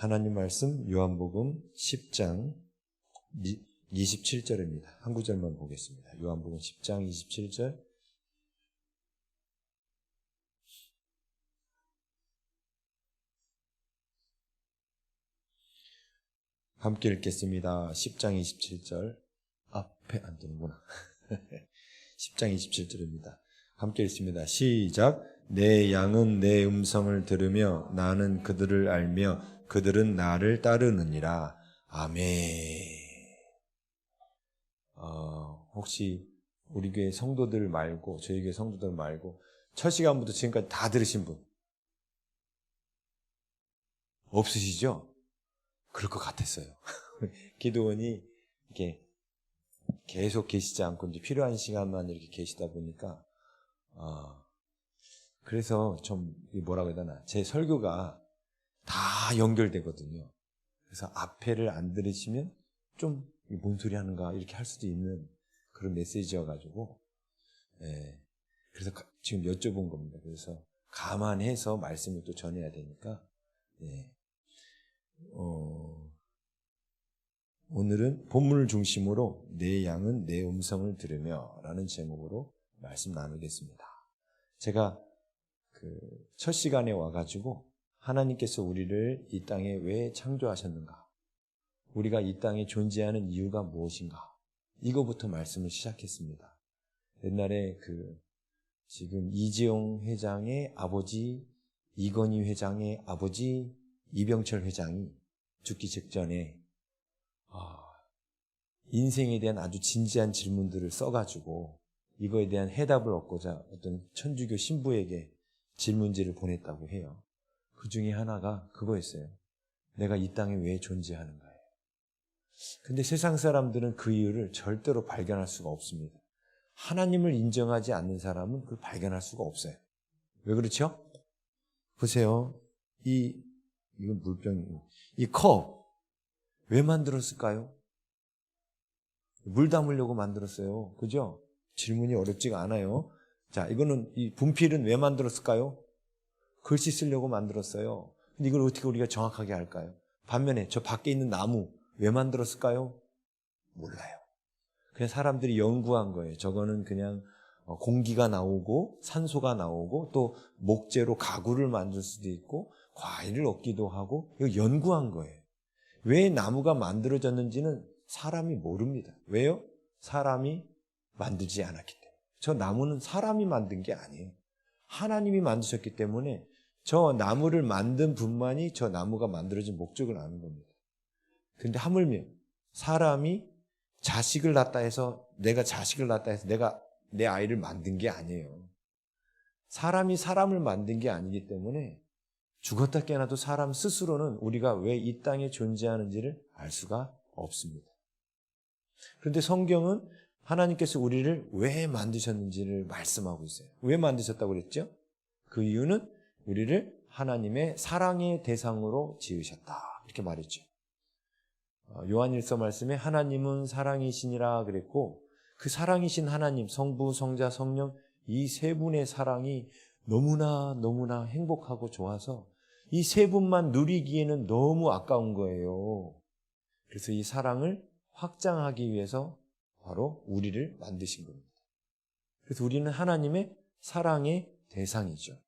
하나님 말씀 요한복음 10장 27절입니다. 한 구절만 보겠습니다. 요한복음 10장 27절. 함께 읽겠습니다. 10장 27절. 앞에 안 되는구나. 10장 27절입니다. 함께 읽습니다. 시작. 내 양은 내 음성을 들으며 나는 그들을 알며 그들은 나를 따르느니라. 아멘. 혹시 우리 교회 성도들 말고, 저희 교회 성도들 말고 첫 시간부터 지금까지 다 들으신 분 없으시죠? 그럴 것 같았어요. 기도원이 이렇게 계속 계시지 않고 이제 필요한 시간만 이렇게 계시다 보니까 그래서 좀 뭐라고 해야 되나, 제 설교가 다 연결되거든요. 그래서 앞에를 안 들으시면 좀 뭔 소리 하는가 이렇게 할 수도 있는 그런 메시지여가지고, 그래서 지금 여쭤본 겁니다. 그래서 감안해서 말씀을 또 전해야 되니까, 오늘은 본문을 중심으로 내 양은 내 음성을 들으며 라는 제목으로 말씀 나누겠습니다. 제가 첫 시간에 와가지고 하나님께서 우리를 이 땅에 왜 창조하셨는가, 우리가 이 땅에 존재하는 이유가 무엇인가, 이거부터 말씀을 시작했습니다. 옛날에 지금 이재용 회장의 아버지, 이건희 회장의 아버지, 이병철 회장이 죽기 직전에 인생에 대한 아주 진지한 질문들을 써가지고 이거에 대한 해답을 얻고자 어떤 천주교 신부에게 질문지를 보냈다고 해요. 그 중에 하나가 그거였어요. 내가 이 땅에 왜 존재하는가요? 근데 세상 사람들은 그 이유를 절대로 발견할 수가 없습니다. 하나님을 인정하지 않는 사람은 그걸 발견할 수가 없어요. 왜 그렇죠? 보세요. 이건 물병이고, 이 컵 왜 만들었을까요? 물 담으려고 만들었어요. 그죠? 질문이 어렵지가 않아요. 자, 이 분필은 왜 만들었을까요? 글씨 쓰려고 만들었어요. 근데 이걸 어떻게 우리가 정확하게 할까요? 반면에 저 밖에 있는 나무 왜 만들었을까요? 몰라요. 그냥 사람들이 연구한 거예요. 저거는 그냥 공기가 나오고 산소가 나오고 또 목재로 가구를 만들 수도 있고 과일을 얻기도 하고, 이거 연구한 거예요. 왜 나무가 만들어졌는지는 사람이 모릅니다. 왜요? 사람이 만들지 않았기 때문에. 저 나무는 사람이 만든 게 아니에요. 하나님이 만드셨기 때문에 저 나무를 만든 분만이 저 나무가 만들어진 목적을 아는 겁니다. 근데 하물며 사람이 자식을 낳았다 해서 내가 내 아이를 만든 게 아니에요. 사람이 사람을 만든 게 아니기 때문에 죽었다 깨어나도 사람 스스로는 우리가 왜 이 땅에 존재하는지를 알 수가 없습니다. 그런데 성경은 하나님께서 우리를 왜 만드셨는지를 말씀하고 있어요. 왜 만드셨다고 그랬죠? 그 이유는 우리를 하나님의 사랑의 대상으로 지으셨다, 이렇게 말했죠. 요한일서 말씀에 하나님은 사랑이시니라 그랬고, 그 사랑이신 하나님, 성부, 성자, 성령, 이 세 분의 사랑이 너무나 행복하고 좋아서 이 세 분만 누리기에는 너무 아까운 거예요. 그래서 이 사랑을 확장하기 위해서 바로 우리를 만드신 겁니다. 그래서 우리는 하나님의 사랑의 대상이죠.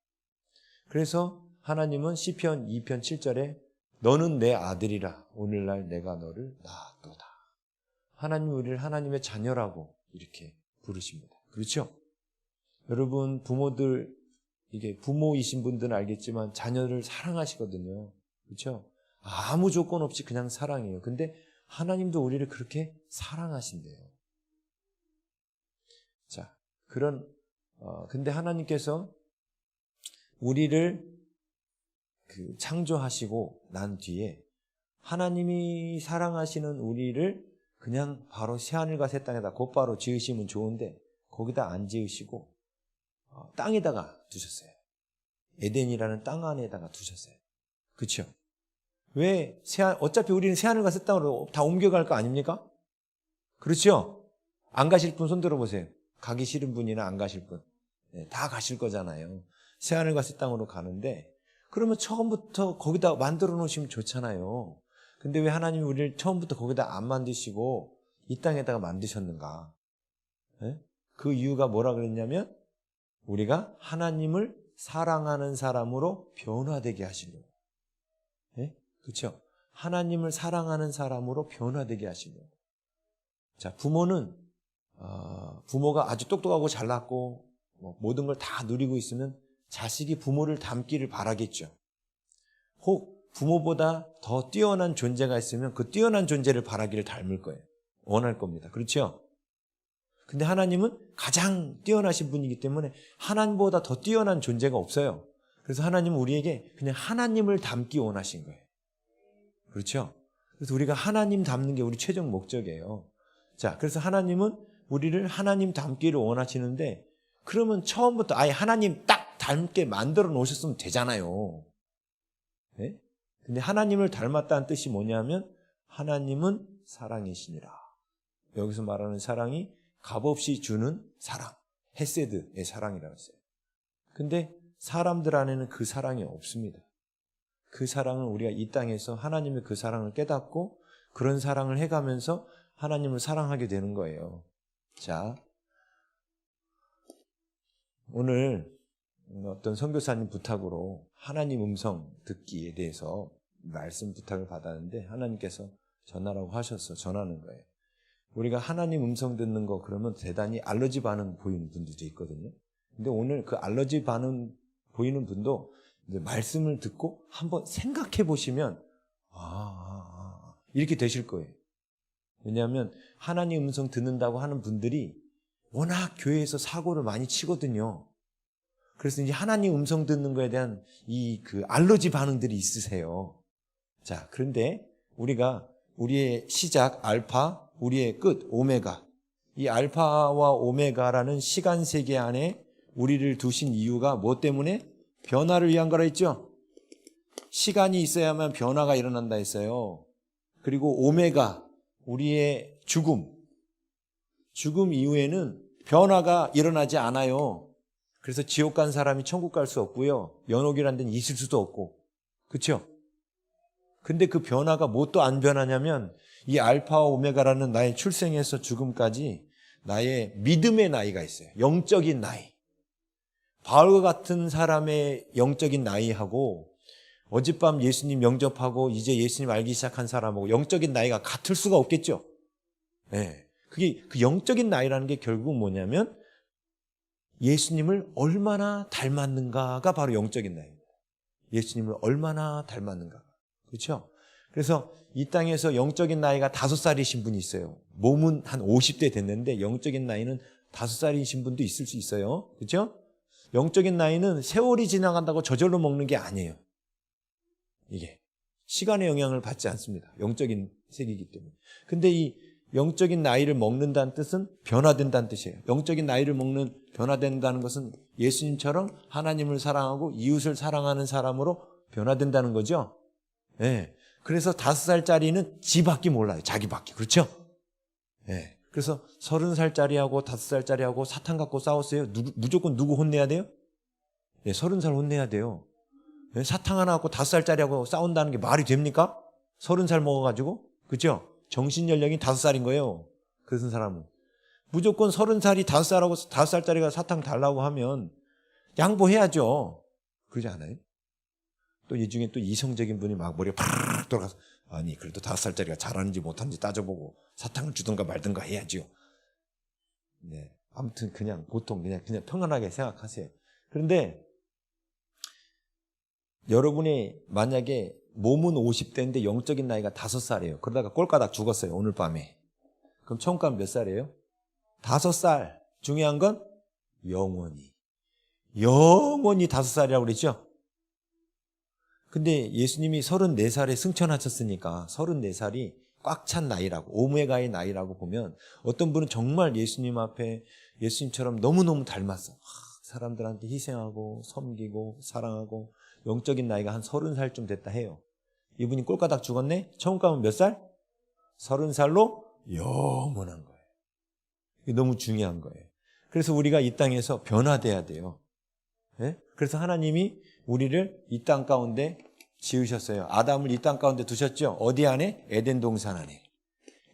그래서 하나님은 시편 2편 7절에 너는 내 아들이라 오늘날 내가 너를 낳았도다. 하나님이 우리를 하나님의 자녀라고 이렇게 부르십니다. 그렇죠? 여러분, 부모들, 이게 부모이신 분들은 알겠지만 자녀를 사랑하시거든요. 그렇죠? 아무 조건 없이 그냥 사랑해요. 근데 하나님도 우리를 그렇게 사랑하신대요. 자, 근데 하나님께서 우리를 창조하시고 난 뒤에 하나님이 사랑하시는 우리를 그냥 바로 새하늘과 새 땅에다 곧바로 지으시면 좋은데 거기다 안 지으시고 땅에다가 두셨어요. 에덴이라는 땅 안에다가 두셨어요. 그렇죠? 왜 어차피 우리는 새하늘과 새 땅으로 다 옮겨갈 거 아닙니까? 그렇죠? 안 가실 분 손 들어보세요. 가기 싫은 분이나 안 가실 분, 다 가실 거잖아요. 새하늘과 새 땅으로 가는데 그러면 처음부터 거기다 만들어 놓으시면 좋잖아요. 근데 왜 하나님이 우리를 처음부터 거기다 안 만드시고 이 땅에다가 만드셨는가? 예? 그 이유가 뭐라 그랬냐면 우리가 하나님을 사랑하는 사람으로 변화되게 하시려고. 예? 그렇죠? 하나님을 사랑하는 사람으로 변화되게 하시려고. 자, 부모가 아주 똑똑하고 잘났고 모든 걸 다 누리고 있으면 자식이 부모를 닮기를 바라겠죠. 혹 부모보다 더 뛰어난 존재가 있으면 그 뛰어난 존재를 바라기를 닮을 거예요. 원할 겁니다. 그렇죠? 근데 하나님은 가장 뛰어나신 분이기 때문에 하나님보다 더 뛰어난 존재가 없어요. 그래서 하나님은 우리에게 그냥 하나님을 닮기 원하신 거예요. 그렇죠? 그래서 우리가 하나님 닮는 게 우리 최종 목적이에요. 자, 그래서 하나님은 우리를 하나님 닮기를 원하시는데 그러면 처음부터 아예 하나님 딱 닮게 만들어 놓으셨으면 되잖아요. 네? 근데 하나님을 닮았다는 뜻이 뭐냐면 하나님은 사랑이시니라. 여기서 말하는 사랑이 값없이 주는 사랑, 헤세드의 사랑이라고 했어요. 근데 사람들 안에는 그 사랑이 없습니다. 그 사랑은 우리가 이 땅에서 하나님의 그 사랑을 깨닫고 그런 사랑을 해가면서 하나님을 사랑하게 되는 거예요. 자, 오늘 어떤 선교사님 부탁으로 하나님 음성 듣기에 대해서 말씀 부탁을 받았는데 하나님께서 전하라고 하셔서 전하는 거예요. 우리가 하나님 음성 듣는 거 그러면 대단히 알러지 반응 보이는 분들도 있거든요. 근데 오늘 그 알러지 반응 보이는 분도 이제 말씀을 듣고 한번 생각해 보시면 이렇게 되실 거예요. 왜냐하면 하나님 음성 듣는다고 하는 분들이 워낙 교회에서 사고를 많이 치거든요. 그래서 이제 하나님 음성 듣는 거에 대한 그 알러지 반응들이 있으세요. 자, 그런데 우리가 우리의 시작 알파, 우리의 끝 오메가, 이 알파와 오메가라는 시간 세계 안에 우리를 두신 이유가 뭐 때문에? 변화를 위한 거라 했죠? 시간이 있어야만 변화가 일어난다 했어요. 그리고 오메가, 우리의 죽음 이후에는 변화가 일어나지 않아요. 그래서 지옥 간 사람이 천국 갈 수 없고요. 연옥이라는 데는 있을 수도 없고. 그렇죠? 근데 그 변화가 뭐 또 안 변하냐면 이 알파와 오메가라는 나의 출생에서 죽음까지 나의 믿음의 나이가 있어요. 영적인 나이. 바울과 같은 사람의 영적인 나이하고 어젯밤 예수님 영접하고 이제 예수님 알기 시작한 사람하고 영적인 나이가 같을 수가 없겠죠. 네. 그게 그 영적인 나이라는 게 결국 뭐냐면 예수님을 얼마나 닮았는가가 바로 영적인 나이입니다. 예수님을 얼마나 닮았는가. 그렇죠? 그래서 이 땅에서 영적인 나이가 5살이신 분이 있어요. 몸은 한 50대 됐는데 영적인 나이는 5살이신 분도 있을 수 있어요. 그렇죠? 영적인 나이는 세월이 지나간다고 저절로 먹는 게 아니에요. 이게 시간의 영향을 받지 않습니다. 영적인 세계이기 때문에. 근데 이 영적인 나이를 먹는다는 뜻은 변화된다는 뜻이에요. 영적인 나이를 먹는 변화된다는 것은 예수님처럼 하나님을 사랑하고 이웃을 사랑하는 사람으로 변화된다는 거죠. 네. 그래서 5살짜리는 지밖에 몰라요. 자기밖에. 그렇죠? 네. 그래서 30살짜리하고 5살짜리하고 사탕 갖고 싸웠어요. 무조건 누구 혼내야 돼요? 네, 30살 혼내야 돼요. 네, 사탕 하나 갖고 5살짜리하고 싸운다는 게 말이 됩니까? 30살 먹어가지고. 그렇죠? 정신연령이 5살인 거예요. 그런 사람은. 무조건 30살이 5살짜리가 사탕 달라고 하면 양보해야죠. 그러지 않아요? 또 이 중에 또 이성적인 분이 막 머리가 팍 돌아가서 아니 그래도 5살짜리가 잘하는지 못하는지 따져보고 사탕을 주든가 말든가 해야죠. 네, 아무튼 보통 그냥 평안하게 생각하세요. 그런데 여러분이 만약에 몸은 50대인데 영적인 나이가 5살이에요. 그러다가 꼴까닥 죽었어요. 오늘 밤에. 그럼 천국 가면 몇 살이에요? 5살. 중요한 건 영원히 5살이라고 그랬죠? 근데 예수님이 34살에 승천하셨으니까 34살이 꽉 찬 나이라고, 오메가의 나이라고 보면 어떤 분은 정말 예수님 앞에 예수님처럼 너무너무 닮았어. 사람들한테 희생하고 섬기고 사랑하고 영적인 나이가 한 30살쯤 됐다 해요. 이분이 꼴까닥 죽었네? 천국 가면 몇 살? 30살로 영원한 거예요. 이게 너무 중요한 거예요. 그래서 우리가 이 땅에서 변화돼야 돼요. 네? 그래서 하나님이 우리를 이 땅 가운데 지으셨어요. 아담을 이 땅 가운데 두셨죠. 어디 안에? 에덴 동산 안에.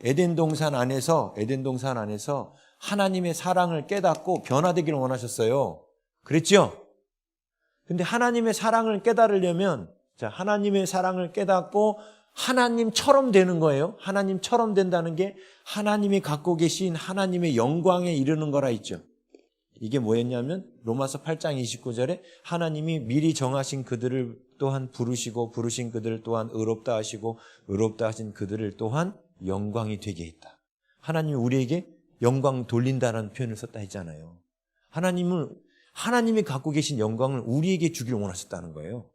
에덴 동산 안에서 하나님의 사랑을 깨닫고 변화되기를 원하셨어요. 그랬죠? 근데 하나님의 사랑을 깨달으려면, 하나님의 사랑을 깨닫고 하나님처럼 되는 거예요. 하나님처럼 된다는 게 하나님이 갖고 계신 하나님의 영광에 이르는 거라 했죠. 이게 뭐였냐면 로마서 8장 29절에 하나님이 미리 정하신 그들을 또한 부르시고 부르신 그들을 또한 의롭다 하시고 의롭다 하신 그들을 또한 영광이 되게 했다. 하나님이 우리에게 영광 돌린다라는 표현을 썼다 했잖아요. 하나님이 갖고 계신 영광을 우리에게 주길 원하셨다는 거예요.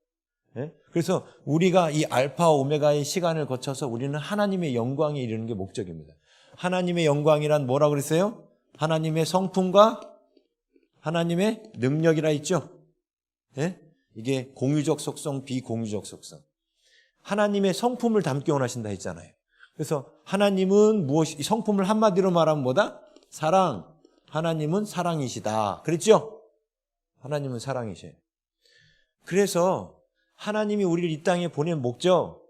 네? 그래서 우리가 이 알파 오메가의 시간을 거쳐서 우리는 하나님의 영광에 이르는 게 목적입니다. 하나님의 영광이란 뭐라고 그랬어요? 하나님의 성품과 하나님의 능력이라 했죠. 네? 이게 공유적 속성, 비공유적 속성. 하나님의 성품을 담기 원하신다 했잖아요. 그래서 하나님은 무엇이, 성품을 한마디로 말하면 뭐다? 사랑. 하나님은 사랑이시다. 그랬죠? 하나님은 사랑이셔요. 그래서 하나님이 우리를 이 땅에 보낸 목적,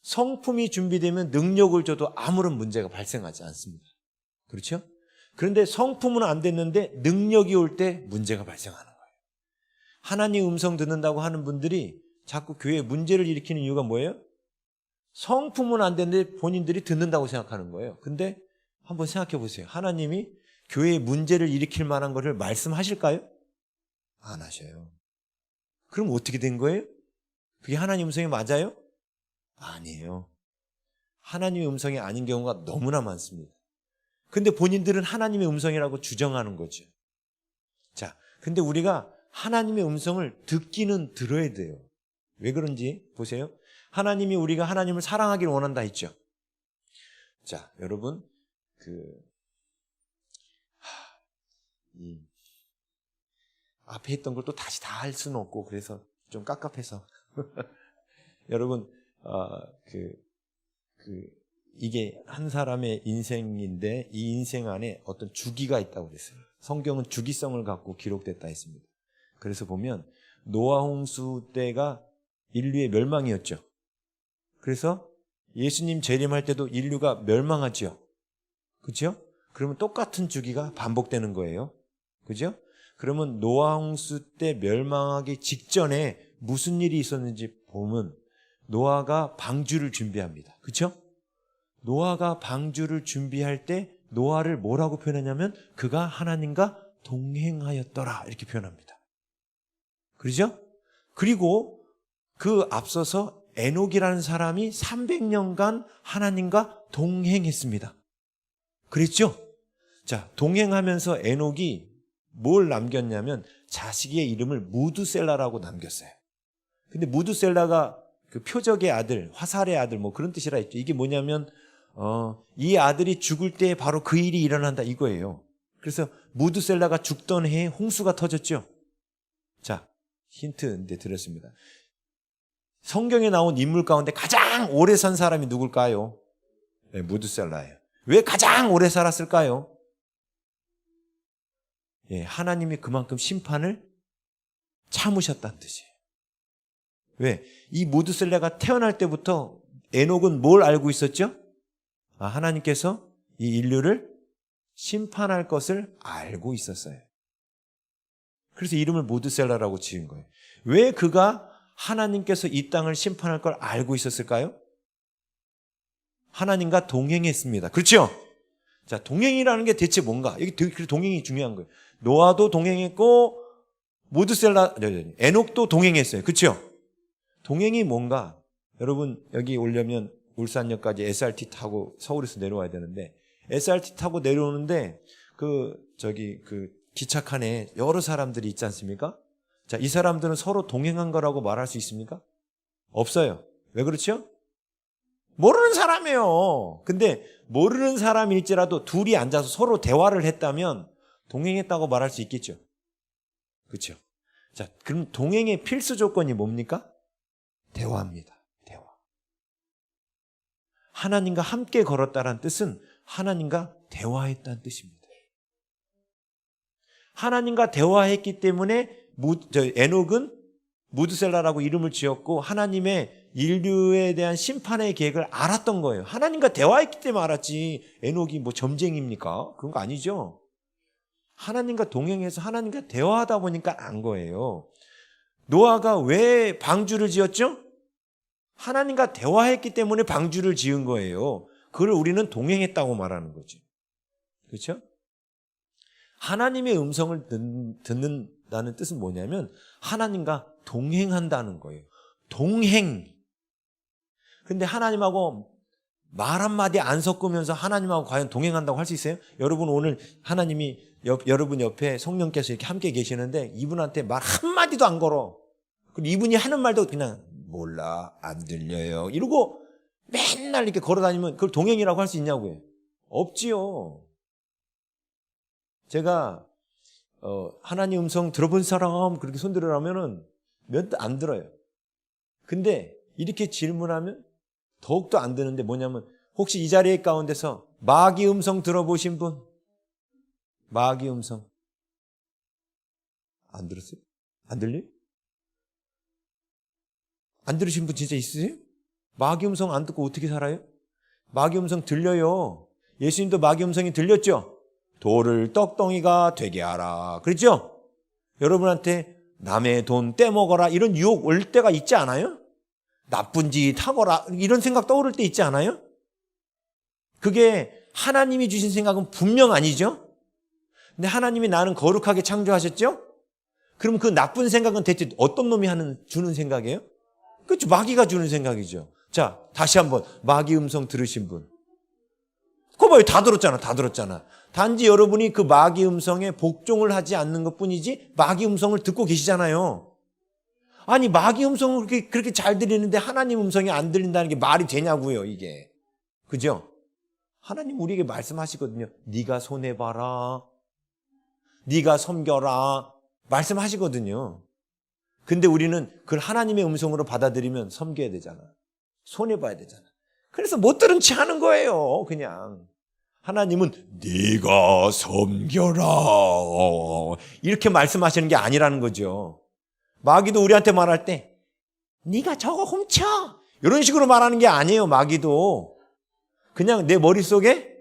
성품이 준비되면 능력을 줘도 아무런 문제가 발생하지 않습니다. 그렇죠? 그런데 성품은 안 됐는데 능력이 올 때 문제가 발생하는 거예요. 하나님 음성 듣는다고 하는 분들이 자꾸 교회에 문제를 일으키는 이유가 뭐예요? 성품은 안 됐는데 본인들이 듣는다고 생각하는 거예요. 근데 한번 생각해 보세요. 하나님이 교회에 문제를 일으킬 만한 것을 말씀하실까요? 안 하셔요. 그럼 어떻게 된 거예요? 그게 하나님 음성이 맞아요? 아니에요. 하나님의 음성이 아닌 경우가 너무나 많습니다. 근데 본인들은 하나님의 음성이라고 주장하는 거죠. 자, 근데 우리가 하나님의 음성을 듣기는 들어야 돼요. 왜 그런지 보세요. 하나님이 우리가 하나님을 사랑하기를 원한다 했죠. 자, 여러분, 이 앞에 했던 걸 또 다시 다 할 수는 없고 그래서 좀 깝깝해서 여러분, 이게 한 사람의 인생인데 이 인생 안에 어떤 주기가 있다고 그랬어요. 성경은 주기성을 갖고 기록됐다 했습니다. 그래서 보면 노아 홍수 때가 인류의 멸망이었죠. 그래서 예수님 재림할 때도 인류가 멸망하죠. 그렇죠? 그러면 똑같은 주기가 반복되는 거예요. 그죠? 그러면 노아 홍수 때 멸망하기 직전에 무슨 일이 있었는지 보면 노아가 방주를 준비합니다. 그렇죠? 노아가 방주를 준비할 때 노아를 뭐라고 표현하냐면 그가 하나님과 동행하였더라 이렇게 표현합니다. 그렇죠? 그리고 그 앞서서 에녹이라는 사람이 300년간 하나님과 동행했습니다. 그랬죠? 자, 동행하면서 에녹이 뭘 남겼냐면 자식의 이름을 무두셀라라고 남겼어요. 근데 무두셀라가 그 표적의 아들, 화살의 아들 뭐 그런 뜻이라 했죠. 이게 뭐냐면 이 아들이 죽을 때 바로 그 일이 일어난다 이거예요. 그래서 무두셀라가 죽던 해에 홍수가 터졌죠. 자, 힌트 이제 드렸습니다. 성경에 나온 인물 가운데 가장 오래 산 사람이 누굴까요? 네, 무두셀라예요. 왜 가장 오래 살았을까요? 예, 하나님이 그만큼 심판을 참으셨다는 뜻이에요. 왜? 이 무두셀라가 태어날 때부터 에녹은 뭘 알고 있었죠? 하나님께서 이 인류를 심판할 것을 알고 있었어요. 그래서 이름을 무두셀라라고 지은 거예요. 왜 그가 하나님께서 이 땅을 심판할 걸 알고 있었을까요? 하나님과 동행했습니다. 그렇죠? 자, 동행이라는 게 대체 뭔가? 이게 동행이 중요한 거예요. 노아도 동행했고 에녹도 동행했어요. 그렇죠? 동행이 뭔가? 여러분 여기 오려면 울산역까지 SRT 타고 서울에서 내려와야 되는데 SRT 타고 내려오는데 그 기차칸에 여러 사람들이 있지 않습니까? 자, 이 사람들은 서로 동행한 거라고 말할 수 있습니까? 없어요. 왜 그렇죠? 모르는 사람이에요. 근데 모르는 사람일지라도 둘이 앉아서 서로 대화를 했다면 동행했다고 말할 수 있겠죠. 그렇죠? 자, 그럼 동행의 필수 조건이 뭡니까? 대화입니다. 대화. 하나님과 함께 걸었다는 뜻은 하나님과 대화했다는 뜻입니다. 하나님과 대화했기 때문에 에녹은 무드셀라라고 이름을 지었고 하나님의 인류에 대한 심판의 계획을 알았던 거예요. 하나님과 대화했기 때문에 알았지. 에녹이 뭐 점쟁입니까? 그런 거 아니죠. 하나님과 동행해서 하나님과 대화하다 보니까 안 거예요. 노아가 왜 방주를 지었죠? 하나님과 대화했기 때문에 방주를 지은 거예요. 그걸 우리는 동행했다고 말하는 거죠. 그렇죠? 하나님의 음성을 듣는다는 뜻은 뭐냐면 하나님과 동행한다는 거예요. 동행. 근데 하나님하고 말 한마디 안 섞으면서 하나님하고 과연 동행한다고 할 수 있어요? 여러분 오늘 하나님이 여러분 옆에 성령께서 이렇게 함께 계시는데 이분한테 말 한마디도 안 걸어. 그리고 이분이 하는 말도 그냥 몰라, 안 들려요 이러고 맨날 이렇게 걸어다니면 그걸 동행이라고 할 수 있냐고요? 없지요. 제가 하나님 음성 들어본 사람 그렇게 손들으라면은 몇 안 들어요. 근데 이렇게 질문하면 더욱더 안 드는데 뭐냐면 혹시 이 자리에 가운데서 마귀 음성 들어보신 분? 마귀 음성 안 들었어요? 안 들려요? 안 들으신 분 진짜 있으세요? 마귀 음성 안 듣고 어떻게 살아요? 마귀 음성 들려요. 예수님도 마귀 음성이 들렸죠? 돌을 떡덩이가 되게 하라. 그렇죠? 여러분한테 남의 돈 떼먹어라 이런 유혹 올 때가 있지 않아요? 나쁜 짓 하거라 이런 생각 떠오를 때 있지 않아요? 그게 하나님이 주신 생각은 분명 아니죠? 근데 하나님이 나는 거룩하게 창조하셨죠? 그럼 그 나쁜 생각은 대체 어떤 놈이 주는 생각이에요? 그렇죠. 마귀가 주는 생각이죠. 자, 다시 한번 마귀 음성 들으신 분. 그거 봐요. 다 들었잖아. 다 들었잖아. 단지 여러분이 그 마귀 음성에 복종을 하지 않는 것뿐이지 마귀 음성을 듣고 계시잖아요. 아니 마귀 음성을 그렇게 잘 들리는데 하나님 음성이 안 들린다는 게 말이 되냐고요. 이게. 그죠? 하나님 우리에게 말씀하시거든요. 네가 손해봐라. 네가 섬겨라. 말씀하시거든요. 근데 우리는 그걸 하나님의 음성으로 받아들이면 섬겨야 되잖아. 손해봐야 되잖아. 그래서 못 들은 채 하는 거예요. 그냥. 하나님은 네가 섬겨라 이렇게 말씀하시는 게 아니라는 거죠. 마귀도 우리한테 말할 때 네가 저거 훔쳐 이런 식으로 말하는 게 아니에요. 마귀도 그냥 내 머릿속에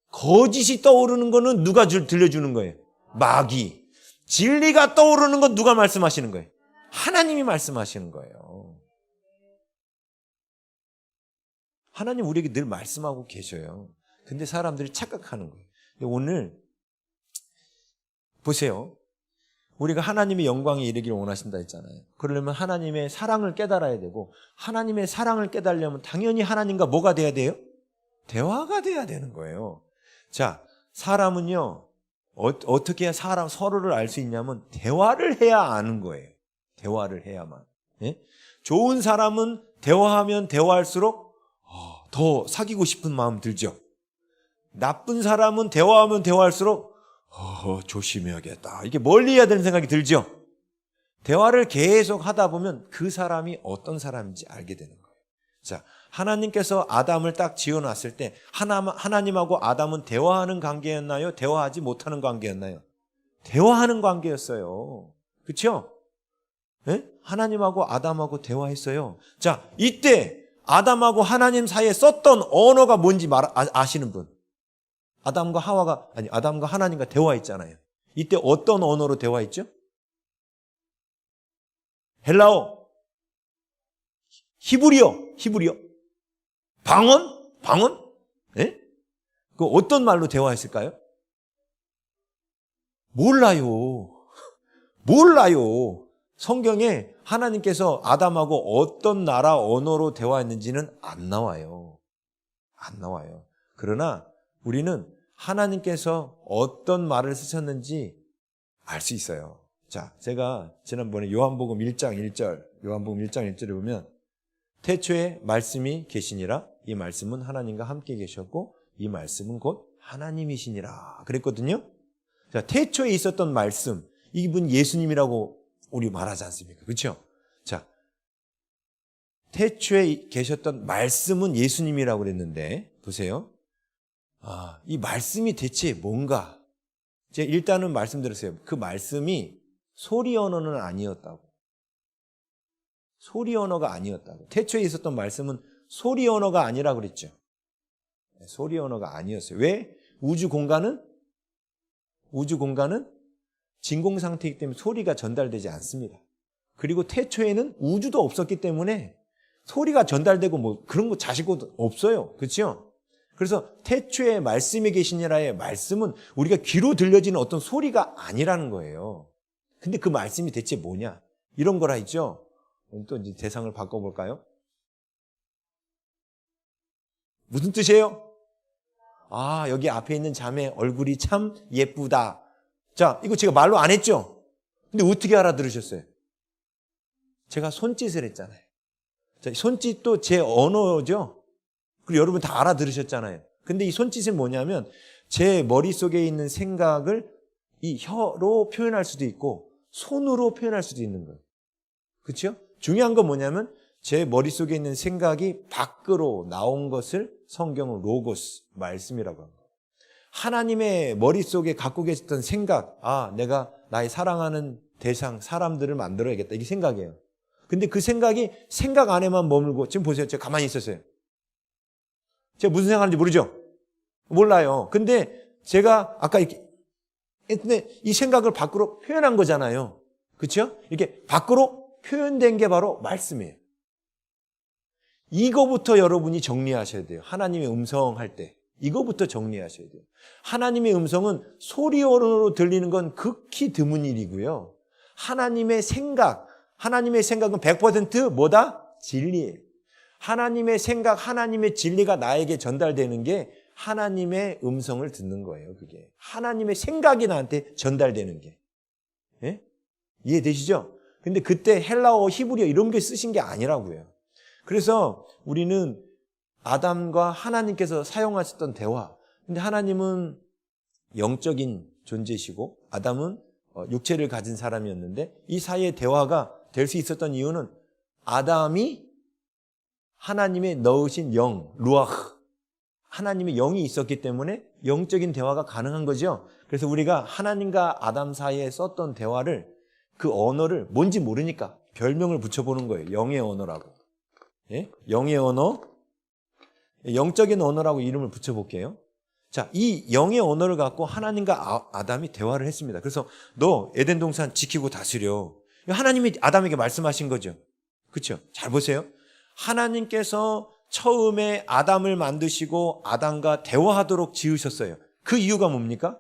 거짓이 떠오르는 거는 누가 들려주는 거예요? 마귀. 진리가 떠오르는 건 누가 말씀하시는 거예요? 하나님이 말씀하시는 거예요. 하나님 우리에게 늘 말씀하고 계셔요. 근데 사람들이 착각하는 거예요. 오늘 보세요. 우리가 하나님의 영광에 이르기를 원하신다 했잖아요. 그러려면 하나님의 사랑을 깨달아야 되고 하나님의 사랑을 깨달으려면 당연히 하나님과 뭐가 돼야 돼요? 대화가 돼야 되는 거예요. 자, 사람은요. 어떻게 해야 서로를 알 수 있냐면 대화를 해야 아는 거예요. 대화를 해야만. 예? 좋은 사람은 대화하면 대화할수록 더 사귀고 싶은 마음 들죠. 나쁜 사람은 대화하면 대화할수록 조심해야겠다. 이게 멀리 해야 되는 생각이 들죠. 대화를 계속 하다 보면 그 사람이 어떤 사람인지 알게 되는 거예요. 자, 하나님께서 아담을 딱 지어놨을 때 하나님하고 아담은 대화하는 관계였나요? 대화하지 못하는 관계였나요? 대화하는 관계였어요. 그렇죠? 네? 하나님하고 아담하고 대화했어요. 자, 이때 아담하고 하나님 사이에 썼던 언어가 뭔지 아시는 분? 아담과 하나님과 대화했잖아요. 이때 어떤 언어로 대화했죠? 헬라어, 히브리어, 방언? 예? 그 어떤 말로 대화했을까요? 몰라요. 성경에 하나님께서 아담하고 어떤 나라 언어로 대화했는지는 안 나와요. 그러나 우리는 하나님께서 어떤 말을 쓰셨는지 알 수 있어요. 자, 제가 지난번에 요한복음 1장 1절에 보면 태초에 말씀이 계시니라. 이 말씀은 하나님과 함께 계셨고 이 말씀은 곧 하나님이시니라 그랬거든요. 자, 태초에 있었던 말씀, 이분 예수님이라고 우리 말하지 않습니까? 그렇죠? 자, 태초에 계셨던 말씀은 예수님이라고 그랬는데 보세요. 이 말씀이 대체 뭔가? 제가 일단은 말씀드렸어요. 그 말씀이 소리 언어는 아니었다고. 소리 언어가 아니었다고. 태초에 있었던 말씀은 소리 언어가 아니라고 그랬죠. 소리 언어가 아니었어요. 왜? 우주 공간은 진공 상태이기 때문에 소리가 전달되지 않습니다. 그리고 태초에는 우주도 없었기 때문에 소리가 전달되고 뭐 그런 거 자시고도 없어요. 그렇죠? 그래서 태초에 말씀이 계시니라의 말씀은 우리가 귀로 들려지는 어떤 소리가 아니라는 거예요. 근데 그 말씀이 대체 뭐냐? 이런 거라 했죠. 또 이제 대상을 바꿔볼까요? 무슨 뜻이에요? 아, 여기 앞에 있는 자매 얼굴이 참 예쁘다. 자, 이거 제가 말로 안 했죠? 근데 어떻게 알아들으셨어요? 제가 손짓을 했잖아요. 자, 손짓도 제 언어죠? 그리고 여러분 다 알아들으셨잖아요. 근데 이 손짓은 뭐냐면 제 머릿속에 있는 생각을 이 혀로 표현할 수도 있고 손으로 표현할 수도 있는 거예요. 그렇죠? 중요한 건 뭐냐면 제 머릿속에 있는 생각이 밖으로 나온 것을 성경은 로고스, 말씀이라고 합니다. 하나님의 머릿속에 갖고 계셨던 생각, 아, 내가 나의 사랑하는 대상, 사람들을 만들어야겠다. 이게 생각이에요. 근데 그 생각이 생각 안에만 머물고, 지금 보세요. 제가 가만히 있었어요. 제가 무슨 생각하는지 모르죠? 몰라요. 근데 제가 아까 이렇게, 근데 이 생각을 밖으로 표현한 거잖아요. 그렇죠? 이렇게 밖으로 표현된 게 바로 말씀이에요. 이거부터 여러분이 정리하셔야 돼요. 하나님의 음성 할 때. 이거부터 정리하셔야 돼요. 하나님의 음성은 소리로 들리는 건 극히 드문 일이고요. 하나님의 생각은 100% 뭐다? 진리예요. 하나님의 생각, 하나님의 진리가 나에게 전달되는 게 하나님의 음성을 듣는 거예요. 그게 하나님의 생각이 나한테 전달되는 게. 예? 이해되시죠? 근데 그때 헬라어, 히브리어 이런 게 쓰신 게 아니라고요. 그래서 우리는 아담과 하나님께서 사용하셨던 대화. 근데 하나님은 영적인 존재시고 아담은 육체를 가진 사람이었는데 이 사이의 대화가 될 수 있었던 이유는 아담이 하나님의 넣으신 영, 루아흐, 하나님의 영이 있었기 때문에 영적인 대화가 가능한 거죠. 그래서 우리가 하나님과 아담 사이에 썼던 대화를 그 언어를 뭔지 모르니까 별명을 붙여보는 거예요. 영의 언어라고. 예? 영의 언어, 영적인 언어라고 이름을 붙여볼게요. 자, 이 영의 언어를 갖고 하나님과 아담이 대화를 했습니다. 그래서 너 에덴 동산 지키고 다스려. 하나님이 아담에게 말씀하신 거죠. 그렇죠? 잘 보세요. 하나님께서 처음에 아담을 만드시고 아담과 대화하도록 지으셨어요. 그 이유가 뭡니까?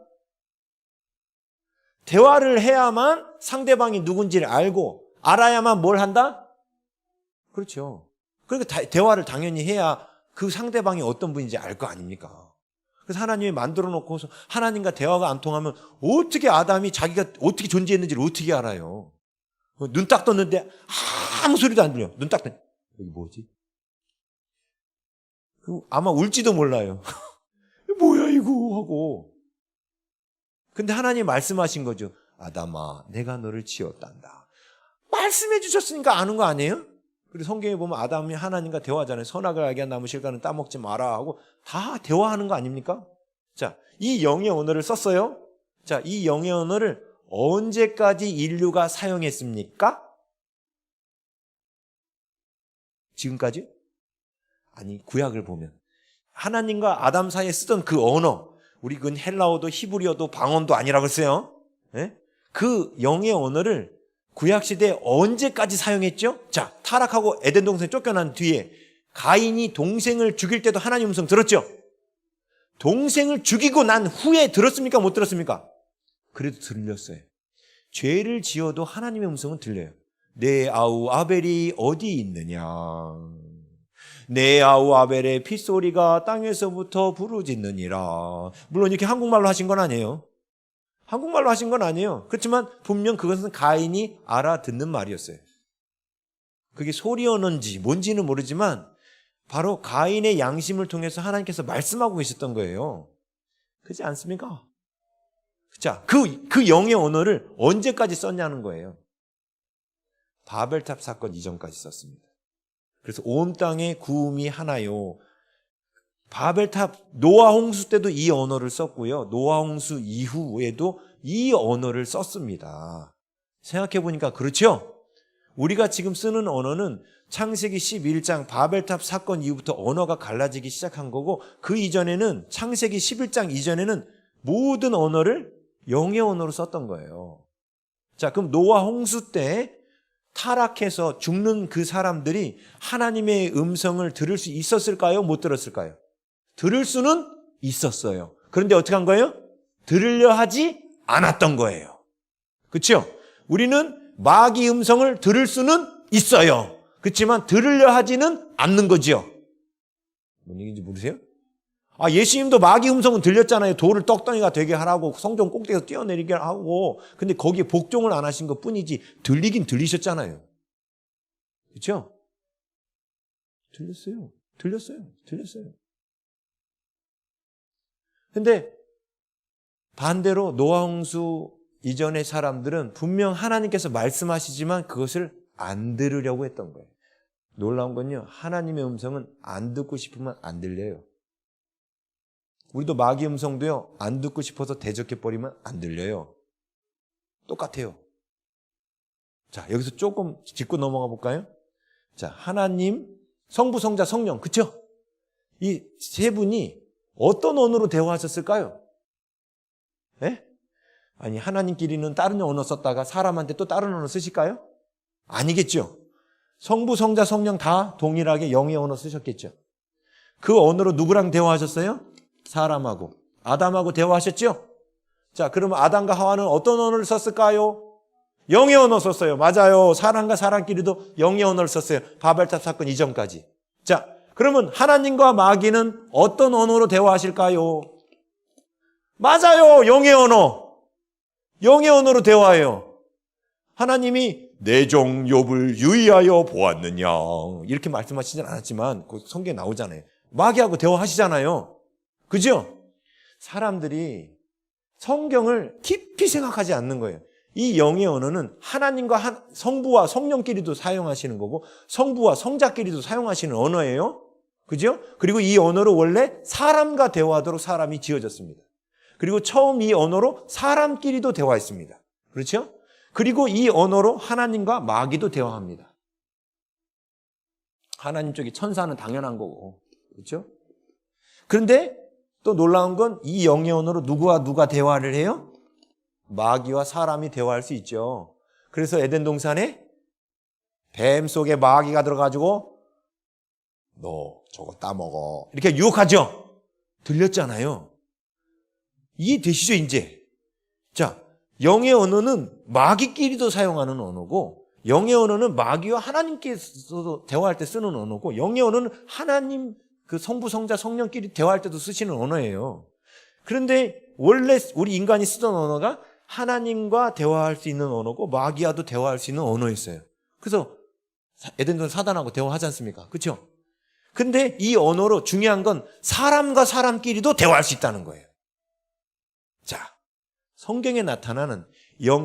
대화를 해야만 상대방이 누군지를 알고 알아야만 뭘 한다? 그렇죠. 그러니까 대화를 당연히 해야 그 상대방이 어떤 분인지 알 거 아닙니까? 그래서 하나님이 만들어 놓고서 하나님과 대화가 안 통하면 어떻게 아담이 자기가 어떻게 존재했는지를 어떻게 알아요? 눈 딱 떴는데 아무 소리도 안 들려. 눈 딱 떴는데 여기 뭐지? 아마 울지도 몰라요. 뭐야 이거 하고. 근데 하나님 말씀하신 거죠. 아담아, 내가 너를 지었단다. 말씀해 주셨으니까 아는 거 아니에요? 그리고 성경에 보면 아담이 하나님과 대화하잖아요. 선악을 알게 한 나무 실과는 따먹지 마라 하고 다 대화하는 거 아닙니까? 자, 이 영의 언어를 썼어요. 자, 이 영의 언어를 언제까지 인류가 사용했습니까? 지금까지? 아니, 구약을 보면 하나님과 아담 사이에 쓰던 그 언어, 우리 그 헬라어도 히브리어도 방언도 아니라고 했어요. 예? 그 영의 언어를 구약시대에 언제까지 사용했죠? 자, 타락하고 에덴 동산에 쫓겨난 뒤에 가인이 동생을 죽일 때도 하나님 음성 들었죠? 동생을 죽이고 난 후에 들었습니까? 못 들었습니까? 그래도 들렸어요. 죄를 지어도 하나님의 음성은 들려요. 내 아우 아벨이 어디 있느냐? 내 아우 아벨의 핏소리가 땅에서부터 부르짖느니라. 물론 이렇게 한국말로 하신 건 아니에요. 한국말로 하신 건 아니에요. 그렇지만 분명 그것은 가인이 알아듣는 말이었어요. 그게 소리였는지 뭔지는 모르지만 바로 가인의 양심을 통해서 하나님께서 말씀하고 계셨던 거예요. 그렇지 않습니까? 자, 그 영의 언어를 언제까지 썼냐는 거예요. 바벨탑 사건 이전까지 썼습니다. 그래서 온 땅의 구음이 하나요. 바벨탑 노아 홍수 때도 이 언어를 썼고요. 노아 홍수 이후에도 이 언어를 썼습니다. 생각해 보니까 그렇죠? 우리가 지금 쓰는 언어는 창세기 11장 바벨탑 사건 이후부터 언어가 갈라지기 시작한 거고, 그 이전에는 창세기 11장 이전에는 모든 언어를 영의 언어로 썼던 거예요. 자, 그럼 노아 홍수 때 타락해서 죽는 그 사람들이 하나님의 음성을 들을 수 있었을까요? 못 들었을까요? 들을 수는 있었어요. 그런데 어떻게 한 거예요? 들으려 하지 않았던 거예요. 그렇죠? 우리는 마귀 음성을 들을 수는 있어요. 그렇지만 들으려 하지는 않는 거지요. 뭔 얘기인지 모르세요? 예수님도 마귀 음성은 들렸잖아요. 돌을 떡덩이가 되게 하라고, 성전 꼭대기에서 뛰어내리게 하고. 근데 거기에 복종을 안 하신 것 뿐이지 들리긴 들리셨잖아요. 그렇죠? 들렸어요. 근데 반대로 노아 홍수 이전의 사람들은 분명 하나님께서 말씀하시지만 그것을 안 들으려고 했던 거예요. 놀라운 건요, 하나님의 음성은 안 듣고 싶으면 안 들려요. 우리도 마귀 음성도요, 안 듣고 싶어서 대적해버리면 안 들려요. 똑같아요. 자, 여기서 조금 짚고 넘어가 볼까요? 자, 하나님, 성부, 성자, 성령, 그쵸? 이 세 분이 어떤 언어로 대화하셨을까요? 예? 아니, 하나님끼리는 다른 언어 썼다가 사람한테 또 다른 언어 쓰실까요? 아니겠죠. 성부, 성자, 성령 다 동일하게 영의 언어 쓰셨겠죠. 그 언어로 누구랑 대화하셨어요? 사람하고. 아담하고 대화하셨죠? 자, 그러면 아담과 하와는 어떤 언어를 썼을까요? 영의 언어 썼어요. 맞아요. 사람과 사람끼리도 영의 언어를 썼어요. 바벨탑 사건 이전까지. 자, 그러면 하나님과 마귀는 어떤 언어로 대화하실까요? 맞아요. 영의 언어. 영의 언어로 대화해요. 하나님이 내 종 욥을 유의하여 보았느냐 이렇게 말씀하시진 않았지만 그 성경에 나오잖아요. 마귀하고 대화하시잖아요. 그죠? 사람들이 성경을 깊이 생각하지 않는 거예요. 이 영의 언어는 하나님과 성부와 성령끼리도 사용하시는 거고 성부와 성자끼리도 사용하시는 언어예요. 그죠? 그리고 이 언어로 원래 사람과 대화하도록 사람이 지어졌습니다. 그리고 처음 이 언어로 사람끼리도 대화했습니다. 그렇죠? 그리고 이 언어로 하나님과 마귀도 대화합니다. 하나님 쪽이 천사는 당연한 거고. 그렇죠? 그런데 또 놀라운 건 이 영의 언어로 누구와 누가 대화를 해요? 마귀와 사람이 대화할 수 있죠. 그래서 에덴 동산에 뱀 속에 마귀가 들어가지고 너 저거 따먹어 이렇게 유혹하죠. 들렸잖아요. 이해되시죠 이제? 자, 영의 언어는 마귀끼리도 사용하는 언어고 영의 언어는 마귀와 하나님께서도 대화할 때 쓰는 언어고 영의 언어는 하나님 그 성부, 성자, 성령끼리 대화할 때도 쓰시는 언어예요. 그런데 원래 우리 인간이 쓰던 언어가 하나님과 대화할 수 있는 언어고 마귀와도 대화할 수 있는 언어였어요. 그래서 에덴동 사단하고 대화하지 않습니까? 그렇죠? 근데 이 언어로 중요한 건 사람과 사람끼리도 대화할 수 있다는 거예요. 자, 성경에 나타나는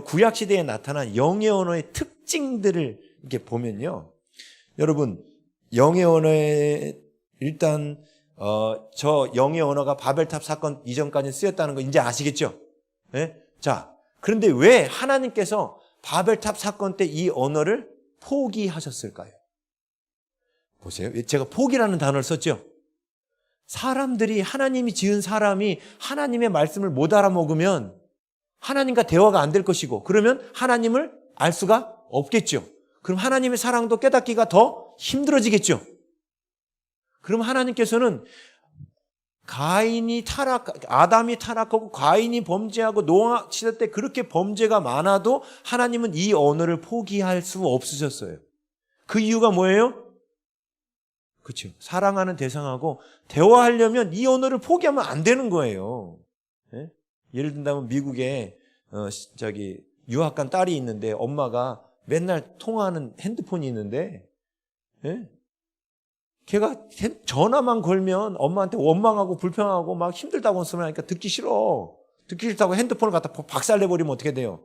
구약시대에 나타난 영의 언어의 특징들을 이렇게 보면요. 여러분, 영의 언어에 일단 저 영의 언어가 바벨탑 사건 이전까지 쓰였다는 거 이제 아시겠죠? 네? 자, 그런데 왜 하나님께서 바벨탑 사건 때 이 언어를 포기하셨을까요? 보세요. 제가 포기라는 단어를 썼죠? 사람들이 하나님이 지은 사람이 하나님의 말씀을 못 알아먹으면 하나님과 대화가 안 될 것이고 그러면 하나님을 알 수가 없겠죠. 그럼 하나님의 사랑도 깨닫기가 더 힘들어지겠죠. 그럼 하나님께서는 아담이 타락하고 가인이 범죄하고 노아 시대 때 그렇게 범죄가 많아도 하나님은 이 언어를 포기할 수 없으셨어요. 그 이유가 뭐예요? 그렇죠. 사랑하는 대상하고 대화하려면 이 언어를 포기하면 안 되는 거예요. 예? 예를 든다면 미국에 유학 간 딸이 있는데 엄마가 맨날 통화하는 핸드폰이 있는데 예? 걔가 전화만 걸면 엄마한테 원망하고 불평하고 막 힘들다고 하니까 듣기 싫다고 핸드폰을 갖다 박살내버리면 어떻게 돼요?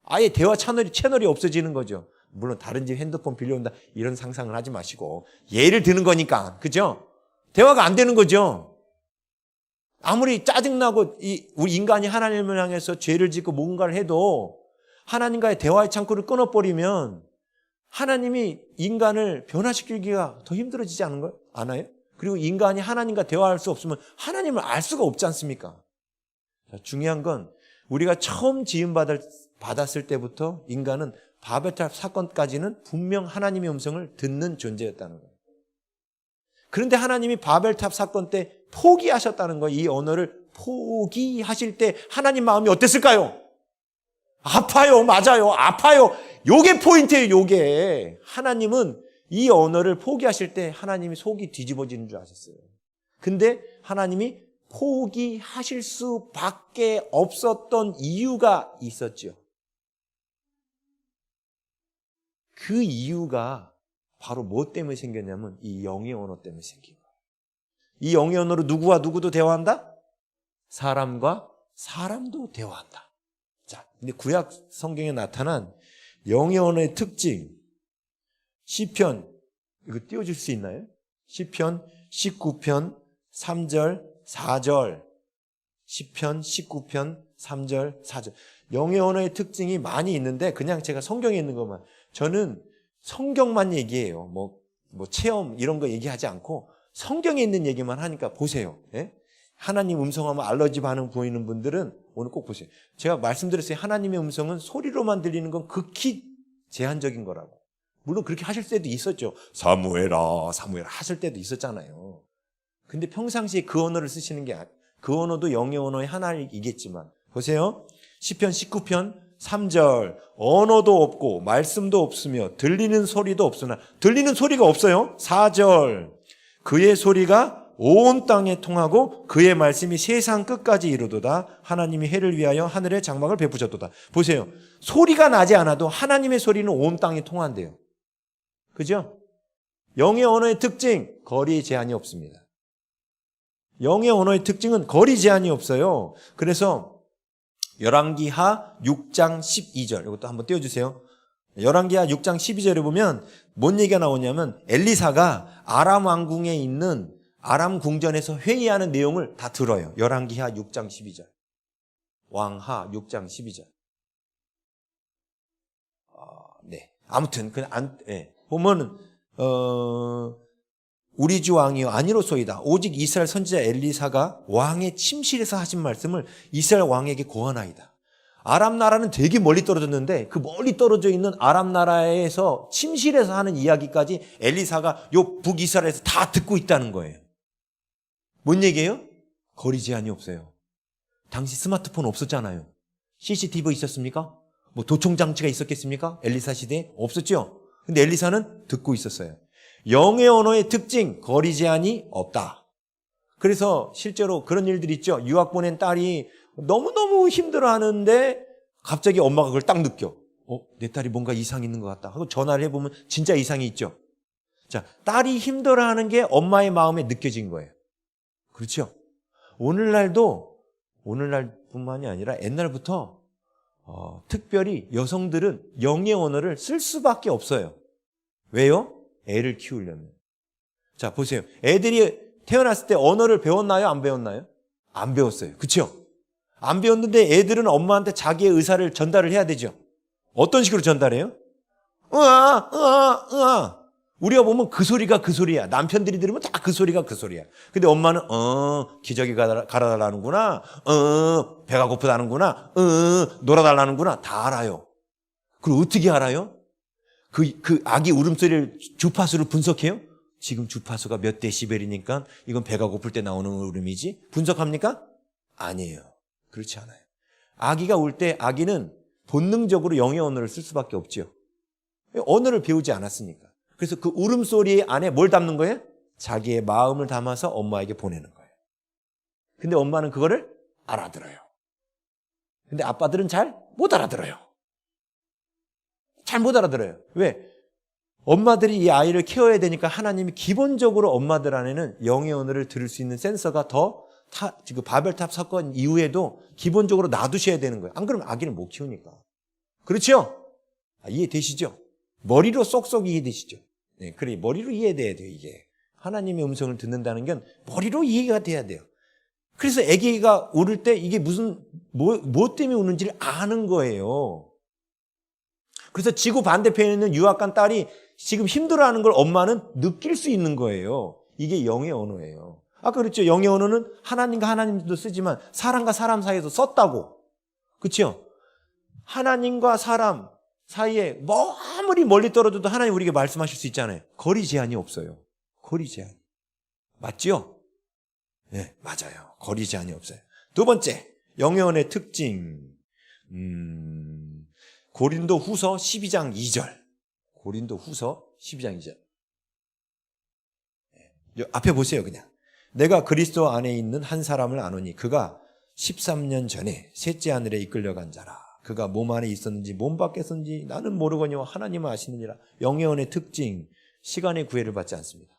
아예 대화 채널이 없어지는 거죠. 물론 다른 집 핸드폰 빌려온다 이런 상상을 하지 마시고 예를 드는 거니까. 그죠? 대화가 안 되는 거죠. 아무리 짜증나고 우리 인간이 하나님을 향해서 죄를 짓고 뭔가를 해도 하나님과의 대화의 창구를 끊어버리면 하나님이 인간을 변화시키기가 더 힘들어지지 않아요? 그리고 인간이 하나님과 대화할 수 없으면 하나님을 알 수가 없지 않습니까? 자, 중요한 건 우리가 처음 지음받았을 때부터 인간은 바벨탑 사건까지는 분명 하나님의 음성을 듣는 존재였다는 거예요. 그런데 하나님이 바벨탑 사건 때 포기하셨다는 거예요. 이 언어를 포기하실 때 하나님 마음이 어땠을까요? 아파요. 맞아요. 아파요. 요게 포인트예요. 요게. 하나님은 이 언어를 포기하실 때 하나님이 속이 뒤집어지는 줄 아셨어요. 근데 하나님이 포기하실 수밖에 없었던 이유가 있었죠. 그 이유가 바로 뭐 때문에 생겼냐면 이 영의 언어 때문에 생긴 거예요. 이 영의 언어로 누구와 누구도 대화한다? 사람과 사람도 대화한다. 자, 근데 구약 성경에 나타난 영의 언어의 특징, 시편, 이거 띄워줄 수 있나요? 시편 19편 3절, 4절. 시편 19편 3절, 4절. 영의 언어의 특징이 많이 있는데 그냥 제가 성경에 있는 것만. 저는 성경만 얘기해요. 뭐 체험 이런 거 얘기하지 않고 성경에 있는 얘기만 하니까 보세요. 예? 하나님 음성하면 알러지 반응 보이는 분들은 오늘 꼭 보세요. 제가 말씀드렸어요. 하나님의 음성은 소리로만 들리는 건 극히 제한적인 거라고. 물론 그렇게 하실 때도 있었죠. 사무엘아, 사무엘아 하실 때도 있었잖아요. 근데 평상시에 그 언어를 쓰시는 게 그 언어도 영의 언어의 하나이겠지만 보세요. 시편 19편 3절 언어도 없고 말씀도 없으며 들리는 소리도 없으나 들리는 소리가 없어요. 4절 그의 소리가 온 땅에 통하고 그의 말씀이 세상 끝까지 이르도다. 하나님이 해를 위하여 하늘에 장막을 베푸셨도다. 보세요. 소리가 나지 않아도 하나님의 소리는 온 땅에 통한대요. 그죠? 영의 언어의 특징, 거리 제한이 없습니다. 영의 언어의 특징은 거리 제한이 없어요. 그래서 열왕기하 6장 12절 이것도 한번 띄워주세요. 열왕기하 6장 12절에 보면 뭔 얘기가 나오냐면 엘리사가 아람 왕궁에 있는 아람 궁전에서 회의하는 내용을 다 들어요. 열왕기하 6장 12절. 왕하 6장 12절. 네. 아무튼 보면은 우리 주 왕이여 아니로소이다. 오직 이스라엘 선지자 엘리사가 왕의 침실에서 하신 말씀을 이스라엘 왕에게 고하나이다. 아람 나라는 되게 멀리 떨어졌는데 그 멀리 떨어져 있는 아람 나라에서 침실에서 하는 이야기까지 엘리사가 요 북이스라엘에서 다 듣고 있다는 거예요. 뭔 얘기예요? 거리 제한이 없어요. 당시 스마트폰 없었잖아요. CCTV 있었습니까? 뭐 도청장치가 있었겠습니까? 엘리사 시대에 없었죠. 근데 엘리사는 듣고 있었어요. 영의 언어의 특징, 거리 제한이 없다. 그래서 실제로 그런 일들이 있죠. 유학 보낸 딸이 너무너무 힘들어하는데 갑자기 엄마가 그걸 딱 느껴. 내 딸이 뭔가 이상이 있는 것 같다 하고 전화를 해보면 진짜 이상이 있죠. 자, 딸이 힘들어하는 게 엄마의 마음에 느껴진 거예요. 그렇죠? 오늘날뿐만이 아니라 옛날부터 특별히 여성들은 영의 언어를 쓸 수밖에 없어요. 왜요? 애를 키우려면. 자, 보세요. 애들이 태어났을 때 언어를 배웠나요? 안 배웠나요? 안 배웠어요. 그렇죠? 안 배웠는데 애들은 엄마한테 자기의 의사를 전달을 해야 되죠. 어떤 식으로 전달해요? 으아, 으아, 으아. 우리가 보면 그 소리가 그 소리야. 남편들이 들으면 다 그 소리가 그 소리야. 근데 엄마는 기저귀 갈아달라는구나. 배가 고프다는구나. 놀아달라는구나. 다 알아요. 그리고 어떻게 알아요? 그 아기 울음소리를 주파수를 분석해요? 지금 주파수가 몇 데시벨이니까 이건 배가 고플 때 나오는 울음이지? 분석합니까? 아니에요. 그렇지 않아요. 아기가 울 때 아기는 본능적으로 영의 언어를 쓸 수밖에 없죠. 언어를 배우지 않았으니까. 그래서 그 울음소리 안에 뭘 담는 거예요? 자기의 마음을 담아서 엄마에게 보내는 거예요. 근데 엄마는 그거를 알아들어요. 근데 아빠들은 잘 못 알아들어요. 잘 못 알아들어요. 왜? 엄마들이 이 아이를 케어해야 되니까 하나님이 기본적으로 엄마들 안에는 영의 언어를 들을 수 있는 센서가 지금 바벨탑 사건 이후에도 기본적으로 놔두셔야 되는 거예요. 안 그러면 아기를 못 키우니까. 그렇죠? 이해되시죠? 머리로 쏙쏙 이해되시죠? 네, 그래 머리로 이해돼야 돼요. 이게 하나님의 음성을 듣는다는 건 머리로 이해가 돼야 돼요. 그래서 아기가 울을 때 이게 무슨 뭐 때문에 우는지를 아는 거예요. 그래서 지구 반대편에 있는 유학간 딸이 지금 힘들어하는 걸 엄마는 느낄 수 있는 거예요. 이게 영의 언어예요. 아까 그랬죠. 영의 언어는 하나님과 하나님도 쓰지만 사람과 사람 사이에서 썼다고. 그렇죠? 하나님과 사람 사이에 뭐 아무리 멀리 떨어져도 하나님 우리에게 말씀하실 수 있잖아요. 거리 제한이 없어요. 거리 제한. 맞죠? 네, 맞아요. 거리 제한이 없어요. 두 번째, 영의 언어의 특징. 고린도 후서 12장 2절. 고린도 후서 12장 2절. 앞에 보세요, 그냥. 내가 그리스도 안에 있는 한 사람을 아노니 그가 13년 전에 셋째 하늘에 이끌려간 자라. 그가 몸 안에 있었는지 몸 밖에 있었는지 나는 모르거니와 하나님은 아시느니라. 영의 언어의 특징, 시간의 구애를 받지 않습니다.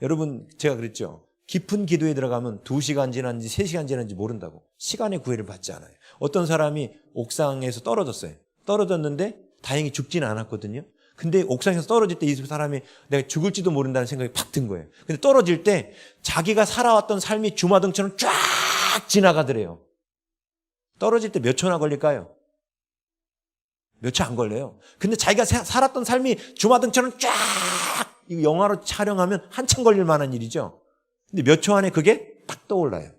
여러분, 제가 그랬죠. 깊은 기도에 들어가면 2시간 지났는지 3시간 지났는지 모른다고. 시간의 구애를 받지 않아요. 어떤 사람이 옥상에서 떨어졌어요. 떨어졌는데 다행히 죽지는 않았거든요. 근데 옥상에서 떨어질 때 이 사람이 내가 죽을지도 모른다는 생각이 팍 든 거예요. 근데 떨어질 때 자기가 살아왔던 삶이 주마등처럼 쫙 지나가더래요. 떨어질 때 몇 초나 걸릴까요? 몇 초 안 걸려요. 근데 자기가 살았던 삶이 주마등처럼 쫙, 이거 영화로 촬영하면 한참 걸릴 만한 일이죠. 근데 몇 초 안에 그게 딱 떠올라요.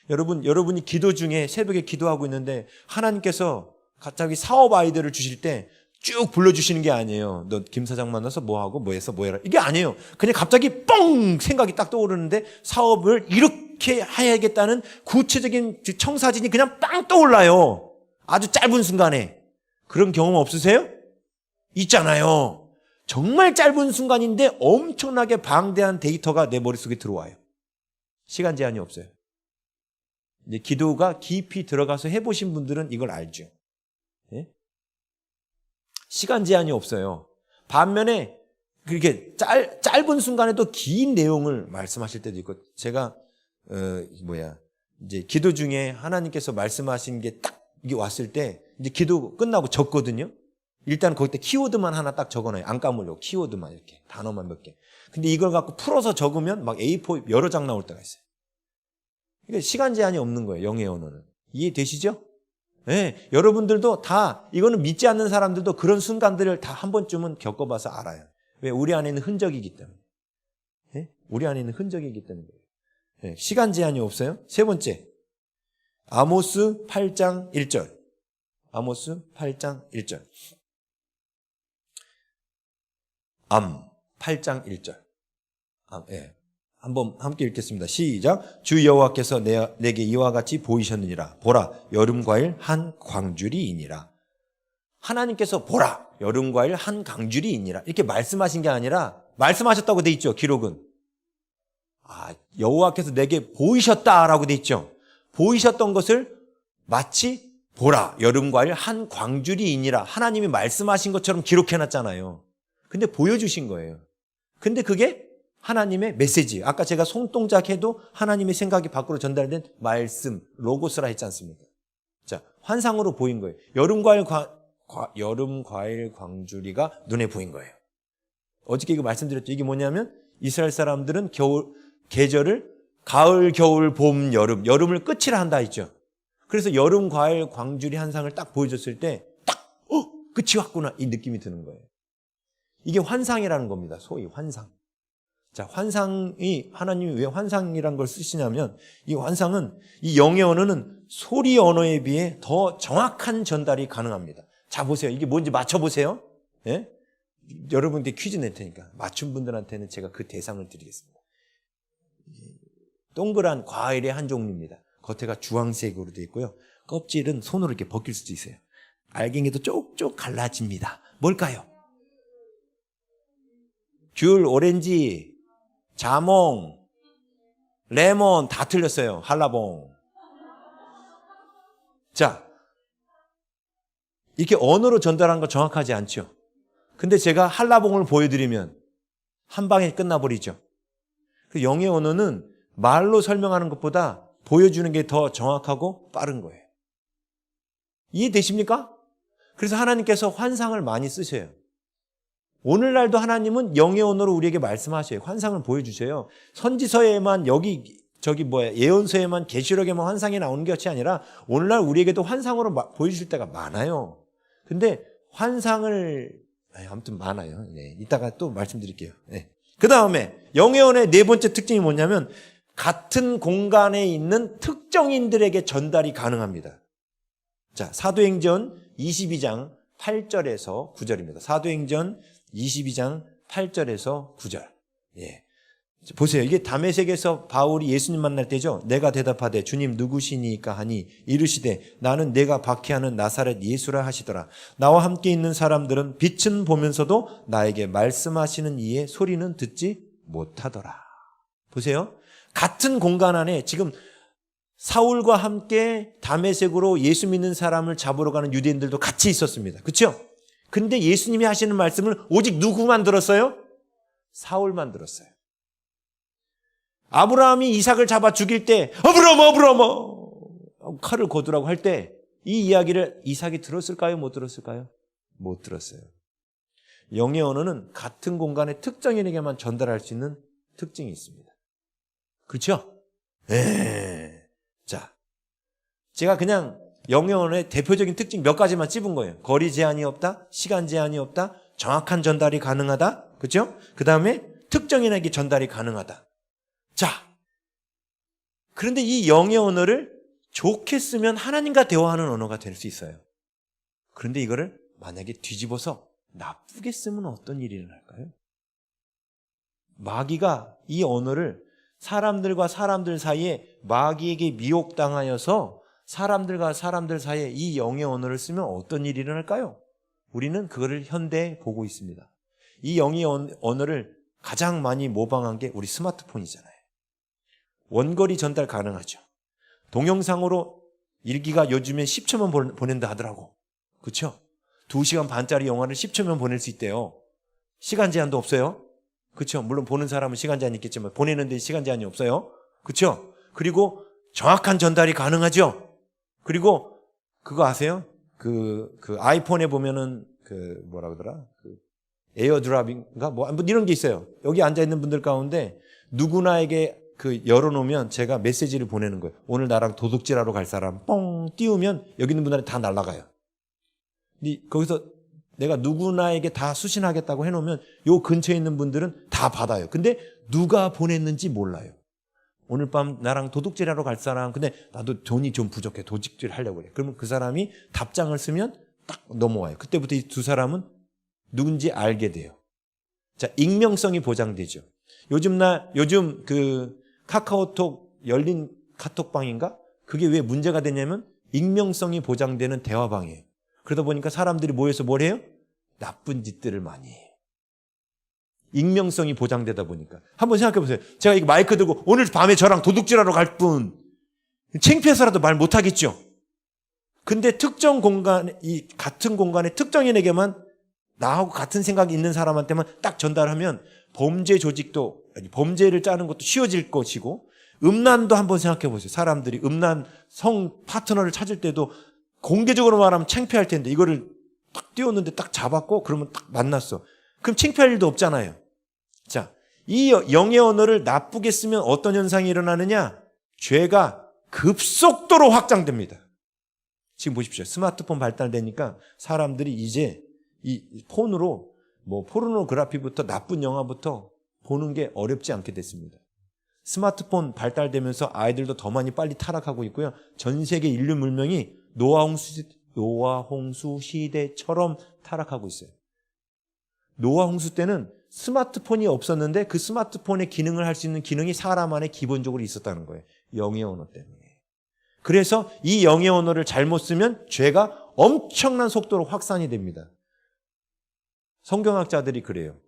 여러분이 기도 중에 새벽에 기도하고 있는데 하나님께서 갑자기 사업 아이디어를 주실 때 쭉 불러주시는 게 아니에요. 너 김 사장 만나서 뭐 하고 뭐 해서 뭐 해라. 이게 아니에요. 그냥 갑자기 뻥 생각이 딱 떠오르는데 사업을 이렇게 해야겠다는 구체적인 청사진이 그냥 빵 떠올라요. 아주 짧은 순간에. 그런 경험 없으세요? 있잖아요. 정말 짧은 순간인데 엄청나게 방대한 데이터가 내 머릿속에 들어와요. 시간 제한이 없어요. 이제 기도가 깊이 들어가서 해보신 분들은 이걸 알죠. 예? 시간 제한이 없어요. 반면에 그렇게 짧은 순간에도 긴 내용을 말씀하실 때도 있고, 제가 이제 기도 중에 하나님께서 말씀하신 게 딱 이게 왔을 때 이제 기도 끝나고 적거든요. 일단 거기 때 키워드만 하나 딱 적어놔요. 안 까먹으려고 키워드만 이렇게 단어만 몇 개. 근데 이걸 갖고 풀어서 적으면 막 A4 여러 장 나올 때가 있어요. 그러니까 시간 제한이 없는 거예요. 영의 언어는. 이해되시죠? 네, 여러분들도 다 이거는 믿지 않는 사람들도 그런 순간들을 다 한 번쯤은 겪어봐서 알아요. 왜? 우리 안에 있는 흔적이기 때문에. 네? 우리 안에 있는 흔적이기 때문에. 네, 시간 제한이 없어요. 세 번째, 아모스 8장 1절. 아모스 8장 1절. 8장 1절. 예. 한번 함께 읽겠습니다. 시작. 주 여호와께서 내게 이와 같이 보이셨느니라. 보라, 여름 과일 한 광주리이니라. 하나님께서 보라, 여름 과일 한 광주리이니라. 이렇게 말씀하신 게 아니라 말씀하셨다고 돼 있죠. 기록은. 여호와께서 내게 보이셨다라고 돼 있죠. 보이셨던 것을 마치 보라, 여름 과일 한 광주리이니라. 하나님이 말씀하신 것처럼 기록해놨잖아요. 근데 보여주신 거예요. 근데 그게 하나님의 메시지. 아까 제가 손동작 해도 하나님의 생각이 밖으로 전달된 말씀, 로고스라 했지 않습니까? 자, 환상으로 보인 거예요. 여름 과일 광주리가 눈에 보인 거예요. 어저께 이거 말씀드렸죠. 이게 뭐냐면 이스라엘 사람들은 계절을 가을, 겨울, 봄, 여름을 끝이라 한다 했죠. 그래서 여름 과일 광주리 한상을 딱 보여줬을 때 딱 끝이 왔구나 이 느낌이 드는 거예요. 이게 환상이라는 겁니다. 소위 환상. 자, 환상이, 하나님이 왜 환상이라는 걸 쓰시냐면, 이 환상은, 이 영의 언어는 소리 언어에 비해 더 정확한 전달이 가능합니다. 자, 보세요. 이게 뭔지 맞춰보세요. 예? 여러분께 퀴즈 낼 테니까. 맞춘 분들한테는 제가 그 대상을 드리겠습니다. 동그란 과일의 한 종류입니다. 겉에가 주황색으로 되어 있고요. 껍질은 손으로 이렇게 벗길 수도 있어요. 알갱이도 쪽쪽 갈라집니다. 뭘까요? 귤, 오렌지, 자몽, 레몬 다 틀렸어요. 한라봉. 자, 이렇게 언어로 전달한 거 정확하지 않죠? 근데 제가 한라봉을 보여드리면 한 방에 끝나버리죠. 영의 언어는 말로 설명하는 것보다 보여주는 게 더 정확하고 빠른 거예요. 이해되십니까? 그래서 하나님께서 환상을 많이 쓰셔요. 오늘날도 하나님은 영의 언어로 우리에게 말씀하셔요. 환상을 보여주셔요. 선지서에만 예언서에만 계시록에만 환상이 나오는 것이 아니라 오늘날 우리에게도 환상으로 보여주실 때가 많아요. 근데 환상을 아무튼 많아요. 네, 이따가 또 말씀드릴게요. 네. 그 다음에 영의 언어의 네 번째 특징이 뭐냐면 같은 공간에 있는 특정인들에게 전달이 가능합니다. 자, 사도행전 22장 8절에서 9절입니다. 사도행전 22장 8절에서 9절. 예. 보세요. 이게 다메섹에서 바울이 예수님 만날 때죠. 내가 대답하되 주님 누구시니까 하니 이르시되 나는 내가 박해하는 나사렛 예수라 하시더라. 나와 함께 있는 사람들은 빛은 보면서도 나에게 말씀하시는 이의 소리는 듣지 못하더라. 보세요. 같은 공간 안에 지금 사울과 함께 다메섹으로 예수 믿는 사람을 잡으러 가는 유대인들도 같이 있었습니다. 그렇죠? 근데 예수님이 하시는 말씀을 오직 누구만 들었어요? 사울만 들었어요. 아브라함이 이삭을 잡아 죽일 때 아브라함 칼을 거두라고 할 때 이 이야기를 이삭이 들었을까요? 못 들었을까요? 못 들었어요. 영의 언어는 같은 공간의 특정인에게만 전달할 수 있는 특징이 있습니다. 그렇죠? 네. 자, 제가 그냥 영의 언어의 대표적인 특징 몇 가지만 찝은 거예요. 거리 제한이 없다, 시간 제한이 없다, 정확한 전달이 가능하다, 그렇죠? 그 다음에 특정인에게 전달이 가능하다. 자, 그런데 이 영의 언어를 좋게 쓰면 하나님과 대화하는 언어가 될 수 있어요. 그런데 이거를 만약에 뒤집어서 나쁘게 쓰면 어떤 일이 일어날까요? 마귀가 이 언어를 사람들과 사람들 사이에 마귀에게 미혹당하여서 사람들과 사람들 사이에 이 영의 언어를 쓰면 어떤 일이 일어날까요? 우리는 그거를 현대에 보고 있습니다. 이 영의 언어를 가장 많이 모방한 게 우리 스마트폰이잖아요. 원거리 전달 가능하죠. 동영상으로 일기가 요즘에 10초면 보낸다 하더라고. 그렇죠? 2시간 반짜리 영화를 10초면 보낼 수 있대요. 시간 제한도 없어요. 그렇죠? 물론 보는 사람은 시간 제한이 있겠지만 보내는데 시간 제한이 없어요. 그렇죠? 그리고 정확한 전달이 가능하죠. 그리고 그거 아세요? 그 아이폰에 보면은 뭐라 그러더라? 에어드랍인가 뭐 이런 게 있어요. 여기 앉아 있는 분들 가운데 누구나에게 열어놓으면 제가 메시지를 보내는 거예요. 오늘 나랑 도둑질하러 갈 사람 뻥 띄우면 여기 있는 분들이 다 날아가요. 근데 거기서 내가 누구나에게 다 수신하겠다고 해놓으면 요 근처에 있는 분들은 다 받아요. 근데 누가 보냈는지 몰라요. 오늘 밤 나랑 도둑질하러 갈 사람, 근데 나도 돈이 좀 부족해. 도둑질 하려고 그래. 그러면 그 사람이 답장을 쓰면 딱 넘어와요. 그때부터 이 두 사람은 누군지 알게 돼요. 자, 익명성이 보장되죠. 요즘 카카오톡 열린 카톡방인가? 그게 왜 문제가 되냐면 익명성이 보장되는 대화방이에요. 그러다 보니까 사람들이 모여서 뭘 해요? 나쁜 짓들을 많이 해요. 익명성이 보장되다 보니까. 한번 생각해 보세요. 제가 이 마이크 들고 오늘 밤에 저랑 도둑질하러 갈 분, 창피해서라도 말 못하겠죠? 근데 특정 공간, 이 같은 공간에 특정인에게만 나하고 같은 생각이 있는 사람한테만 딱 전달하면 범죄 조직도, 범죄를 짜는 것도 쉬워질 것이고, 음란도 한번 생각해 보세요. 사람들이 음란 성 파트너를 찾을 때도 공개적으로 말하면 창피할 텐데 이거를 딱 띄웠는데 딱 잡았고 그러면 딱 만났어. 그럼 창피할 일도 없잖아요. 자, 이 영의 언어를 나쁘게 쓰면 어떤 현상이 일어나느냐? 죄가 급속도로 확장됩니다. 지금 보십시오. 스마트폰 발달되니까 사람들이 이제 이 폰으로 뭐 포르노그래피부터 나쁜 영화부터 보는 게 어렵지 않게 됐습니다. 스마트폰 발달되면서 아이들도 더 많이 빨리 타락하고 있고요. 전 세계 인류 문명이 노아홍수 시대처럼 타락하고 있어요. 노아홍수 때는 스마트폰이 없었는데 그 스마트폰의 기능을 할 수 있는 기능이 사람 안에 기본적으로 있었다는 거예요. 영의 언어 때문에. 그래서 이 영의 언어를 잘못 쓰면 죄가 엄청난 속도로 확산이 됩니다. 성경학자들이 그래요.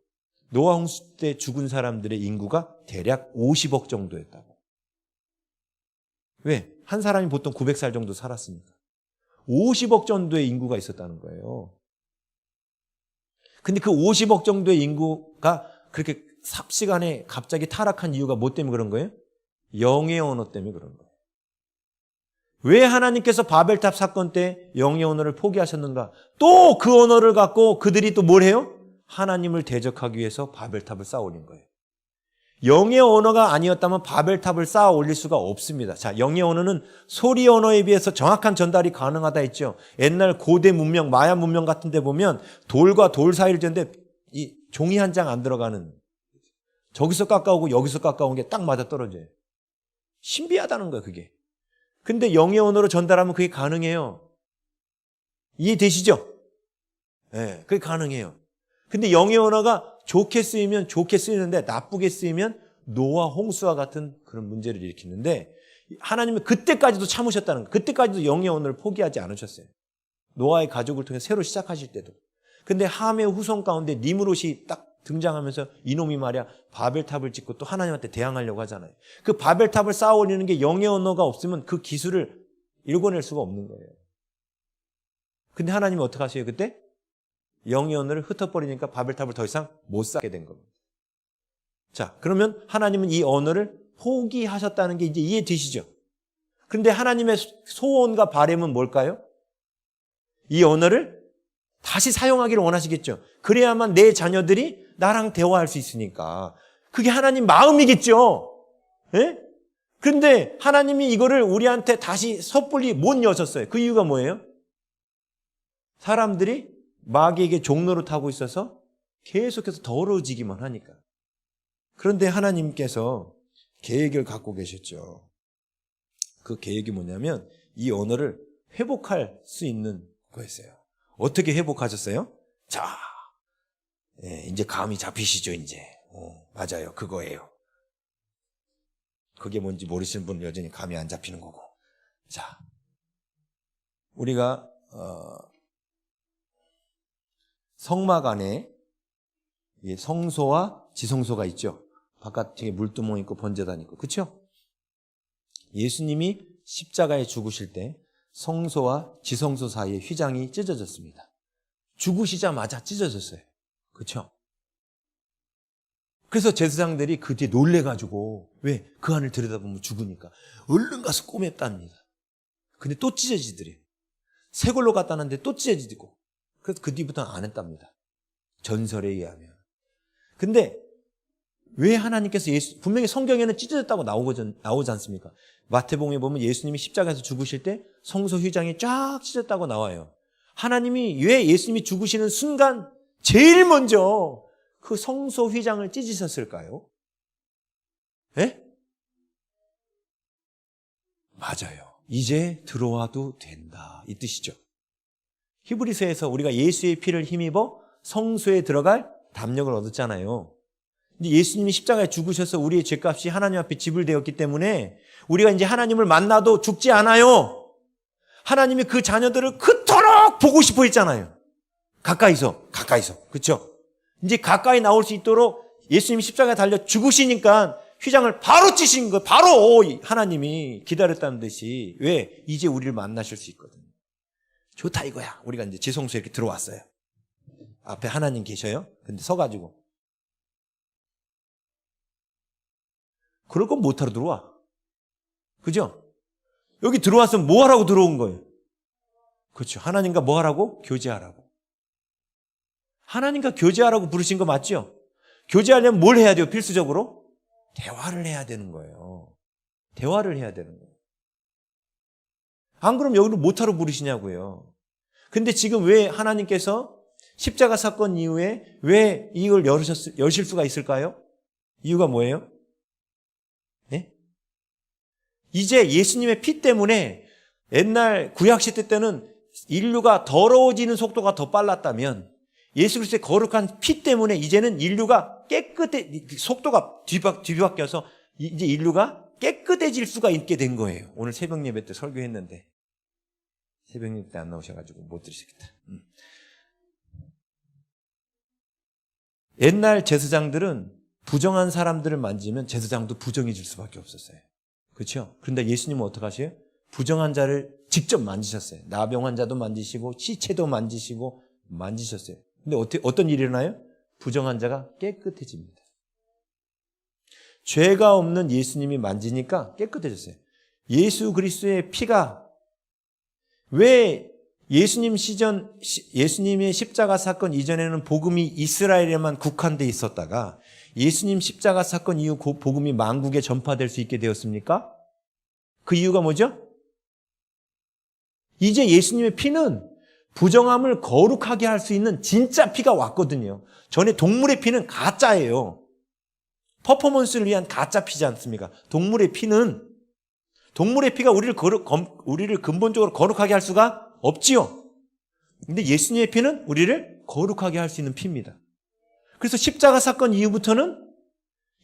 노아홍수 때 죽은 사람들의 인구가 대략 50억 정도였다고. 왜? 한 사람이 보통 900살 정도 살았으니까. 50억 정도의 인구가 있었다는 거예요. 근데 그 50억 정도의 인구가 그렇게 삽시간에 갑자기 타락한 이유가 뭐 때문에 그런 거예요? 영의 언어 때문에 그런 거예요. 왜 하나님께서 바벨탑 사건 때 영의 언어를 포기하셨는가? 또 그 언어를 갖고 그들이 또 뭘 해요? 하나님을 대적하기 위해서 바벨탑을 쌓아 올린 거예요. 영의 언어가 아니었다면 바벨탑을 쌓아 올릴 수가 없습니다. 자, 영의 언어는 소리 언어에 비해서 정확한 전달이 가능하다 했죠. 옛날 고대 문명, 마야 문명 같은 데 보면 돌과 돌 사이를 졌는데 이 종이 한 장 안 들어가는, 저기서 깎아오고 여기서 깎아온 게 딱 맞아 떨어져요. 신비하다는 거예요, 그게. 근데 영의 언어로 전달하면 그게 가능해요. 이해되시죠? 네, 그게 가능해요. 근데 영의 언어가 좋게 쓰이면 좋게 쓰이는데 나쁘게 쓰이면 노아 홍수와 같은 그런 문제를 일으키는데, 하나님은 그때까지도 참으셨다는 거예요. 그때까지도 영의 언어를 포기하지 않으셨어요. 노아의 가족을 통해 새로 시작하실 때도. 근데 함의 후손 가운데 니므롯이 딱 등장하면서 이놈이 말이야 바벨탑을 짓고 또 하나님한테 대항하려고 하잖아요. 그 바벨탑을 쌓아 올리는 게 영의 언어가 없으면 그 기술을 읽어낼 수가 없는 거예요. 근데 하나님이 어떻게 하세요 그때? 영의 언어를 흩어버리니까 바벨탑을 더 이상 못 쌓게 된 겁니다. 자, 그러면 하나님은 이 언어를 포기하셨다는 게 이제 이해되시죠? 그런데 하나님의 소원과 바람은 뭘까요? 이 언어를 다시 사용하기를 원하시겠죠. 그래야만 내 자녀들이 나랑 대화할 수 있으니까. 그게 하나님 마음이겠죠. 예? 그런데 하나님이 이거를 우리한테 다시 섣불리 못 여셨어요. 그 이유가 뭐예요? 사람들이 마귀에게 종로를 타고 있어서 계속해서 더러워지기만 하니까. 그런데 하나님께서 계획을 갖고 계셨죠. 그 계획이 뭐냐면 이 언어를 회복할 수 있는 거였어요. 어떻게 회복하셨어요? 자, 이제 감이 잡히시죠, 이제. 맞아요. 그거예요. 그게 뭔지 모르시는 분은 여전히 감이 안 잡히는 거고. 자, 우리가, 성막 안에 성소와 지성소가 있죠. 바깥에 물두멍 있고 번제단 있고. 그렇죠? 예수님이 십자가에 죽으실 때 성소와 지성소 사이에 휘장이 찢어졌습니다. 죽으시자마자 찢어졌어요. 그렇죠? 그래서 제사장들이 그 뒤에 놀래가지고, 왜? 그 안을 들여다보면 죽으니까 얼른 가서 꼬맸답니다. 근데 또 찢어지더래요. 새 걸로 갖다 놨는데 또 찢어지고. 그래서 그 뒤부터는 안 했답니다. 전설에 의하면. 근데 왜 하나님께서 분명히 성경에는 찢어졌다고 나오지 않습니까? 마태복음에 보면 예수님이 십자가에서 죽으실 때 성소 휘장이 쫙 찢어졌다고 나와요. 하나님이 왜 예수님이 죽으시는 순간 제일 먼저 그 성소 휘장을 찢으셨을까요? 예? 맞아요. 이제 들어와도 된다. 이 뜻이죠. 히브리서에서 우리가 예수의 피를 힘입어 성소에 들어갈 담력을 얻었잖아요. 근데 예수님이 십자가에 죽으셔서 우리의 죄값이 하나님 앞에 지불되었기 때문에 우리가 이제 하나님을 만나도 죽지 않아요. 하나님이 그 자녀들을 그토록 보고 싶어 했잖아요. 가까이서. 그렇죠? 이제 가까이 나올 수 있도록 예수님이 십자가에 달려 죽으시니까 휘장을 바로 찢으신 거예요. 바로 하나님이 기다렸다는 듯이. 왜? 이제 우리를 만나실 수 있거든요. 좋다 이거야. 우리가 이제 지성소에 이렇게 들어왔어요. 앞에 하나님 계셔요. 근데 서가지고. 그럴 건 못하러 들어와. 그죠? 여기 들어왔으면 뭐 하라고 들어온 거예요? 그렇죠. 하나님과 뭐 하라고? 교제하라고. 하나님과 교제하라고 부르신 거 맞죠? 교제하려면 뭘 해야 돼요? 필수적으로? 대화를 해야 되는 거예요. 대화를 해야 되는 거예요. 안 그럼 여기를 못하러 부르시냐고요. 근데 지금 왜 하나님께서 십자가 사건 이후에 왜 이걸 여실 수가 있을까요? 이유가 뭐예요? 네? 이제 예수님의 피 때문에 옛날 구약시대 때는 인류가 더러워지는 속도가 더 빨랐다면 예수 그리스도의 거룩한 피 때문에 이제는 인류가 속도가 뒤바뀌어서 이제 인류가 깨끗해질 수가 있게 된 거예요. 오늘 새벽 예배 때 설교했는데 새벽 예배 때 안 나오셔가지고 못 들으시겠다. 옛날 제사장들은 부정한 사람들을 만지면 제사장도 부정해질 수밖에 없었어요. 그렇죠? 그런데 예수님은 어떻게 하세요? 부정한 자를 직접 만지셨어요. 나병 환자도 만지시고 시체도 만지셨어요. 근데 어떤 일이 일어나요? 부정한 자가 깨끗해집니다. 죄가 없는 예수님이 만지니까 깨끗해졌어요. 예수 그리스도의 피가 왜 예수님의 십자가 사건 이전에는 복음이 이스라엘에만 국한돼 있었다가 예수님 십자가 사건 이후 복음이 만국에 전파될 수 있게 되었습니까? 그 이유가 뭐죠? 이제 예수님의 피는 부정함을 거룩하게 할 수 있는 진짜 피가 왔거든요. 전에 동물의 피는 가짜예요. 퍼포먼스를 위한 가짜 피지 않습니까? 동물의 피가 우리를 근본적으로 거룩하게 할 수가 없지요. 근데 예수님의 피는 우리를 거룩하게 할 수 있는 피입니다. 그래서 십자가 사건 이후부터는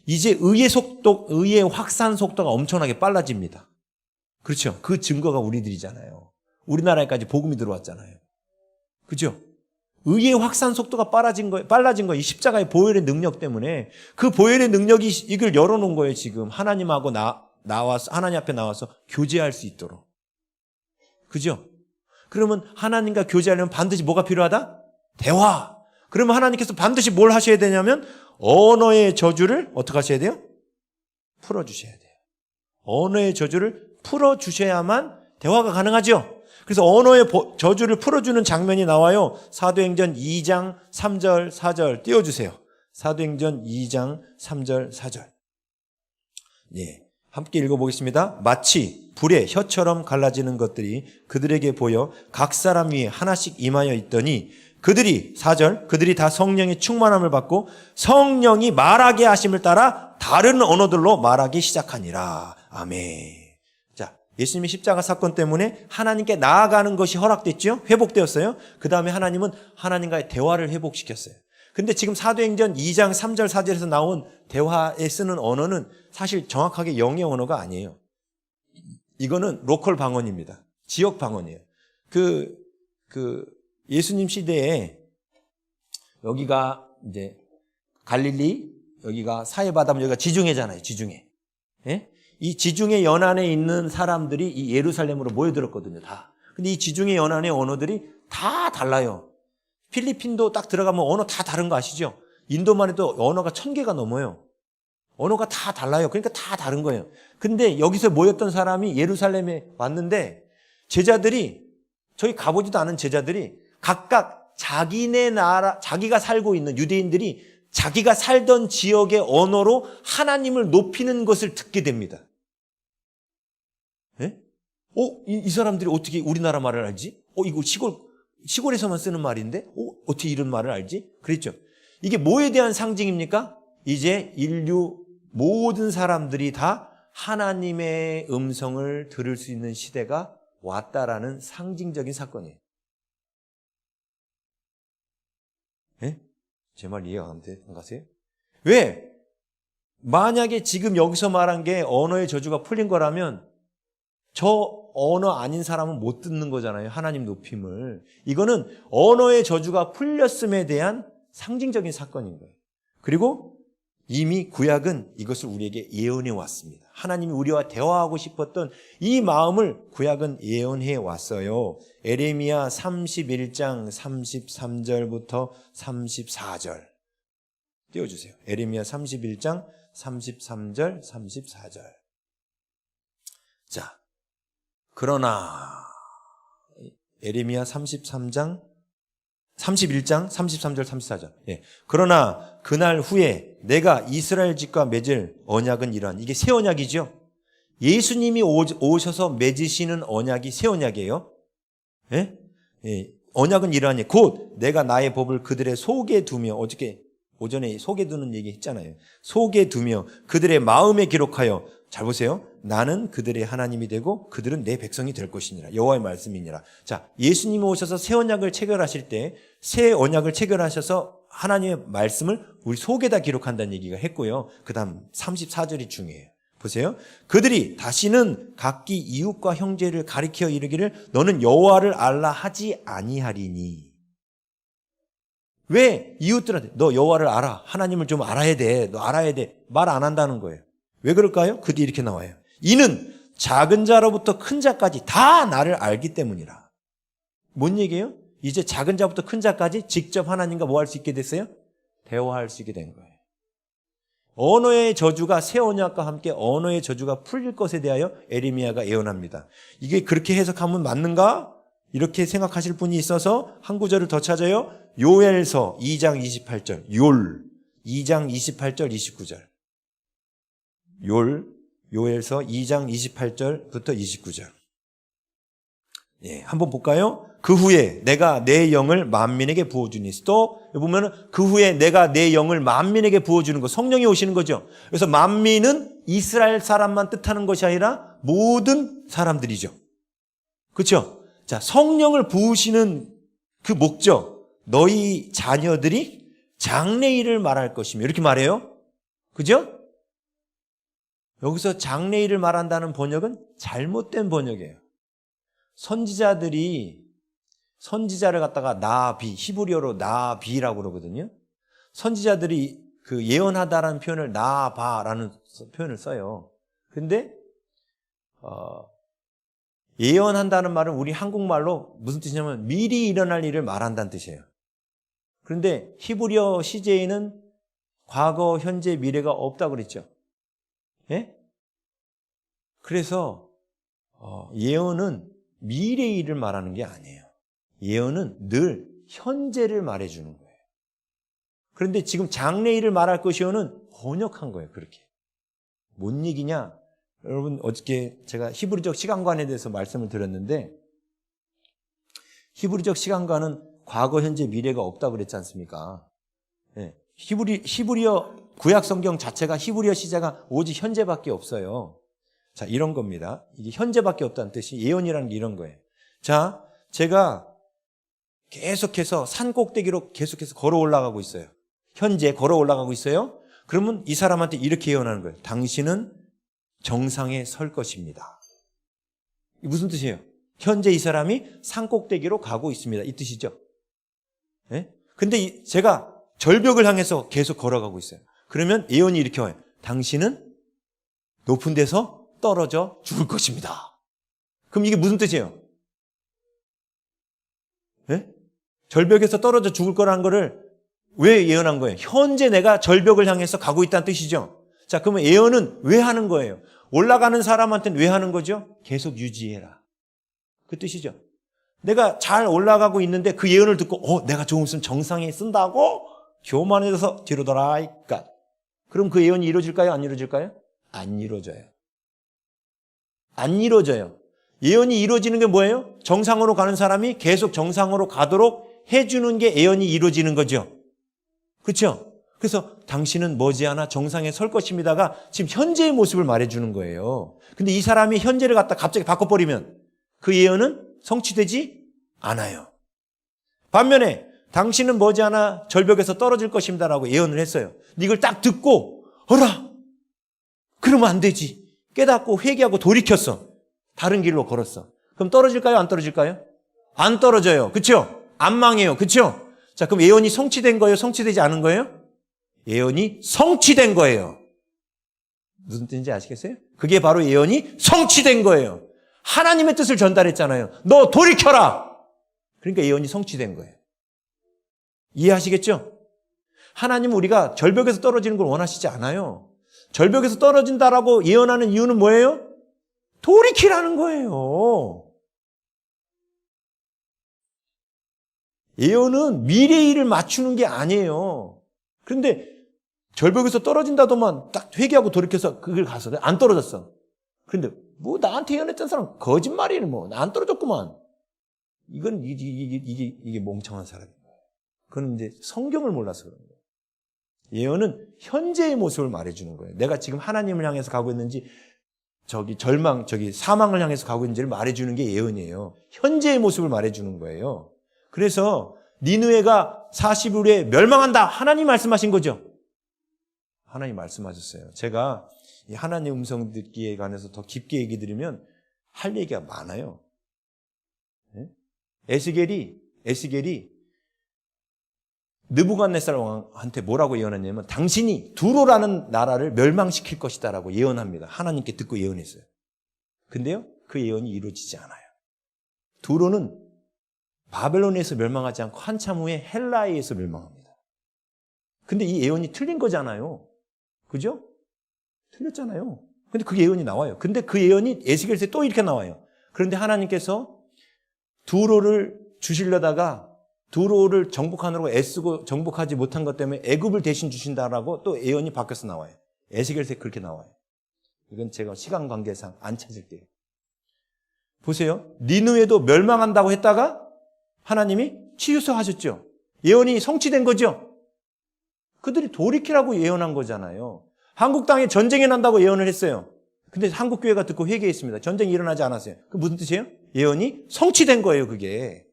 이제 의의 확산 속도가 엄청나게 빨라집니다. 그렇죠? 그 증거가 우리들이잖아요. 우리나라에까지 복음이 들어왔잖아요. 그죠? 의의 확산 속도가 빨라진 거예요. 이 십자가의 보혈의 능력 때문에. 그 보혈의 능력이 이걸 열어놓은 거예요, 지금. 하나님하고 하나님 앞에 나와서 교제할 수 있도록. 그죠? 그러면 하나님과 교제하려면 반드시 뭐가 필요하다? 대화. 그러면 하나님께서 반드시 뭘 하셔야 되냐면 언어의 저주를 어떻게 하셔야 돼요? 풀어주셔야 돼요. 언어의 저주를 풀어주셔야만 대화가 가능하죠. 그래서 언어의 저주를 풀어주는 장면이 나와요. 사도행전 2장 3절 4절 띄워주세요. 사도행전 2장 3절 4절. 예, 함께 읽어보겠습니다. 마치 불에 혀처럼 갈라지는 것들이 그들에게 보여 각 사람 위에 하나씩 임하여 있더니 그들이 4절 그들이 다 성령의 충만함을 받고 성령이 말하게 하심을 따라 다른 언어들로 말하기 시작하니라. 아멘. 예수님의 십자가 사건 때문에 하나님께 나아가는 것이 허락됐죠? 회복되었어요. 그 다음에 하나님은 하나님과의 대화를 회복시켰어요. 근데 지금 사도행전 2장 3절 4절에서 나온 대화에 쓰는 언어는 사실 정확하게 영의 언어가 아니에요. 이거는 로컬 방언입니다. 지역 방언이에요. 예수님 시대에 여기가 이제 갈릴리, 여기가 사해바다, 여기가 지중해잖아요. 지중해. 예? 이 지중해 연안에 있는 사람들이 이 예루살렘으로 모여들었거든요, 다. 근데 이 지중해 연안의 언어들이 다 달라요. 필리핀도 딱 들어가면 언어 다 다른 거 아시죠? 인도만 해도 언어가 1000개가 넘어요. 언어가 다 달라요. 그러니까 다 다른 거예요. 근데 여기서 모였던 사람이 예루살렘에 왔는데 제자들이, 저희 가보지도 않은 제자들이 각각 자기네 나라, 자기가 살고 있는 유대인들이 자기가 살던 지역의 언어로 하나님을 높이는 것을 듣게 됩니다. 예? 이 사람들이 어떻게 우리나라 말을 알지? 이거 시골에서만 쓰는 말인데? 어떻게 이런 말을 알지? 그랬죠. 이게 뭐에 대한 상징입니까? 이제 인류 모든 사람들이 다 하나님의 음성을 들을 수 있는 시대가 왔다라는 상징적인 사건이에요. 예? 제 말 이해가 안 가세요? 왜? 만약에 지금 여기서 말한 게 언어의 저주가 풀린 거라면 저 언어 아닌 사람은 못 듣는 거잖아요. 하나님 높임을. 이거는 언어의 저주가 풀렸음에 대한 상징적인 사건인 거예요. 그리고 이미 구약은 이것을 우리에게 예언해 왔습니다. 하나님이 우리와 대화하고 싶었던 이 마음을 구약은 예언해 왔어요. 에레미야 31장 33절부터 34절 띄워주세요. 에레미야 31장 33절 34절. 자, 그러나 에레미야 31장 33절 34절. 예. 그러나 그날 후에 내가 이스라엘 집과 맺을 언약은 이러한, 이게 새 언약이죠. 예수님이 오셔서 맺으시는 언약이 새 언약이에요. 예? 예. 언약은 이러하니 곧 내가 나의 법을 그들의 속에 두며, 어저께 오전에 속에 두는 얘기 했잖아요. 속에 두며 그들의 마음에 기록하여, 잘 보세요. 나는 그들의 하나님이 되고 그들은 내 백성이 될 것이니라. 여호와의 말씀이니라. 자, 예수님이 오셔서 새 언약을 체결하실 때 새 언약을 체결하셔서 하나님의 말씀을 우리 속에다 기록한다는 얘기가 했고요. 그 다음 34절이 중요해요. 보세요. 그들이 다시는 각기 이웃과 형제를 가리켜 이르기를 너는 여호와를 알라 하지 아니하리니. 왜 이웃들한테 너 여호와를 알아, 하나님을 좀 알아야 돼, 너 알아야 돼, 말 안 한다는 거예요. 왜 그럴까요? 그 뒤에 이렇게 나와요. 이는 작은 자로부터 큰 자까지 다 나를 알기 때문이라. 뭔 얘기예요? 이제 작은 자부터 큰 자까지 직접 하나님과 뭐 할 수 있게 됐어요? 대화할 수 있게 된 거예요. 언어의 저주가 새 언약과 함께 언어의 저주가 풀릴 것에 대하여 에레미야가 예언합니다. 이게 그렇게 해석하면 맞는가? 이렇게 생각하실 분이 있어서 한 구절을 더 찾아요. 요엘서 2장 28절. 2장 28절 29절. 요엘서 2장 28절부터 29절. 예, 한번 볼까요? 그 후에 내가 내 영을 만민에게 부어주니. 또 보면은 그 후에 내가 내 영을 만민에게 부어주는 거, 성령이 오시는 거죠. 그래서 만민은 이스라엘 사람만 뜻하는 것이 아니라 모든 사람들이죠. 그렇죠? 자, 성령을 부으시는 그 목적, 너희 자녀들이 장래일을 말할 것이며, 이렇게 말해요. 그죠? 여기서 장래일을 말한다는 번역은 잘못된 번역이에요. 선지자를 갖다가 나비, 히브리어로 나비라고 그러거든요. 선지자들이 그 예언하다라는 표현을 나바라는 표현을 써요. 근데 예언한다는 말은 우리 한국말로 무슨 뜻이냐면 미리 일어날 일을 말한다는 뜻이에요. 그런데 히브리어 시제에는 과거, 현재, 미래가 없다고 그랬죠. 예? 그래서 예언은 미래의 일을 말하는 게 아니에요. 예언은 늘 현재를 말해주는 거예요. 그런데 지금 장래일을 말할 것이요는 번역한 거예요. 그렇게. 뭔 얘기냐? 여러분 어저께 제가 히브리적 시간관에 대해서 말씀을 드렸는데, 히브리적 시간관은 과거, 현재, 미래가 없다고 그랬지 않습니까? 네. 히브리어 구약 성경 자체가 히브리어 시제가 오직 현재밖에 없어요. 자, 이런 겁니다. 이게 현재밖에 없다는 뜻이, 예언이라는 게 이런 거예요. 자, 제가 계속해서 산 꼭대기로 계속해서 걸어 올라가고 있어요. 현재 걸어 올라가고 있어요. 그러면 이 사람한테 이렇게 예언하는 거예요. 당신은 정상에 설 것입니다. 이게 무슨 뜻이에요? 현재 이 사람이 산 꼭대기로 가고 있습니다. 이 뜻이죠. 네? 근데 제가 절벽을 향해서 계속 걸어가고 있어요. 그러면 예언이 이렇게 와요. 당신은 높은 데서 떨어져 죽을 것입니다. 그럼 이게 무슨 뜻이에요? 네? 절벽에서 떨어져 죽을 거라는 거를 왜 예언한 거예요? 현재 내가 절벽을 향해서 가고 있다는 뜻이죠. 자, 그러면 예언은 왜 하는 거예요? 올라가는 사람한테는 왜 하는 거죠? 계속 유지해라. 그 뜻이죠. 내가 잘 올라가고 있는데 그 예언을 듣고 내가 조금 있으면 정상에 쓴다고 교만해져서 뒤로 돌아가니까, 그럼 그 예언이 이루어질까요? 안 이루어질까요? 안 이루어져요. 안 이루어져요. 예언이 이루어지는 게 뭐예요? 정상으로 가는 사람이 계속 정상으로 가도록 해주는 게 예언이 이루어지는 거죠. 그렇죠? 그래서 당신은 머지않아 정상에 설 것입니다가 지금 현재의 모습을 말해주는 거예요. 근데 이 사람이 현재를 갖다 갑자기 바꿔버리면 그 예언은 성취되지 않아요. 반면에 당신은 머지않아 절벽에서 떨어질 것입니다라고 예언을 했어요. 근데 이걸 딱 듣고 어라! 그러면 안 되지. 깨닫고 회개하고 돌이켰어. 다른 길로 걸었어. 그럼 떨어질까요? 안 떨어질까요? 안 떨어져요. 그렇죠? 안 망해요. 그렇죠? 자, 그럼 예언이 성취된 거예요? 성취되지 않은 거예요? 예언이 성취된 거예요. 무슨 뜻인지 아시겠어요? 그게 바로 예언이 성취된 거예요. 하나님의 뜻을 전달했잖아요. 너 돌이켜라! 그러니까 예언이 성취된 거예요. 이해하시겠죠? 하나님은 우리가 절벽에서 떨어지는 걸 원하시지 않아요. 절벽에서 떨어진다라고 예언하는 이유는 뭐예요? 돌이키라는 거예요. 예언은 미래의 일을 맞추는 게 아니에요. 그런데 절벽에서 떨어진다더만 딱 회개하고 돌이켜서 그 길 가서 안 떨어졌어. 그런데 뭐 나한테 예언했던 사람 거짓말이네 뭐. 나 안 떨어졌구만. 이건 이게 멍청한 사람인 거예요. 그건 이제 성경을 몰라서 그런 거예요. 예언은 현재의 모습을 말해주는 거예요. 내가 지금 하나님을 향해서 가고 있는지 사망을 향해서 가고 있는지를 말해주는 게 예언이에요. 현재의 모습을 말해주는 거예요. 그래서 니느웨가 40일 후에 멸망한다. 하나님 말씀하신 거죠. 하나님 말씀하셨어요. 제가 이 하나님의 음성 듣기에 관해서 더 깊게 얘기 드리면 할 얘기가 많아요. 네? 에스겔이 느부갓네살 왕한테 뭐라고 예언했냐면 당신이 두로라는 나라를 멸망시킬 것이다라고 예언합니다. 하나님께 듣고 예언했어요. 근데요, 그 예언이 이루어지지 않아요. 두로는 바벨론에서 멸망하지 않고 한참 후에 헬라에 의해서 멸망합니다. 근데 이 예언이 틀린 거잖아요. 그죠? 틀렸잖아요. 근데 그 예언이 나와요. 근데 그 예언이 에스겔서에 또 이렇게 나와요. 그런데 하나님께서 두로를 주시려다가 두로를 정복하느라고 애쓰고 정복하지 못한 것 때문에 애굽을 대신 주신다라고 또 예언이 바뀌어서 나와요. 에스겔서에 그렇게 나와요. 이건 제가 시간 관계상 안 찾을게요. 보세요. 니느웨도 멸망한다고 했다가 하나님이 치유하셨죠. 예언이 성취된 거죠. 그들이 돌이키라고 예언한 거잖아요. 한국 땅에 전쟁이 난다고 예언을 했어요. 근데 한국 교회가 듣고 회개했습니다. 전쟁이 일어나지 않았어요. 그 무슨 뜻이에요? 예언이 성취된 거예요, 그게.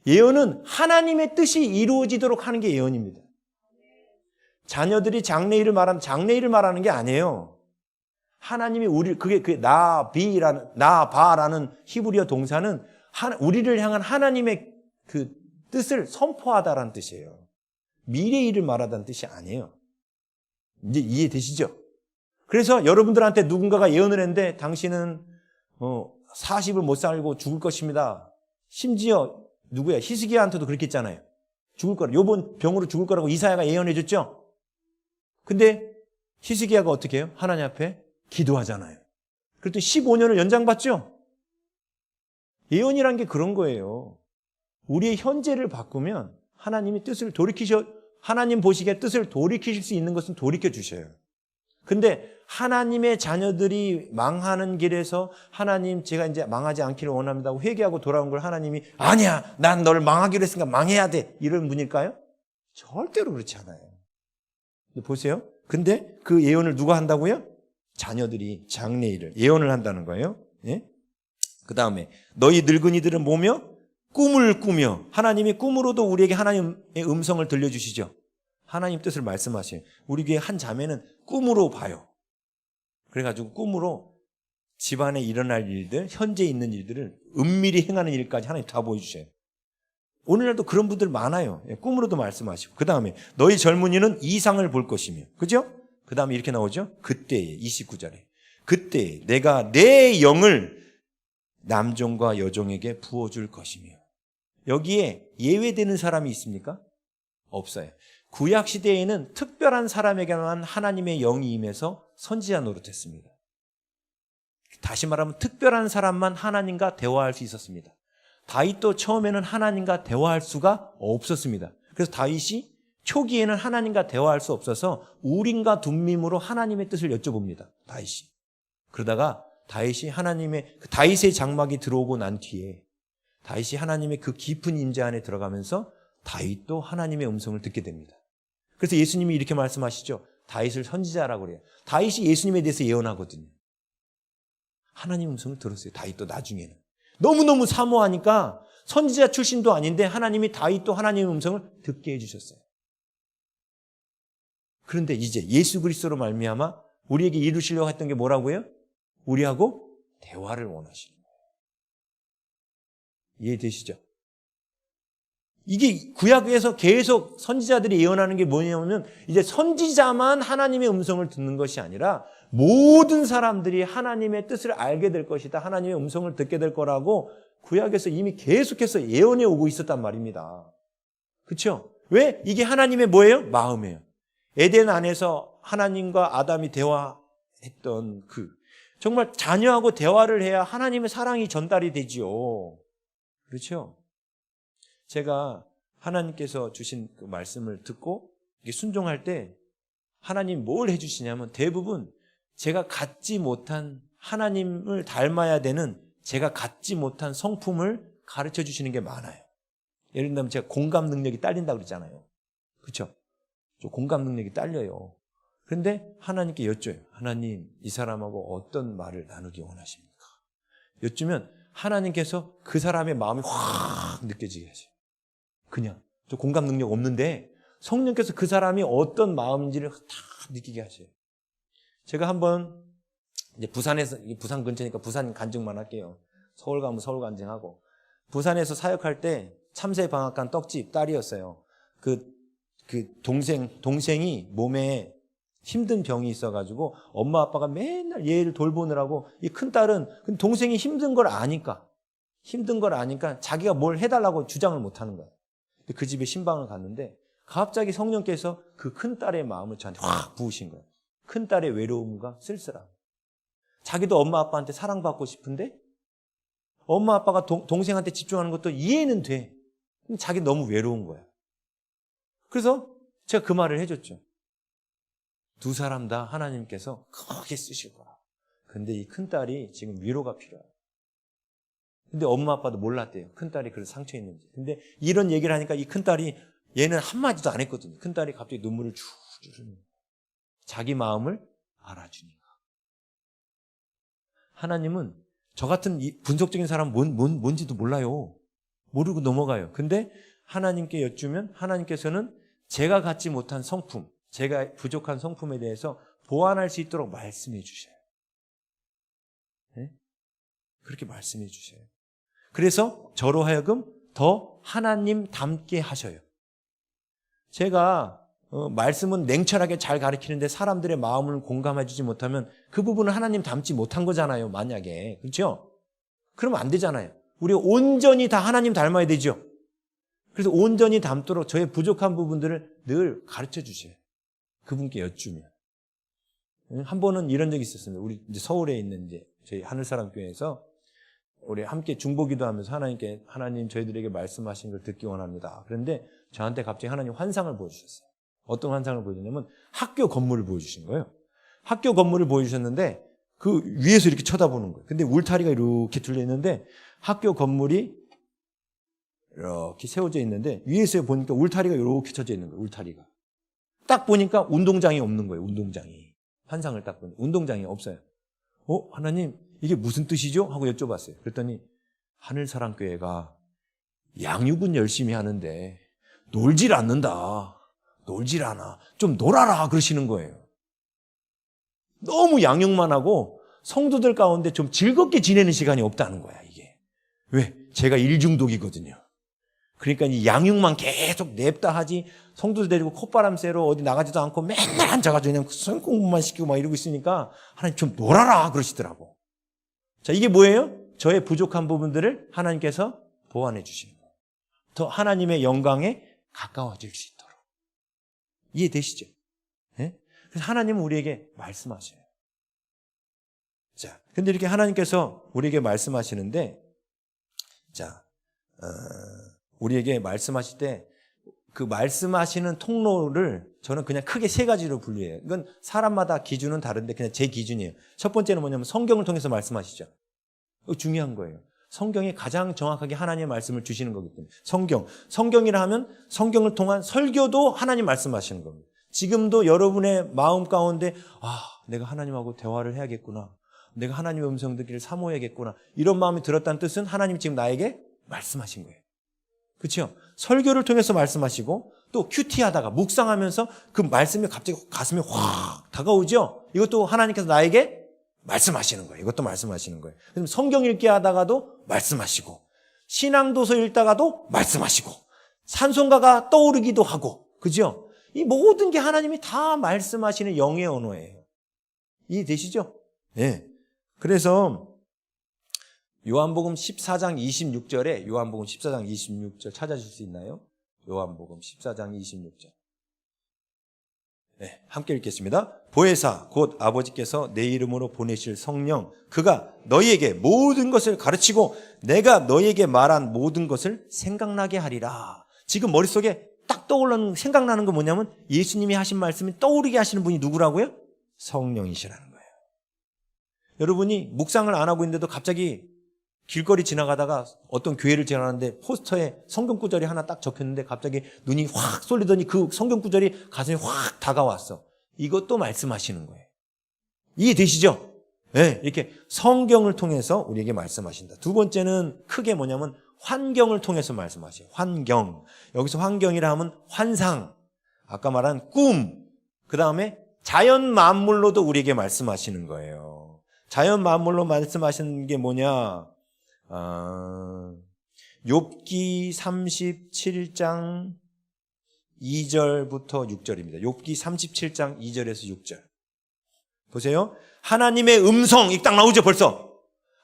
예언은 하나님의 뜻이 이루어지도록 하는 게 예언입니다. 자녀들이 장래일을 말하는 게 아니에요. 하나님이 그게 나바라는 히브리어 동사는 우리를 향한 하나님의 그 뜻을 선포하다라는 뜻이에요. 미래의 일을 말하다는 뜻이 아니에요. 이제 이해되시죠? 그래서 여러분들한테 누군가가 예언을 했는데 당신은 40을 못 살고 죽을 것입니다. 심지어 누구야? 히스기야한테도 그렇게 했잖아요. 죽을 거라. 요번 병으로 죽을 거라고 이사야가 예언해 줬죠? 근데 히스기야가 어떻게 해요? 하나님 앞에 기도하잖아요. 그랬더니 15년을 연장받죠? 예언이란 게 그런 거예요. 우리의 현재를 바꾸면 하나님이 하나님 보시기에 뜻을 돌이키실 수 있는 것은 돌이켜 주셔요. 근데 하나님의 자녀들이 망하는 길에서 하나님 제가 이제 망하지 않기를 원합니다. 회개하고 돌아온 걸 하나님이 아니야, 난 너를 망하기로 했으니까 망해야 돼. 이런 분일까요? 절대로 그렇지 않아요. 보세요. 근데 그 예언을 누가 한다고요? 자녀들이 장래일을 예언을 한다는 거예요. 예? 그 다음에 너희 늙은이들은 뭐며? 꿈을 꾸며. 하나님이 꿈으로도 우리에게 하나님의 음성을 들려주시죠. 하나님 뜻을 말씀하세요. 우리 교회 한 자매는 꿈으로 봐요. 그래가지고 꿈으로 집안에 일어날 일들, 현재 있는 일들을 은밀히 행하는 일까지 하나님 다 보여주셔요. 오늘날도 그런 분들 많아요. 꿈으로도 말씀하시고. 그 다음에 너희 젊은이는 이상을 볼 것이며. 그죠? 그 다음에 이렇게 나오죠. 그때에 29절에 그때에 내가 내 영을 남종과 여종에게 부어줄 것이며. 여기에 예외되는 사람이 있습니까? 없어요. 구약시대에는 특별한 사람에게만 하나님의 영이 임해서 선지자 노릇했습니다. 다시 말하면 특별한 사람만 하나님과 대화할 수 있었습니다. 다윗도 처음에는 하나님과 대화할 수가 없었습니다. 그래서 다윗이 초기에는 하나님과 대화할 수 없어서 우림과 둠밈으로 하나님의 뜻을 여쭤봅니다. 다윗이. 그러다가 다윗의 장막이 들어오고 난 뒤에 다윗이 하나님의 그 깊은 임재 안에 들어가면서 다윗도 하나님의 음성을 듣게 됩니다. 그래서 예수님이 이렇게 말씀하시죠. 다윗을 선지자라고 그래요. 다윗이 예수님에 대해서 예언하거든요. 하나님 음성을 들었어요. 다윗도 나중에는. 너무너무 사모하니까 선지자 출신도 아닌데 하나님이 다윗도 하나님의 음성을 듣게 해주셨어요. 그런데 이제 예수 그리스도로 말미암아 우리에게 이루시려고 했던 게 뭐라고요? 우리하고 대화를 원하시는 거예요. 이해되시죠? 이게 구약에서 계속 선지자들이 예언하는 게 뭐냐면 이제 선지자만 하나님의 음성을 듣는 것이 아니라 모든 사람들이 하나님의 뜻을 알게 될 것이다. 하나님의 음성을 듣게 될 거라고 구약에서 이미 계속해서 예언해 오고 있었단 말입니다. 그렇죠? 왜? 이게 하나님의 뭐예요? 마음이에요. 에덴 안에서 하나님과 아담이 대화했던 정말 자녀하고 대화를 해야 하나님의 사랑이 전달이 되지요. 그렇죠? 제가 하나님께서 주신 그 말씀을 듣고 순종할 때 하나님 뭘 해주시냐면 대부분 제가 갖지 못한 하나님을 닮아야 되는 제가 갖지 못한 성품을 가르쳐 주시는 게 많아요. 예를 들면 제가 공감 능력이 딸린다고 그러잖아요. 그렇죠? 저 공감 능력이 딸려요. 그런데 하나님께 여쭤요. 하나님, 이 사람하고 어떤 말을 나누기 원하십니까? 여쭈면 하나님께서 그 사람의 마음이 확 느껴지게 하세요. 그냥 저 공감 능력 없는데 성령께서 그 사람이 어떤 마음인지를 다 느끼게 하세요. 제가 한번 이제 부산 근처니까 부산 간증만 할게요. 서울 가면 서울 간증하고 부산에서 사역할 때 참새방앗간 떡집 딸이었어요. 그 동생이 몸에 힘든 병이 있어가지고 엄마 아빠가 맨날 얘를 돌보느라고 이 큰 딸은 동생이 힘든 걸 아니까 자기가 뭘 해달라고 주장을 못하는 거예요. 그 집에 신방을 갔는데 갑자기 성령께서 그 큰 딸의 마음을 저한테 확 부으신 거예요. 큰 딸의 외로움과 쓸쓸함. 자기도 엄마 아빠한테 사랑받고 싶은데 엄마 아빠가 동생한테 집중하는 것도 이해는 돼. 자기 너무 외로운 거야. 그래서 제가 그 말을 해줬죠. 두 사람 다 하나님께서 크게 쓰실 거라. 근데 이 큰딸이 지금 위로가 필요해요. 근데 엄마 아빠도 몰랐대요. 큰딸이 그래서 상처 있는지. 근데 이런 얘기를 하니까 이 큰딸이 얘는 한마디도 안 했거든요. 큰딸이 갑자기 눈물을 쭉 흘리는 거예요. 자기 마음을 알아주니까. 하나님은 저 같은 이 분석적인 사람 뭔지도 몰라요. 모르고 넘어가요. 근데 하나님께 여쭈면 하나님께서는 제가 갖지 못한 성품, 제가 부족한 성품에 대해서 보완할 수 있도록 말씀해 주셔요. 네? 그렇게 말씀해 주셔요. 그래서 저로 하여금 더 하나님 닮게 하셔요. 제가 말씀은 냉철하게 잘 가르치는데 사람들의 마음을 공감해 주지 못하면 그 부분은 하나님 닮지 못한 거잖아요. 만약에. 그렇죠? 그러면 안 되잖아요. 우리가 온전히 다 하나님 닮아야 되죠. 그래서 온전히 닮도록 저의 부족한 부분들을 늘 가르쳐 주셔요. 그분께 여쭈면. 한 번은 이런 적이 있었습니다. 우리 이제 서울에 있는 이제 저희 하늘사랑 교회에서 우리 함께 중보기도 하면서 하나님께 하나님 저희들에게 말씀하신 걸 듣기 원합니다. 그런데 저한테 갑자기 하나님 환상을 보여주셨어요. 어떤 환상을 보여주냐면 학교 건물을 보여주신 거예요. 학교 건물을 보여주셨는데 그 위에서 이렇게 쳐다보는 거예요. 근데 울타리가 이렇게 둘려 있는데 학교 건물이 이렇게 세워져 있는데 위에서 보니까 울타리가 이렇게 쳐져 있는 거예요. 울타리가. 딱 보니까 운동장이 없는 거예요. 운동장이. 환상을 딱 보니까 운동장이 없어요. 하나님 이게 무슨 뜻이죠? 하고 여쭤봤어요. 그랬더니 하늘사랑교회가 양육은 열심히 하는데 놀질 않는다. 놀질 않아. 좀 놀아라 그러시는 거예요. 너무 양육만 하고 성도들 가운데 좀 즐겁게 지내는 시간이 없다는 거야 이게. 왜? 제가 일중독이거든요. 그러니까 이 양육만 계속 냅다 하지 성도들 데리고 콧바람 쐬러 어디 나가지도 않고 맨날 앉아가지고 그냥 수능 공부만 시키고 막 이러고 있으니까 하나님 좀 놀아라 그러시더라고. 자, 이게 뭐예요? 저의 부족한 부분들을 하나님께서 보완해 주시는 거예요. 더 하나님의 영광에 가까워질 수 있도록. 이해되시죠? 네? 그래서 하나님은 우리에게 말씀하셔요. 자, 근데 이렇게 하나님께서 우리에게 말씀하시는데, 자, 우리에게 말씀하실 때 그 말씀하시는 통로를 저는 그냥 크게 세 가지로 분류해요. 이건 사람마다 기준은 다른데 그냥 제 기준이에요. 첫 번째는 뭐냐면 성경을 통해서 말씀하시죠. 이거 중요한 거예요. 성경이 가장 정확하게 하나님의 말씀을 주시는 거기 때문에. 성경이라 하면 성경을 통한 설교도 하나님 말씀하시는 겁니다. 지금도 여러분의 마음 가운데 내가 하나님하고 대화를 해야겠구나. 내가 하나님의 음성 듣기를 사모해야겠구나. 이런 마음이 들었다는 뜻은 하나님이 지금 나에게 말씀하신 거예요. 그렇죠? 설교를 통해서 말씀하시고 또 큐티하다가 묵상하면서 그 말씀이 갑자기 가슴에 확 다가오죠? 이것도 하나님께서 나에게 말씀하시는 거예요. 이것도 말씀하시는 거예요. 그럼 성경 읽기 하다가도 말씀하시고 신앙도서 읽다가도 말씀하시고 찬송가가 떠오르기도 하고 그죠? 이 모든 게 하나님이 다 말씀하시는 영의 언어예요. 이해되시죠? 네. 그래서 요한복음 14장 26절에 요한복음 14장 26절 찾아줄 수 있나요? 요한복음 14장 26절. 네, 함께 읽겠습니다. 보혜사 곧 아버지께서 내 이름으로 보내실 성령 그가 너희에게 모든 것을 가르치고 내가 너희에게 말한 모든 것을 생각나게 하리라. 지금 머릿속에 딱 떠오르는 생각나는 건 뭐냐면 예수님이 하신 말씀이 떠오르게 하시는 분이 누구라고요? 성령이시라는 거예요. 여러분이 묵상을 안 하고 있는데도 갑자기 길거리 지나가다가 어떤 교회를 지나가는데 포스터에 성경 구절이 하나 딱 적혔는데 갑자기 눈이 확 쏠리더니 그 성경 구절이 가슴에 확 다가왔어. 이것도 말씀하시는 거예요. 이해되시죠? 네, 이렇게 성경을 통해서 우리에게 말씀하신다. 두 번째는 크게 뭐냐면 환경을 통해서 말씀하셔요. 환경. 여기서 환경이라 하면 환상, 아까 말한 꿈, 그 다음에 자연 만물로도 우리에게 말씀하시는 거예요. 자연 만물로 말씀하시는 게 뭐냐? 욥기 37장 2절부터 6절입니다. 욥기 37장 2절에서 6절. 보세요. 하나님의 음성, 이 딱 나오죠 벌써.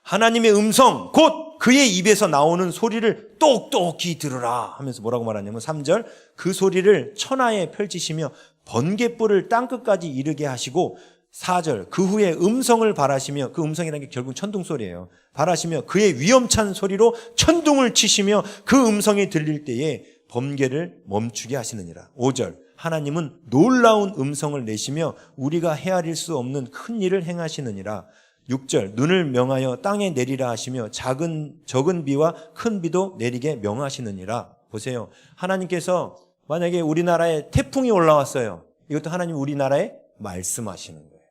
하나님의 음성, 곧 그의 입에서 나오는 소리를 똑똑히 들으라 하면서 뭐라고 말하냐면 3절. 그 소리를 천하에 펼치시며 번갯불을 땅끝까지 이르게 하시고 4절 그 후에 음성을 발하시며, 그 음성이라는 게 결국 천둥 소리예요. 발하시며 그의 위험찬 소리로 천둥을 치시며 그 음성이 들릴 때에 번개를 멈추게 하시느니라. 5절 하나님은 놀라운 음성을 내시며 우리가 헤아릴 수 없는 큰 일을 행하시느니라. 6절 눈을 명하여 땅에 내리라 하시며 적은 비와 큰 비도 내리게 명하시느니라. 보세요. 하나님께서 만약에 우리나라에 태풍이 올라왔어요. 이것도 하나님 우리나라에 말씀하시는 거예요.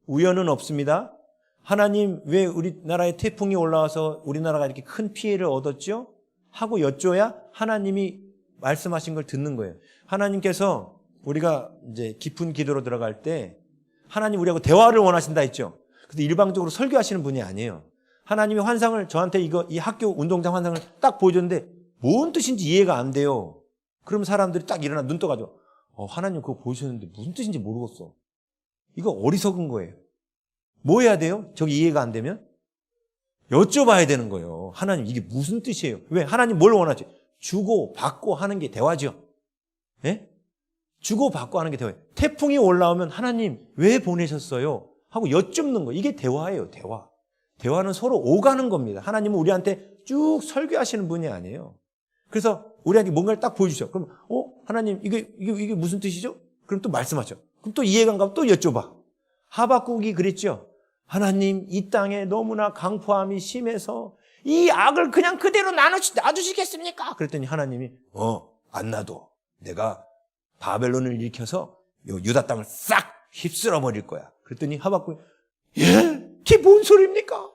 우연은 없습니다. 하나님 왜 우리나라에 태풍이 올라와서 우리나라가 이렇게 큰 피해를 얻었죠? 하고 여쭤야 하나님이 말씀하신 걸 듣는 거예요. 하나님께서 우리가 이제 깊은 기도로 들어갈 때 하나님 우리하고 대화를 원하신다 했죠. 근데 일방적으로 설교하시는 분이 아니에요. 하나님의 환상을 저한테 이 학교 운동장 환상을 딱 보여줬는데 뭔 뜻인지 이해가 안 돼요. 그럼 사람들이 딱 일어나 눈 떠가지고 하나님 그거 보여주셨는데 무슨 뜻인지 모르겠어. 이거 어리석은 거예요. 뭐 해야 돼요? 저기 이해가 안 되면? 여쭤봐야 되는 거예요. 하나님 이게 무슨 뜻이에요? 왜? 하나님 뭘 원하지? 주고 받고 하는 게 대화죠. 예? 주고 받고 하는 게 대화예요. 태풍이 올라오면 하나님 왜 보내셨어요? 하고 여쭙는 거. 이게 대화예요. 대화. 대화는 서로 오가는 겁니다. 하나님은 우리한테 쭉 설교하시는 분이 아니에요. 그래서 우리한테 뭔가를 딱 보여주죠. 그럼 하나님 이게 무슨 뜻이죠? 그럼 또 말씀하죠. 그럼 또 이해가 안 가면 또 여쭤봐. 하박국이 그랬죠. 하나님 이 땅에 너무나 강포함이 심해서 이 악을 그냥 그대로 놔주시겠습니까? 그랬더니 하나님이 안 놔둬. 내가 바벨론을 일으켜서 유다 땅을 싹 휩쓸어 버릴 거야. 그랬더니 하박국이 그게 뭔 소리입니까?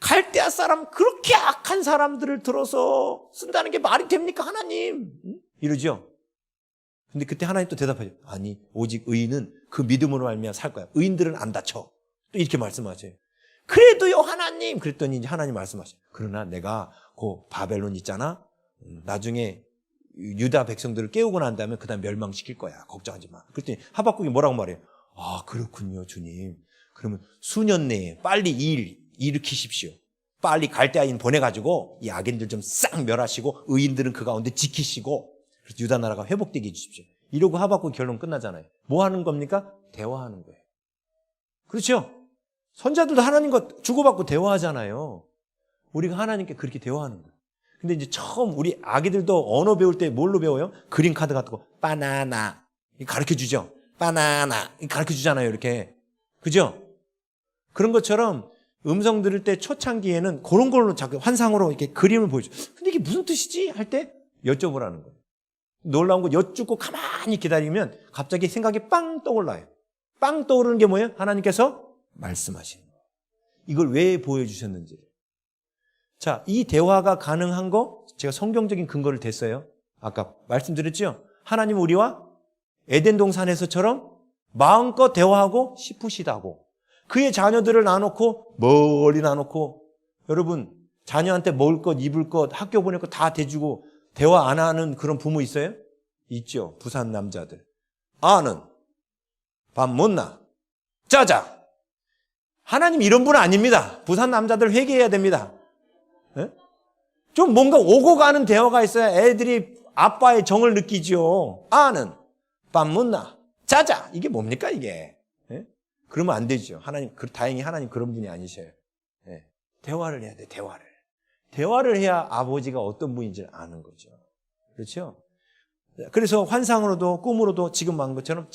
갈대아 사람 그렇게 악한 사람들을 들어서 쓴다는 게 말이 됩니까 하나님? 이러죠. 근데 그때 하나님 또 대답하죠. 아니 오직 의인은 그 믿음으로 말미암아 살 거야. 의인들은 안 다쳐. 또 이렇게 말씀하세요. 그래도요 하나님. 그랬더니 이제 하나님 말씀하셔요. 그러나 내가 그 바벨론 있잖아. 나중에 유다 백성들을 깨우고 난 다음에 그 다음 멸망시킬 거야. 걱정하지 마. 그랬더니 하박국이 뭐라고 말해요? 아 그렇군요 주님. 그러면 수년 내에 빨리 일으키십시오. 빨리 갈대아인 보내가지고 이 악인들 좀 싹 멸하시고 의인들은 그 가운데 지키시고 그래서 유다 나라가 회복되게 해주십시오. 이러고 하박국 결론 끝나잖아요. 뭐 하는 겁니까? 대화하는 거예요. 그렇죠? 선자들도 하나님과 주고받고 대화하잖아요. 우리가 하나님께 그렇게 대화하는 거예요. 근데 이제 처음 우리 아기들도 언어 배울 때 뭘로 배워요? 그림 카드 같은 거 바나나 가르쳐 주죠. 바나나 가르쳐 주잖아요. 이렇게. 그죠? 그런 것처럼 음성 들을 때 초창기에는 그런 걸로 자꾸 환상으로 이렇게 그림을 보여줘. 근데 이게 무슨 뜻이지? 할 때 여쭤보라는 거예요. 놀라운 거 여쭙고 가만히 기다리면 갑자기 생각이 빵 떠올라요. 빵 떠오르는 게 뭐예요? 하나님께서 말씀하시는 거예요. 이걸 왜 보여주셨는지. 자, 이 대화가 가능한 거 제가 성경적인 근거를 댔어요. 아까 말씀드렸죠? 하나님 우리와 에덴 동산에서처럼 마음껏 대화하고 싶으시다고. 그의 자녀들을 놔놓고 멀리 놔놓고 여러분 자녀한테 먹을 것 입을 것 학교 보낼 것 다 대주고 대화 안 하는 그런 부모 있어요? 있죠. 부산 남자들. 아는 밥 못나 짜자. 하나님 이런 분 아닙니다. 부산 남자들 회개해야 됩니다. 네? 좀 뭔가 오고 가는 대화가 있어야 애들이 아빠의 정을 느끼죠. 아는 밥 못나 짜자. 이게 뭡니까 이게? 네? 그러면 안 되죠. 하나님 다행히 하나님 그런 분이 아니셔요. 네. 대화를 해야 돼. 대화를 해야 아버지가 어떤 분인지 아는 거죠. 그렇죠? 그래서 환상으로도 꿈으로도 지금 한 것처럼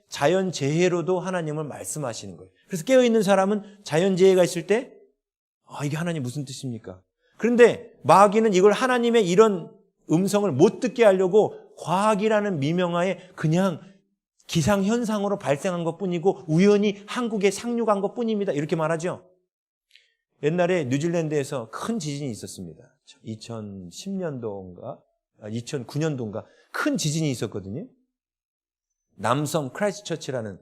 자연재해로도 하나님을 말씀하시는 거예요. 그래서 깨어있는 사람은 자연재해가 있을 때 이게 하나님 무슨 뜻입니까? 그런데 마귀는 이걸 하나님의 이런 음성을 못 듣게 하려고 과학이라는 미명하에 그냥 기상현상으로 발생한 것뿐이고 우연히 한국에 상륙한 것뿐입니다. 이렇게 말하죠. 옛날에 뉴질랜드에서 큰 지진이 있었습니다. 2010년도인가 2009년도인가 큰 지진이 있었거든요. 남섬 크라이스트처치라는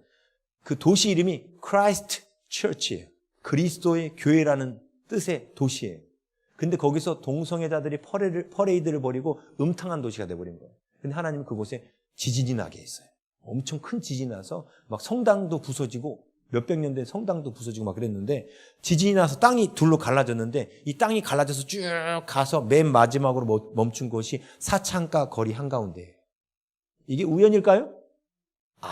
그 도시 이름이 크라이스트 처치예요. 그리스도의 교회라는 뜻의 도시예요. 근데 거기서 동성애자들이 퍼레이드를 벌이고 음탕한 도시가 돼버린 거예요. 근데 하나님은 그곳에 지진이 나게 했어요. 엄청 큰 지진이 나서 막 성당도 부서지고 몇백 년 된 성당도 부서지고 막 그랬는데 지진이 나서 땅이 둘로 갈라졌는데 이 땅이 갈라져서 쭉 가서 맨 마지막으로 멈춘 곳이 사창가 거리 한가운데예요. 이게 우연일까요?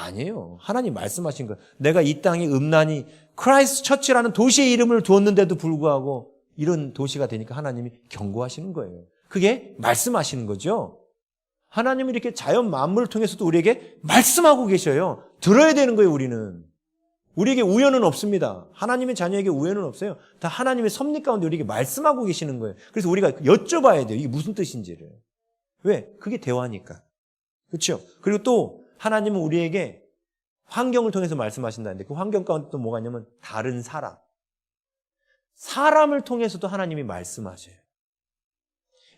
아니에요. 하나님 말씀하신 거예요. 내가 이 땅에 음란히 크라이스트 처치라는 도시의 이름을 두었는데도 불구하고 이런 도시가 되니까 하나님이 경고하시는 거예요. 그게 말씀하시는 거죠. 하나님은 이렇게 자연 만물을 통해서도 우리에게 말씀하고 계셔요. 들어야 되는 거예요, 우리는. 우리에게 우연은 없습니다. 하나님의 자녀에게 우연은 없어요. 다 하나님의 섭리 가운데 우리에게 말씀하고 계시는 거예요. 그래서 우리가 여쭤봐야 돼요. 이게 무슨 뜻인지를. 왜? 그게 대화니까. 그렇죠? 그리고 또 하나님은 우리에게 환경을 통해서 말씀하신다는데 그 환경 가운데 또 뭐가 있냐면 다른 사람. 사람을 통해서도 하나님이 말씀하셔요.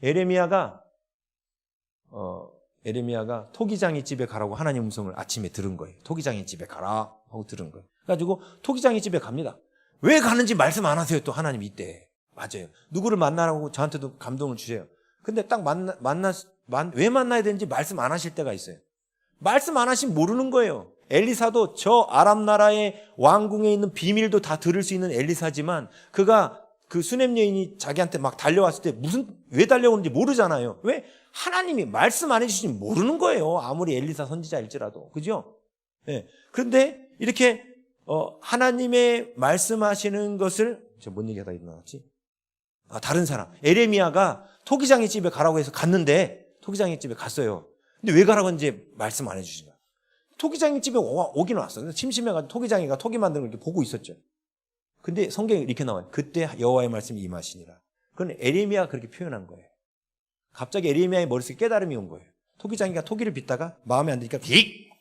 에레미야가 토기장이 집에 가라고 하나님 음성을 아침에 들은 거예요. 토기장이 집에 가라 하고 들은 거예요. 그래가지고 토기장이 집에 갑니다. 왜 가는지 말씀 안 하세요. 또 하나님 이때. 맞아요. 누구를 만나라고 저한테도 감동을 주세요. 근데 딱 왜 만나야 되는지 말씀 안 하실 때가 있어요. 말씀 안 하시면 모르는 거예요. 엘리사도 저 아람 나라의 왕궁에 있는 비밀도 다 들을 수 있는 엘리사지만 그가 그 수넴 여인이 자기한테 막 달려왔을 때 왜 달려오는지 모르잖아요. 왜? 하나님이 말씀 안 해주시면 모르는 거예요. 아무리 엘리사 선지자일지라도. 그죠? 네. 그런데 이렇게 하나님의 말씀하시는 것을 뭔 얘기하다 일어났지? 다른 사람. 에레미야가 토기장의 집에 가라고 해서 갔는데 토기장의 집에 갔어요. 근데 왜 가라고 했는지 말씀 안 해주신 거야. 토기장의 집에 오긴 왔어요. 심심해가지고 토기장이가 토기 만드는 걸 이렇게 보고 있었죠. 근데 성경에 이렇게 나와요. 그때 여호와의 말씀이 임하시니라. 그건 에레미야가 그렇게 표현한 거예요. 갑자기 에레미야의 머릿속에 깨달음이 온 거예요. 토기장이가 토기를 빚다가 마음에 안 드니까 빅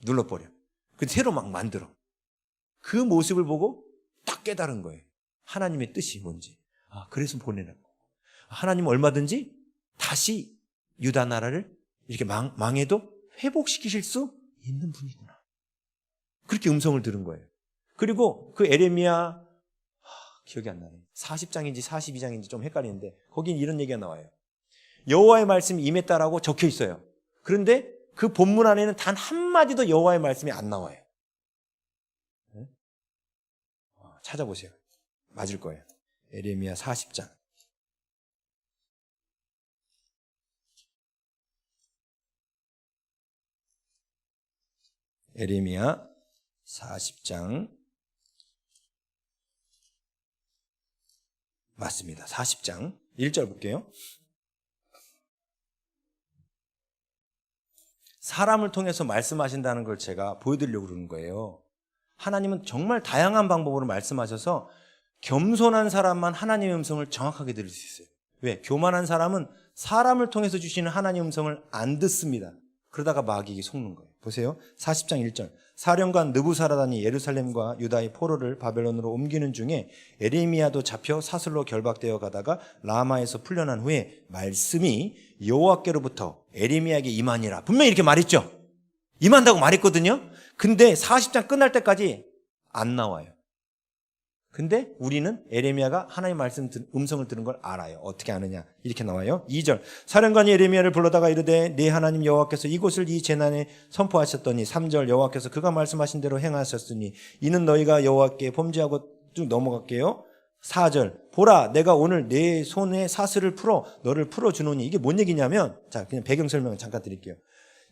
눌러버려. 근데 새로 막 만들어. 그 모습을 보고 딱 깨달은 거예요. 하나님의 뜻이 뭔지. 그래서 보내는 거. 하나님은 얼마든지 다시 유다 나라를 이렇게 망해도 회복시키실 수 있는 분이구나. 그렇게 음성을 들은 거예요. 그리고 그 에레미야 기억이 안 나네. 40장인지 42장인지 좀 헷갈리는데 거긴 이런 얘기가 나와요. 여호와의 말씀이 임했다라고 적혀 있어요. 그런데 그 본문 안에는 단 한마디도 여호와의 말씀이 안 나와요. 찾아보세요. 맞을 거예요. 에레미야 40장. 에레미야 40장. 맞습니다. 40장 1절 볼게요. 사람을 통해서 말씀하신다는 걸 제가 보여드리려고 그러는 거예요. 하나님은 정말 다양한 방법으로 말씀하셔서 겸손한 사람만 하나님의 음성을 정확하게 들을 수 있어요. 왜? 교만한 사람은 사람을 통해서 주시는 하나님의 음성을 안 듣습니다. 그러다가 마귀에게 속는 거예요. 보세요. 40장 1절. 사령관 느부사라단이 예루살렘과 유다의 포로를 바벨론으로 옮기는 중에 에레미야도 잡혀 사슬로 결박되어 가다가 라마에서 풀려난 후에 말씀이 여호와께로부터 에레미야에게 임하니라. 분명히 이렇게 말했죠. 임한다고 말했거든요. 근데 40장 끝날 때까지 안 나와요. 근데 우리는 에레미야가 하나님의 말씀 음성을 들은 걸 알아요. 어떻게 아느냐? 이렇게 나와요. 2절. 사령관이 에레미야를 불러다가 이르되 네 하나님 여호와께서 이곳을 이 재난에 선포하셨더니 3절. 여호와께서 그가 말씀하신 대로 행하셨으니 이는 너희가 여호와께 범죄하고 쭉 넘어갈게요. 4절. 보라 내가 오늘 내 손에 사슬을 풀어 너를 풀어주노니. 이게 뭔 얘기냐면 자 그냥 배경 설명을 잠깐 드릴게요.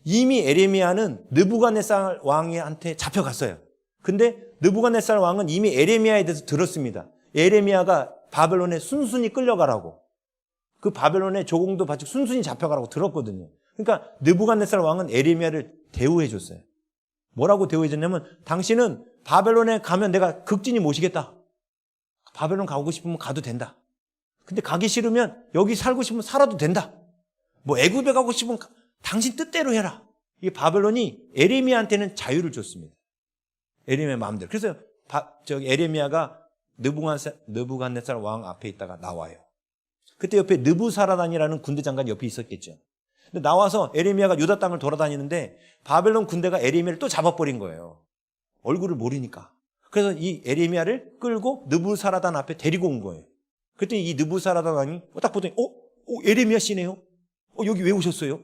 이미 에레미야는 느부갓네살 왕한테 잡혀갔어요. 근데 느부갓네살 왕은 이미 에레미야에 대해서 들었습니다. 에레미야가 바벨론에 순순히 끌려가라고. 그 바벨론에 조공도 바치고 순순히 잡혀가라고 들었거든요. 그러니까 느부갓네살 왕은 에레미야를 대우해 줬어요. 뭐라고 대우해 줬냐면 당신은 바벨론에 가면 내가 극진히 모시겠다. 바벨론 가고 싶으면 가도 된다. 근데 가기 싫으면 여기 살고 싶으면 살아도 된다. 뭐 애굽에 가고 싶으면 당신 뜻대로 해라. 이게 바벨론이 에레미야한테는 자유를 줬습니다. 에레미야 마음대로. 그래서 에레미야가 느부갓네살 왕 앞에 있다가 나와요. 그때 옆에 느부사라단이라는 군대 장관이 옆에 있었겠죠. 근데 나와서 에레미야가 유다 땅을 돌아다니는데 바벨론 군대가 에레미야를 또 잡아버린 거예요. 얼굴을 모르니까. 그래서 이 에레미야를 끌고 느부사라단 앞에 데리고 온 거예요. 그랬더니 이 느부사라단 왕이 딱 보더니 에레미야 씨네요. 여기 왜 오셨어요?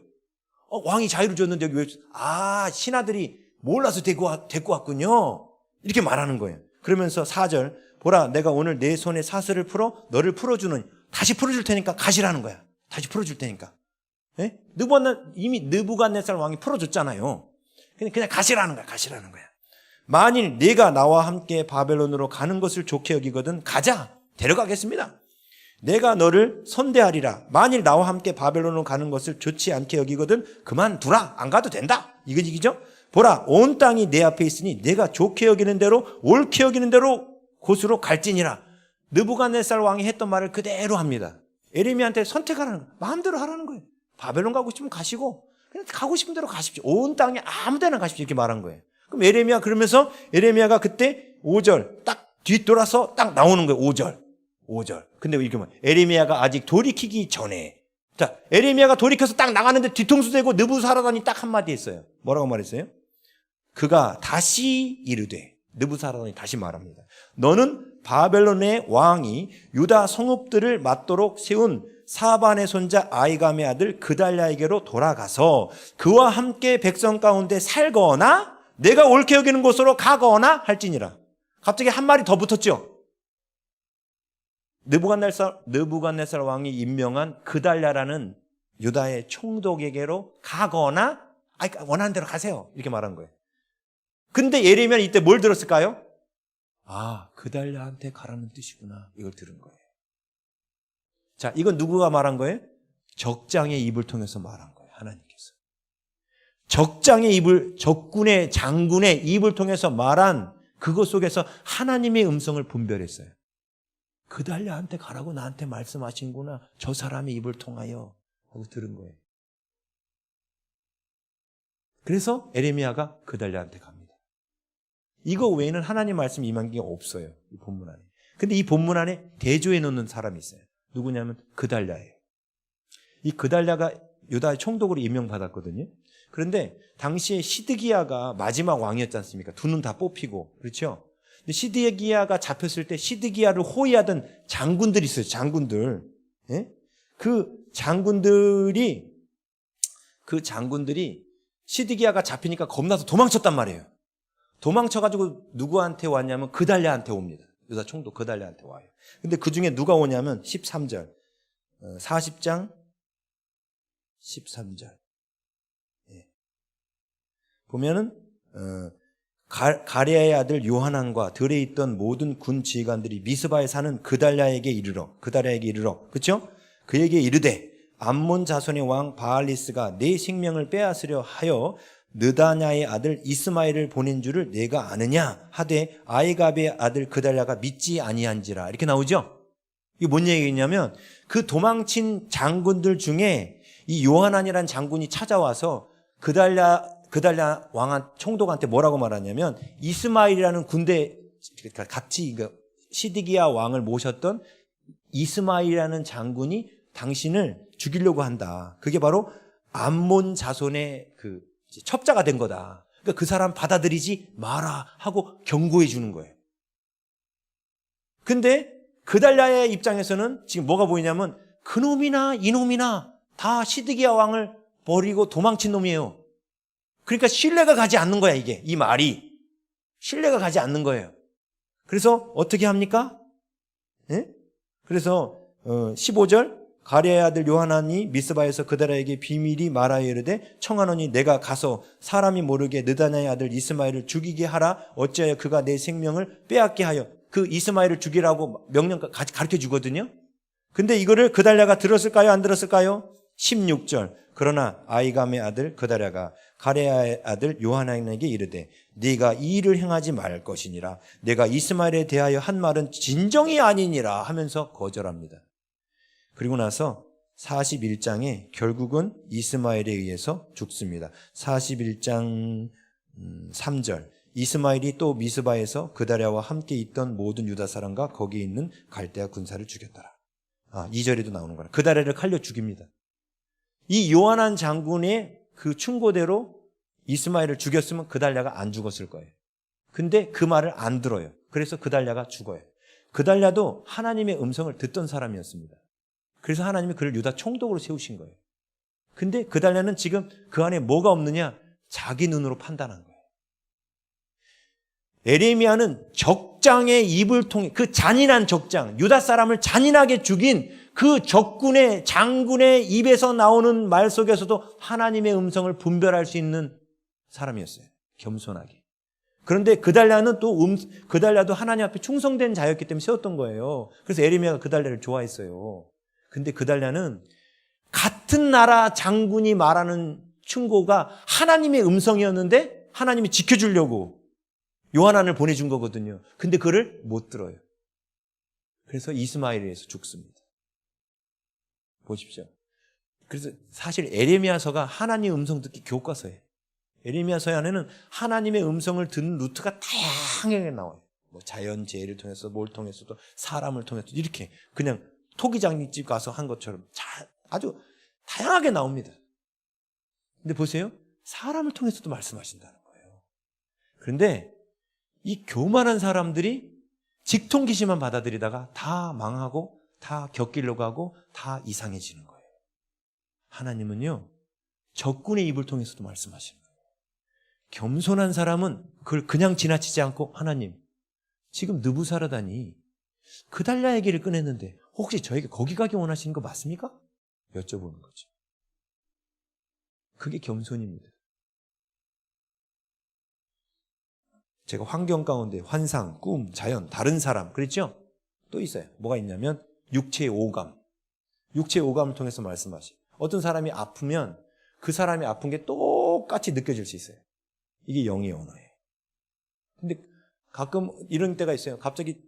왕이 자유를 줬는데 여기 왜 오셨어요? 신하들이 몰라서 데리고 왔군요. 이렇게 말하는 거예요. 그러면서 4절. 보라 내가 오늘 내 손에 사슬을 풀어 너를 풀어주는. 다시 풀어줄 테니까 가시라는 거야. 다시 풀어줄 테니까. 이미 느부갓네살 왕이 풀어줬잖아요. 그냥 가시라는 거야. 가시라는 거야. 만일 네가 나와 함께 바벨론으로 가는 것을 좋게 여기거든 가자. 데려가겠습니다. 내가 너를 선대하리라. 만일 나와 함께 바벨론으로 가는 것을 좋지 않게 여기거든 그만두라. 안 가도 된다. 이건 얘기죠. 보라, 온 땅이 내 앞에 있으니 내가 좋게 여기는 대로 옳게 여기는 대로 곳으로 갈지니라. 느부갓네살 왕이 했던 말을 그대로 합니다. 에레미야한테 선택하라는 거예요. 마음대로 하라는 거예요. 바벨론 가고 싶으면 가시고 그냥 가고 싶은 대로 가십시오. 온 땅에 아무 데나 가십시오. 이렇게 말한 거예요. 그럼 에레미야 그러면서 에레미야가 그때 5절 딱 뒤돌아서 딱 나오는 거예요. 5절. 근데 이렇게 말 에레미야가 아직 돌이키기 전에 자, 에레미야가 돌이켜서 딱 나가는데 뒤통수 대고 느부사라단이 딱 한마디 했어요. 뭐라고 말했어요? 그가 다시 이르되 느부사라단이 다시 말합니다. 너는 바벨론의 왕이 유다 성읍들을 맞도록 세운 사반의 손자 아이감의 아들 그달랴에게로 돌아가서 그와 함께 백성 가운데 살거나 내가 옳게 여기는 곳으로 가거나 할지니라. 갑자기 한 말이 더 붙었죠. 느부갓네살 왕이 임명한 그달랴라는 유다의 총독에게로 가거나 원하는 대로 가세요. 이렇게 말한 거예요. 근데 예레미야는 이때 뭘 들었을까요? 아, 그달랴한테 가라는 뜻이구나. 이걸 들은 거예요. 자, 이건 누구가 말한 거예요? 적장의 입을 통해서 말한 거예요. 하나님께서. 적군의 장군의 입을 통해서 말한 그것 속에서 하나님의 음성을 분별했어요. 그달랴한테 가라고 나한테 말씀하신구나. 저 사람의 입을 통하여 하고 들은 거예요. 그래서 에레미야가 그달랴한테 갑니다. 이거 외에는 하나님 말씀이 임한 게 없어요. 이 본문 안에. 근데 이 본문 안에 대조해 놓는 사람이 있어요. 누구냐면 그달랴예요. 이 그달랴가 유다의 총독으로 임명받았거든요. 그런데 당시에 시드기야가 마지막 왕이었지 않습니까? 두 눈 다 뽑히고. 그렇죠? 근데 시드기야가 잡혔을 때 시드기야를 호위하던 장군들이 있어요. 장군들. 예? 그 장군들이 시드기야가 잡히니까 겁나서 도망쳤단 말이에요. 도망쳐가지고 누구한테 왔냐면 그달랴한테 옵니다. 유다 총독 그달랴한테 와요. 근데 그 중에 누가 오냐면 13절. 40장 13절. 예. 보면은 가레아의 아들 요하난과 들에 있던 모든 군 지휘관들이 미스바에 사는 그달랴에게 이르러. 그렇죠? 그에게 이르되 암몬 자손의 왕 바알리스가 내 생명을 빼앗으려 하여 느다냐의 아들 이스마엘을 보낸 줄을 내가 아느냐 하되 아이갑의 아들 그달랴가 믿지 아니한지라. 이렇게 나오죠? 이게 뭔 얘기냐면 그 도망친 장군들 중에 이 요하난이라는 장군이 찾아와서 그달랴 왕한 총독한테 뭐라고 말하냐면 이스마엘이라는 군대 같이 시드기야 왕을 모셨던 이스마엘이라는 장군이 당신을 죽이려고 한다. 그게 바로 암몬 자손의 그 첩자가 된 거다. 그러니까 그 사람 받아들이지 마라 하고 경고해 주는 거예요. 근데 그달랴의 입장에서는 지금 뭐가 보이냐면 그놈이나 이놈이나 다 시드기야 왕을 버리고 도망친 놈이에요. 그러니까 신뢰가 가지 않는 거야, 이게. 이 말이. 신뢰가 가지 않는 거예요. 그래서 어떻게 합니까? 예? 그래서 15절 가레아의 아들 요하난이 미스바에서 그달랴에게 비밀이 말하여 이르되 청하노니 내가 가서 사람이 모르게 느다냐의 아들 이스마엘을 죽이게 하라. 어찌하여 그가 내 생명을 빼앗게 하여. 그 이스마엘을 죽이라고 명령 가르쳐 주거든요. 근데 이거를 그달랴가 들었을까요? 안 들었을까요? 16절 그러나 아이감의 아들 그달랴가 가레아의 아들 요하난에게 이르되 네가 이 일을 행하지 말 것이니라. 내가 이스마엘에 대하여 한 말은 진정이 아니니라 하면서 거절합니다. 그리고 나서 41장에 결국은 이스마엘에 의해서 죽습니다. 41장 3절 이스마엘이 또 미스바에서 그달랴와 함께 있던 모든 유다 사람과 거기에 있는 갈대아 군사를 죽였더라. 2절에도 나오는 거라. 그달랴를 칼려 죽입니다. 이 요하난 장군의 그 충고대로 이스마엘을 죽였으면 그달랴가 안 죽었을 거예요. 근데 그 말을 안 들어요. 그래서 그달랴가 죽어요. 그달랴도 하나님의 음성을 듣던 사람이었습니다. 그래서 하나님이 그를 유다 총독으로 세우신 거예요. 근데 그달랴는 지금 그 안에 뭐가 없느냐? 자기 눈으로 판단한 거예요. 에레미야는 적장의 입을 통해 그 잔인한 적장, 유다 사람을 잔인하게 죽인 그 적군의 장군의 입에서 나오는 말 속에서도 하나님의 음성을 분별할 수 있는 사람이었어요. 겸손하게. 그런데 그달랴는 또 그달랴도 하나님 앞에 충성된 자였기 때문에 세웠던 거예요. 그래서 에레미야가 그달랴를 좋아했어요. 근데 그달랴는 같은 나라 장군이 말하는 충고가 하나님의 음성이었는데 하나님이 지켜주려고 요하난을 보내준 거거든요. 근데 그를 못 들어요. 그래서 이스마엘에서 죽습니다. 보십시오. 그래서 사실 에레미야서가 하나님의 음성 듣기 교과서예요. 에레미야서에 안에는 하나님의 음성을 듣는 루트가 다양하게 나와요. 뭐 자연재해를 통해서 뭘 통해서도 사람을 통해서 이렇게 그냥 토기장집 가서 한 것처럼 아주 다양하게 나옵니다. 근데 보세요. 사람을 통해서도 말씀하신다는 거예요. 그런데 이 교만한 사람들이 직통기시만 받아들이다가 다 망하고 다 곁길로 가고 다 이상해지는 거예요. 하나님은요. 적군의 입을 통해서도 말씀하시는 거예요. 겸손한 사람은 그걸 그냥 지나치지 않고 하나님 지금 느부사라다니 그달랴 얘기를 꺼냈는데 혹시 저에게 거기 가기 원하시는 거 맞습니까? 여쭤보는 거죠. 그게 겸손입니다. 제가 환경 가운데 환상, 꿈, 자연, 다른 사람 그랬죠? 또 있어요. 뭐가 있냐면 육체의 오감. 육체의 오감을 통해서 말씀하시. 어떤 사람이 아프면 그 사람이 아픈 게 똑같이 느껴질 수 있어요. 이게 영의 언어예요. 근데 가끔 이런 때가 있어요. 갑자기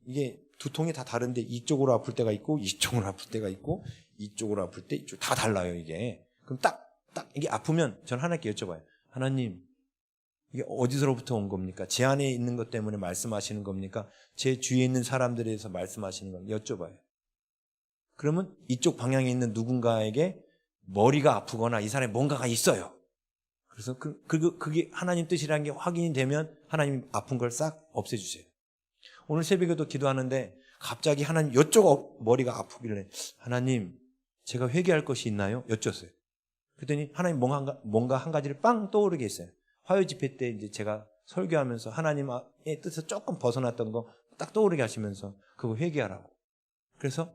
이게 두통이 다 다른데 이쪽으로 아플 때가 있고 이쪽으로 아플 때가 있고 이쪽으로 아플 때 이쪽 다 달라요 이게. 그럼 딱 이게 아프면 전 하나님께 여쭤봐요. 하나님 이게 어디서로부터 온 겁니까? 제 안에 있는 것 때문에 말씀하시는 겁니까? 제 주위에 있는 사람들에 대해서 말씀하시는 겁니까? 여쭤봐요. 그러면 이쪽 방향에 있는 누군가에게 머리가 아프거나 이 사람에 뭔가가 있어요. 그래서 그게 하나님 뜻이라는 게 확인이 되면 하나님이 아픈 걸 싹 없애주세요. 오늘 새벽에도 기도하는데 갑자기 하나님 이쪽 머리가 아프길래 하나님 제가 회개할 것이 있나요? 여쭸어요. 그랬더니 하나님 뭔가 한 가지를 빵 떠오르게 했어요. 화요 집회 때 이제 제가 설교하면서 하나님의 뜻에서 조금 벗어났던 거 딱 떠오르게 하시면서 그거 회개하라고. 그래서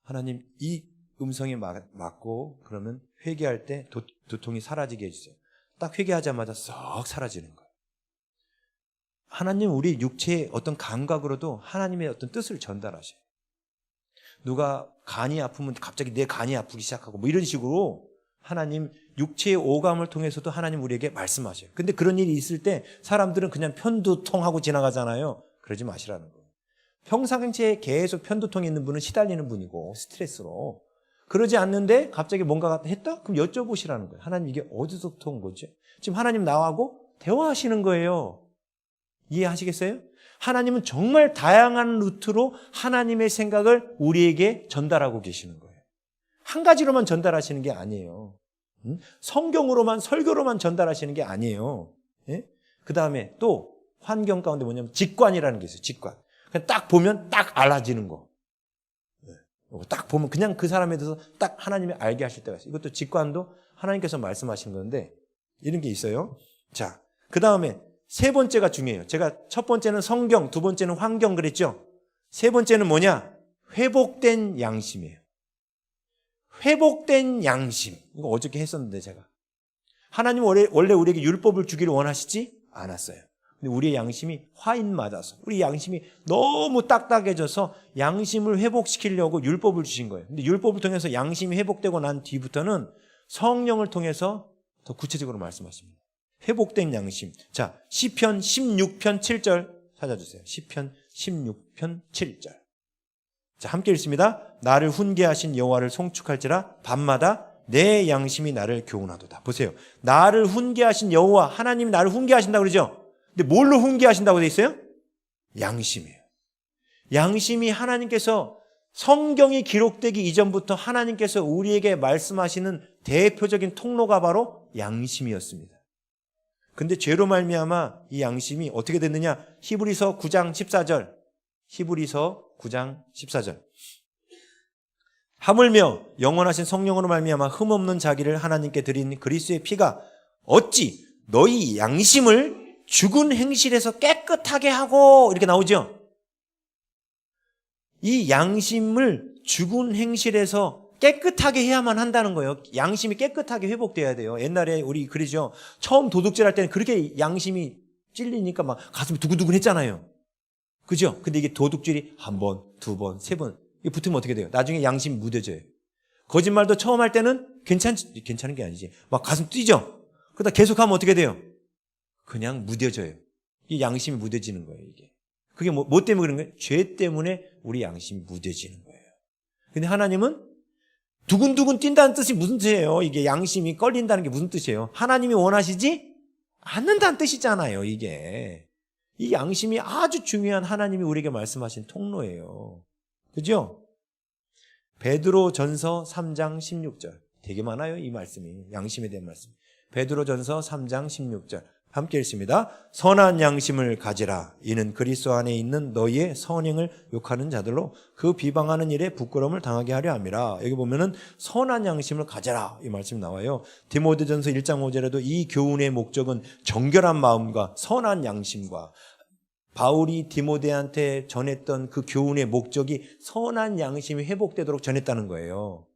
하나님 이 음성에 맞고 그러면 회개할 때 두통이 사라지게 해주세요. 딱 회개하자마자 썩 사라지는 거예요. 하나님 우리 육체의 어떤 감각으로도 하나님의 어떤 뜻을 전달하셔요. 누가 간이 아프면 갑자기 내 간이 아프기 시작하고 뭐 이런 식으로 하나님 육체의 오감을 통해서도 하나님 우리에게 말씀하셔요. 근데 그런 일이 있을 때 사람들은 그냥 편두통하고 지나가잖아요. 그러지 마시라는 거예요. 평상시에 계속 편두통이 있는 분은 시달리는 분이고 스트레스로. 그러지 않는데 갑자기 뭔가 했다? 그럼 여쭤보시라는 거예요. 하나님 이게 어디서부터 온 거지? 지금 하나님 나하고 대화하시는 거예요. 이해하시겠어요? 하나님은 정말 다양한 루트로 하나님의 생각을 우리에게 전달하고 계시는 거예요. 한 가지로만 전달하시는 게 아니에요. 성경으로만 설교로만 전달하시는 게 아니에요. 예? 그 다음에 또 환경 가운데 뭐냐면 직관이라는 게 있어요. 직관. 그냥 딱 보면 딱 알아지는 거. 딱 보면 그냥 그 사람에 대해서 딱 하나님이 알게 하실 때가 있어요. 이것도 직관도 하나님께서 말씀하신 건데 이런 게 있어요. 자, 그 다음에 세 번째가 중요해요. 제가 첫 번째는 성경, 두 번째는 환경 그랬죠. 세 번째는 뭐냐? 회복된 양심이에요. 회복된 양심. 이거 어저께 했었는데 제가. 하나님 원래 우리에게 율법을 주기를 원하시지 않았어요. 근데 우리의 양심이 화인 맞아서 우리 양심이 너무 딱딱해져서 양심을 회복시키려고 율법을 주신 거예요. 근데 율법을 통해서 양심이 회복되고 난 뒤부터는 성령을 통해서 더 구체적으로 말씀하십니다. 회복된 양심. 자, 시편 16편 7절 찾아주세요. 시편 16편 7절. 자, 함께 읽습니다. 나를 훈계하신 여호와를 송축할지라 밤마다 내 양심이 나를 교훈하도다. 보세요. 나를 훈계하신 여호와, 하나님이 나를 훈계하신다고 그러죠? 근데 뭘로 훈계하신다고 돼 있어요? 양심이에요. 양심이 하나님께서 성경이 기록되기 이전부터 하나님께서 우리에게 말씀하시는 대표적인 통로가 바로 양심이었습니다. 근데 죄로 말미암아 이 양심이 어떻게 됐느냐? 히브리서 9장 14절. 히브리서 9장 14절. 하물며 영원하신 성령으로 말미암아 흠없는 자기를 하나님께 드린 그리스도의 피가 어찌 너희 양심을 죽은 행실에서 깨끗하게 하고 이렇게 나오죠. 이 양심을 죽은 행실에서 깨끗하게 해야만 한다는 거예요. 양심이 깨끗하게 회복돼야 돼요. 옛날에 우리 그러죠. 처음 도둑질 할 때는 그렇게 양심이 찔리니까 막 가슴이 두근두근 했잖아요. 그죠? 근데 이게 도둑질이 한 번, 두 번, 세 번 이게 붙으면 어떻게 돼요? 나중에 양심이 무뎌져요. 거짓말도 처음 할 때는 괜찮은 게 아니지. 막 가슴 뛰죠? 그러다 계속하면 어떻게 돼요? 그냥 무뎌져요. 이 양심이 무뎌지는 거예요, 이게. 그게 뭐 때문에 그런 거예요? 죄 때문에 우리 양심이 무뎌지는 거예요. 근데 하나님은 두근두근 뛴다는 뜻이 무슨 뜻이에요? 이게 양심이 걸린다는 게 무슨 뜻이에요? 하나님이 원하시지 않는다는 뜻이잖아요, 이게. 이 양심이 아주 중요한 하나님이 우리에게 말씀하신 통로예요. 그죠? 베드로전서 3장 16절. 되게 많아요, 이 말씀이. 양심에 대한 말씀. 베드로전서 3장 16절. 함께 읽습니다. 선한 양심을 가지라. 이는 그리스도 안에 있는 너희의 선행을 욕하는 자들로 그 비방하는 일에 부끄러움을 당하게 하려 함이라. 여기 보면은 선한 양심을 가져라 이 말씀이 나와요. 디모데전서 1장 5절에도 이 교훈의 목적은 정결한 마음과 선한 양심과 바울이 디모데한테 전했던 그 교훈의 목적이 선한 양심이 회복되도록 전했다는 거예요.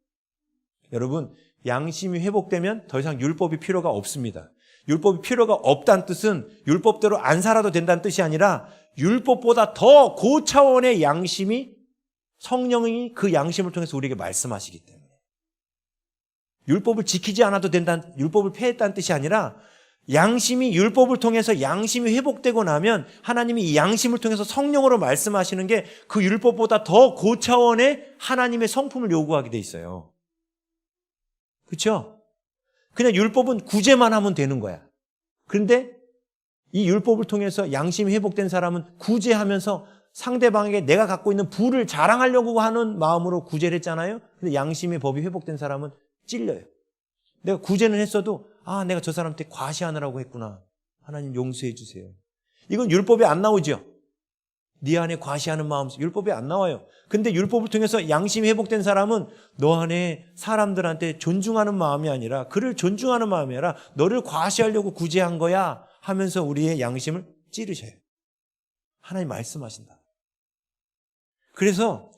여러분, 양심이 회복되면 더 이상 율법이 필요가 없습니다. 율법이 필요가 없다는 뜻은 율법대로 안 살아도 된다는 뜻이 아니라 율법보다 더 고차원의 양심이 성령이 그 양심을 통해서 우리에게 말씀하시기 때문에 율법을 지키지 않아도 된다는, 율법을 폐했다는 뜻이 아니라 양심이 율법을 통해서 양심이 회복되고 나면 하나님이 이 양심을 통해서 성령으로 말씀하시는 게 그 율법보다 더 고차원의 하나님의 성품을 요구하게 돼 있어요. 그렇죠? 그냥 율법은 구제만 하면 되는 거야. 그런데 이 율법을 통해서 양심이 회복된 사람은 구제하면서 상대방에게 내가 갖고 있는 부를 자랑하려고 하는 마음으로 구제를 했잖아요. 근데 양심의 법이 회복된 사람은 찔려요. 내가 구제는 했어도 내가 저 사람한테 과시하느라고 했구나. 하나님 용서해 주세요. 이건 율법에 안 나오죠. 네 안에 과시하는 마음, 율법에 안 나와요. 근데 율법을 통해서 양심이 회복된 사람은 너 안에 사람들한테 존중하는 마음이 아니라, 그를 존중하는 마음이 아니라 너를 과시하려고 구제한 거야 하면서 우리의 양심을 찌르셔요. 하나님 말씀하신다. 그래서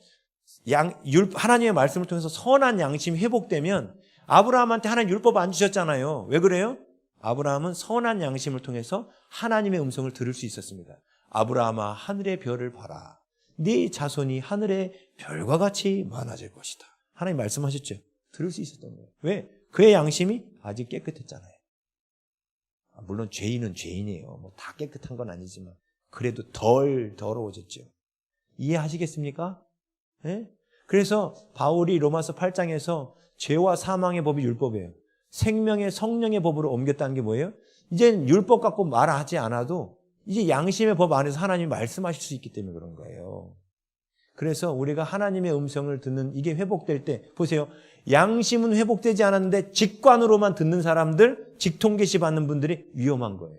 하나님의 말씀을 통해서 선한 양심이 회복되면, 아브라함한테 하나님 율법 안 주셨잖아요. 왜 그래요? 아브라함은 선한 양심을 통해서 하나님의 음성을 들을 수 있었습니다. 아브라함아, 하늘의 별을 봐라. 네 자손이 하늘의 별과 같이 많아질 것이다. 하나님 말씀하셨죠. 들을 수 있었던 거예요. 왜? 그의 양심이 아직 깨끗했잖아요. 물론 죄인은 죄인이에요. 뭐 다 깨끗한 건 아니지만 그래도 덜 더러워졌죠. 이해하시겠습니까? 네? 그래서 바울이 로마서 8장에서 죄와 사망의 법이 율법이에요. 생명의 성령의 법으로 옮겼다는 게 뭐예요? 이제는 율법 갖고 말하지 않아도 이제 양심의 법 안에서 하나님이 말씀하실 수 있기 때문에 그런 거예요. 그래서 우리가 하나님의 음성을 듣는 이게 회복될 때, 보세요. 양심은 회복되지 않았는데 직관으로만 듣는 사람들, 직통계시 받는 분들이 위험한 거예요.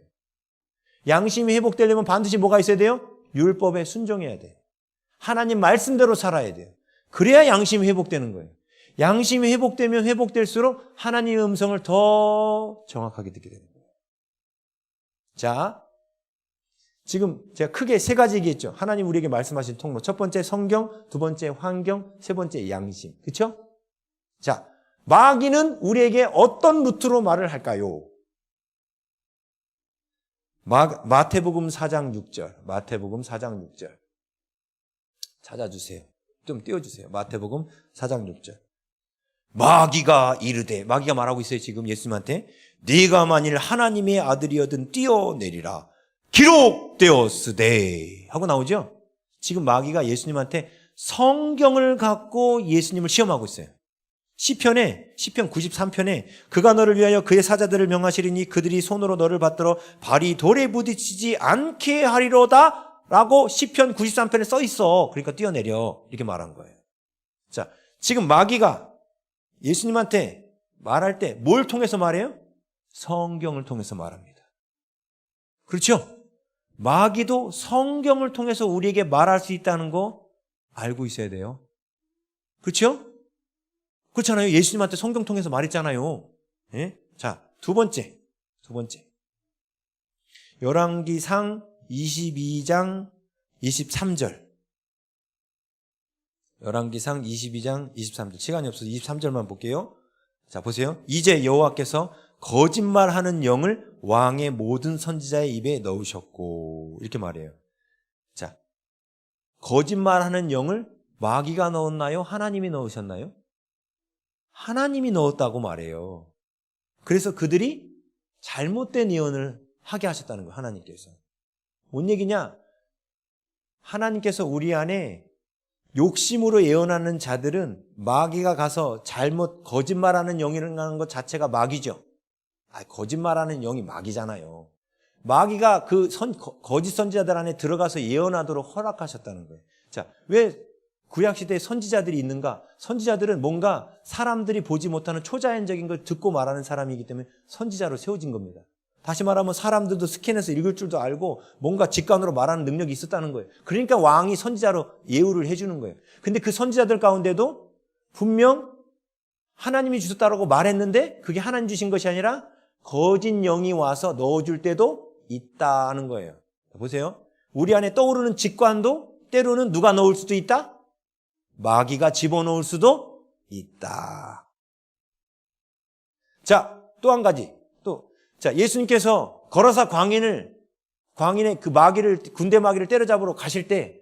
양심이 회복되려면 반드시 뭐가 있어야 돼요? 율법에 순종해야 돼요. 하나님 말씀대로 살아야 돼요. 그래야 양심이 회복되는 거예요. 양심이 회복되면 회복될수록 하나님의 음성을 더 정확하게 듣게 되는 거예요. 자, 지금 제가 크게 세 가지 얘기했죠. 하나님 우리에게 말씀하신 통로. 첫 번째 성경, 두 번째 환경, 세 번째 양심. 그렇죠? 자, 마귀는 우리에게 어떤 루트로 말을 할까요? 마태복음 4장 6절. 마태복음 4장 6절. 찾아주세요. 좀 띄워주세요. 마태복음 4장 6절. 마귀가 이르되, 마귀가 말하고 있어요. 지금 예수님한테. 네가 만일 하나님의 아들이어든 뛰어내리라. 기록되었으되 하고 나오죠. 지금 마귀가 예수님한테 성경을 갖고 예수님을 시험하고 있어요. 시편 93편에 그가 너를 위하여 그의 사자들을 명하시리니 그들이 손으로 너를 받들어 발이 돌에 부딪히지 않게 하리로다 라고 시편 93편에 써 있어. 그러니까 뛰어내려 이렇게 말한 거예요. 자, 지금 마귀가 예수님한테 말할 때 뭘 통해서 말해요? 성경을 통해서 말합니다. 그렇죠? 마귀도 성경을 통해서 우리에게 말할 수 있다는 거 알고 있어야 돼요. 그렇죠? 그렇잖아요. 예수님한테 성경 통해서 말했잖아요. 예? 자, 두 번째. 열왕기상 22장 23절. 열왕기상 22장 23절. 시간이 없어서 23절만 볼게요. 자, 보세요. 이제 여호와께서 거짓말하는 영을 왕의 모든 선지자의 입에 넣으셨고, 이렇게 말해요. 자, 거짓말하는 영을 마귀가 넣었나요? 하나님이 넣으셨나요? 하나님이 넣었다고 말해요. 그래서 그들이 잘못된 예언을 하게 하셨다는 거예요. 하나님께서. 뭔 얘기냐? 하나님께서 우리 안에 욕심으로 예언하는 자들은 마귀가 가서 잘못 거짓말하는 영이라는 것 자체가 마귀죠. 거짓말하는 영이 마귀잖아요. 마귀가 그 거짓 선지자들 안에 들어가서 예언하도록 허락하셨다는 거예요. 자, 왜 구약시대에 선지자들이 있는가? 선지자들은 뭔가 사람들이 보지 못하는 초자연적인 걸 듣고 말하는 사람이기 때문에 선지자로 세워진 겁니다. 다시 말하면 사람들도 스캔해서 읽을 줄도 알고 뭔가 직관으로 말하는 능력이 있었다는 거예요. 그러니까 왕이 선지자로 예우를 해주는 거예요. 근데 그 선지자들 가운데도 분명 하나님이 주셨다고 말했는데 그게 하나님 주신 것이 아니라 거짓 영이 와서 넣어줄 때도 있다는 거예요. 보세요. 우리 안에 떠오르는 직관도 때로는 누가 넣을 수도 있다? 마귀가 집어넣을 수도 있다. 자, 또 한 가지. 자, 예수님께서 거라사 광인의 그 마귀를, 군대 마귀를 때려잡으러 가실 때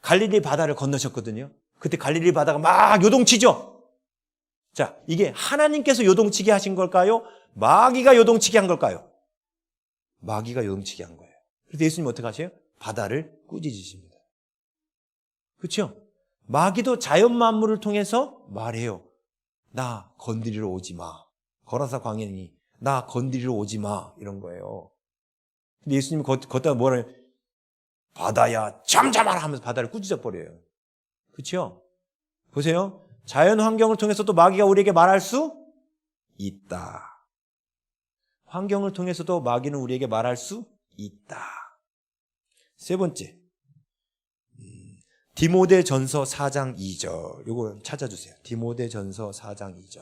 갈릴리 바다를 건너셨거든요. 그때 갈릴리 바다가 막 요동치죠? 자, 이게 하나님께서 요동치게 하신 걸까요? 마귀가 요동치게 한 걸까요? 마귀가 요동치게 한 거예요. 그래서 예수님 어떻게 하세요? 바다를 꾸짖으십니다. 그렇죠? 마귀도 자연 만물을 통해서 말해요. 나 건드리러 오지 마. 거라사 광인이 나 건드리러 오지 마. 이런 거예요. 근데 예수님이 걷다가 뭐라 해요? 바다야 잠잠하라 하면서 바다를 꾸짖어 버려요. 그렇죠? 보세요. 자연 환경을 통해서도 마귀가 우리에게 말할 수 있다. 환경을 통해서도 마귀는 우리에게 말할 수 있다. 세 번째. 디모데전서 4장 2절. 이거 찾아주세요. 디모데전서 4장 2절.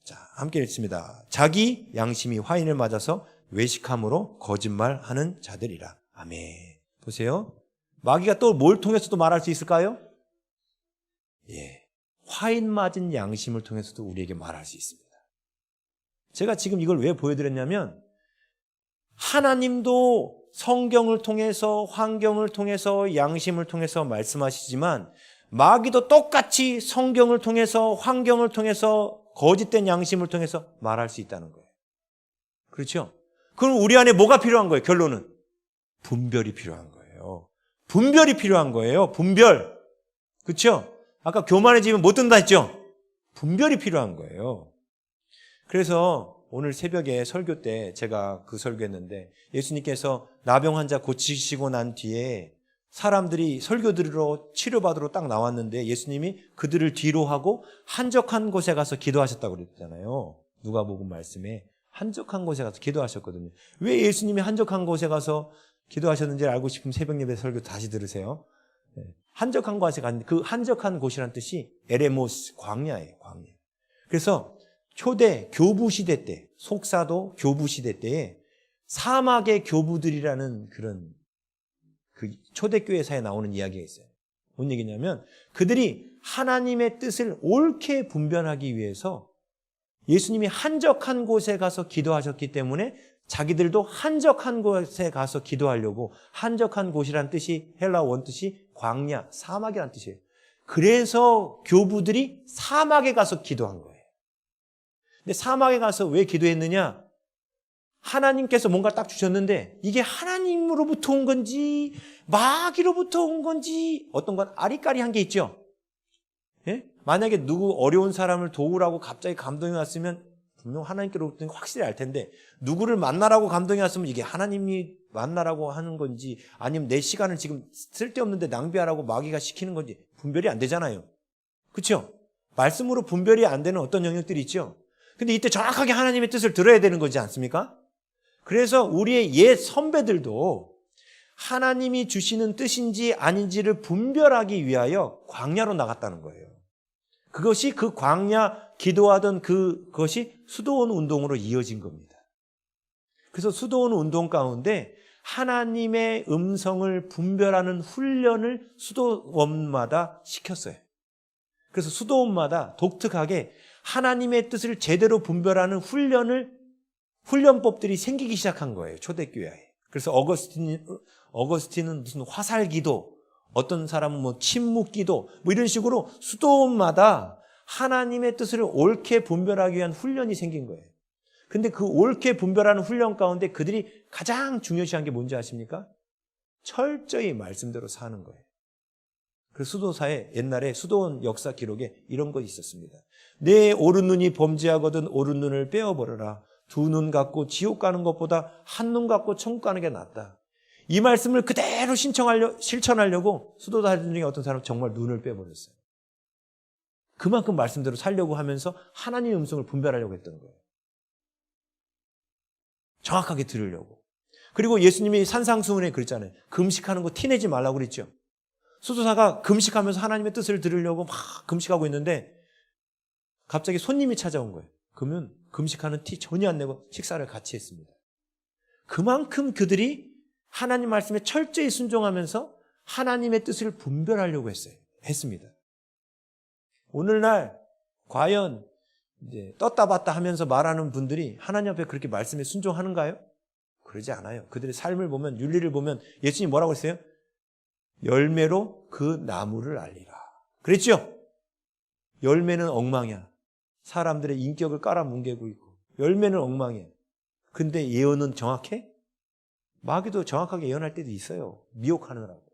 자, 함께 읽습니다. 자기 양심이 화인을 맞아서 외식함으로 거짓말하는 자들이라. 아멘. 보세요. 마귀가 또 뭘 통해서도 말할 수 있을까요? 예, 화인 맞은 양심을 통해서도 우리에게 말할 수 있습니다. 제가 지금 이걸 왜 보여드렸냐면 하나님도 성경을 통해서 환경을 통해서 양심을 통해서 말씀하시지만 마귀도 똑같이 성경을 통해서 환경을 통해서 거짓된 양심을 통해서 말할 수 있다는 거예요. 그렇죠? 그럼 우리 안에 뭐가 필요한 거예요? 결론은 분별이 필요한 거예요. 분별이 필요한 거예요. 분별. 그렇죠? 아까 교만해지면 못 든다 했죠? 분별이 필요한 거예요. 그래서 오늘 새벽에 설교 때 제가 그 설교했는데 예수님께서 나병 환자 고치시고 난 뒤에 사람들이 설교 들으러 치료받으러 딱 나왔는데 예수님이 그들을 뒤로 하고 한적한 곳에 가서 기도하셨다고 그랬잖아요. 누가복음 말씀에 한적한 곳에 가서 기도하셨거든요. 왜 예수님이 한적한 곳에 가서 기도하셨는지 알고 싶으면 새벽 예배 설교 다시 들으세요. 한적한 곳에 간 그 한적한 곳이란 뜻이 에레모스, 광야예요. 광야. 그래서 초대 교부 시대 때, 속사도 교부 시대 때에 사막의 교부들이라는 그런 그 초대교회사에 나오는 이야기가 있어요. 뭔 얘기냐면 그들이 하나님의 뜻을 옳게 분별하기 위해서 예수님이 한적한 곳에 가서 기도하셨기 때문에 자기들도 한적한 곳에 가서 기도하려고 한적한 곳이란 뜻이 헬라 원뜻이 광야, 사막이란 뜻이에요. 그래서 교부들이 사막에 가서 기도한 거예요. 근데 사막에 가서 왜 기도했느냐? 하나님께서 뭔가 딱 주셨는데 이게 하나님으로부터 온 건지 마귀로부터 온 건지 어떤 건 아리까리한 게 있죠. 예? 만약에 누구 어려운 사람을 도우라고 갑자기 감동이 왔으면 분명 하나님께로부터 확실히 알 텐데 누구를 만나라고 감동이 왔으면 이게 하나님이 만나라고 하는 건지 아니면 내 시간을 지금 쓸데없는데 낭비하라고 마귀가 시키는 건지 분별이 안 되잖아요. 그렇죠? 말씀으로 분별이 안 되는 어떤 영역들이 있죠. 근데 이때 정확하게 하나님의 뜻을 들어야 되는 거지 않습니까? 그래서 우리의 옛 선배들도 하나님이 주시는 뜻인지 아닌지를 분별하기 위하여 광야로 나갔다는 거예요. 그것이 그 광야 기도하던 그것이 수도원 운동으로 이어진 겁니다. 그래서 수도원 운동 가운데 하나님의 음성을 분별하는 훈련을 수도원마다 시켰어요. 그래서 수도원마다 독특하게 하나님의 뜻을 제대로 분별하는 훈련법들이 생기기 시작한 거예요. 초대교회에. 그래서 어거스틴은 무슨 화살기도, 어떤 사람은 뭐 침묵기도, 뭐 이런 식으로 수도원마다 하나님의 뜻을 옳게 분별하기 위한 훈련이 생긴 거예요. 근데 그 옳게 분별하는 훈련 가운데 그들이 가장 중요시한 게 뭔지 아십니까? 철저히 말씀대로 사는 거예요. 그 수도사에 옛날에 수도원 역사 기록에 이런 거 있었습니다. 내 오른눈이 범죄하거든 오른눈을 빼어버려라. 두 눈 갖고 지옥 가는 것보다 한 눈 갖고 천국 가는 게 낫다. 이 말씀을 그대로 실천하려고 수도사들 중에 어떤 사람은 정말 눈을 빼버렸어요. 그만큼 말씀대로 살려고 하면서 하나님의 음성을 분별하려고 했던 거예요. 정확하게 들으려고. 그리고 예수님이 산상수훈에 그랬잖아요. 금식하는 거 티내지 말라고 그랬죠. 수도사가 금식하면서 하나님의 뜻을 들으려고 막 금식하고 있는데 갑자기 손님이 찾아온 거예요. 그러면 금식하는 티 전혀 안 내고 식사를 같이 했습니다. 그만큼 그들이 하나님 말씀에 철저히 순종하면서 하나님의 뜻을 분별하려고 했습니다. 오늘날 과연 이제 떴다 봤다 하면서 말하는 분들이 하나님 앞에 그렇게 말씀에 순종하는가요? 그러지 않아요. 그들의 삶을 보면, 윤리를 보면 예수님이 뭐라고 했어요? 열매로 그 나무를 알리라. 그랬죠? 열매는 엉망이야. 사람들의 인격을 깔아뭉개고 있고 열매는 엉망이야. 근데 예언은 정확해? 마귀도 정확하게 예언할 때도 있어요. 미혹하느라고.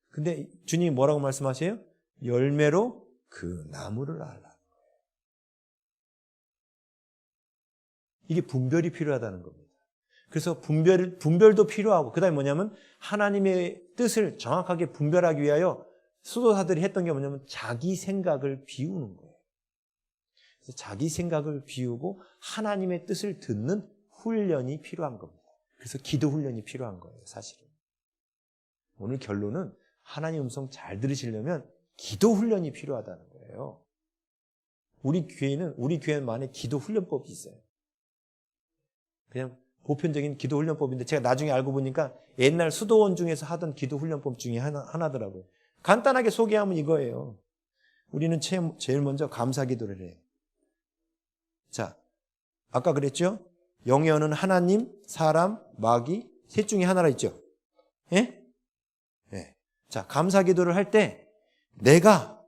근데 주님이 뭐라고 말씀하세요? 열매로 그 나무를 알라. 이게 분별이 필요하다는 겁니다. 그래서 분별도 필요하고, 그 다음에 뭐냐면 하나님의 뜻을 정확하게 분별하기 위하여 수도사들이 했던 게 뭐냐면 자기 생각을 비우는 거예요. 그래서 자기 생각을 비우고 하나님의 뜻을 듣는 훈련이 필요한 겁니다. 그래서 기도 훈련이 필요한 거예요, 사실은. 오늘 결론은 하나님 음성 잘 들으시려면 기도 훈련이 필요하다는 거예요. 우리 교회만의 기도 훈련법이 있어요. 그냥 보편적인 기도 훈련법인데 제가 나중에 알고 보니까 옛날 수도원 중에서 하던 기도 훈련법 중에 하나더라고요. 간단하게 소개하면 이거예요. 우리는 제일 먼저 감사 기도를 해요. 자, 아까 그랬죠? 영예어는 하나님, 사람, 마귀 셋 중에 하나라 했죠? 예? 예. 자, 감사 기도를 할 때 내가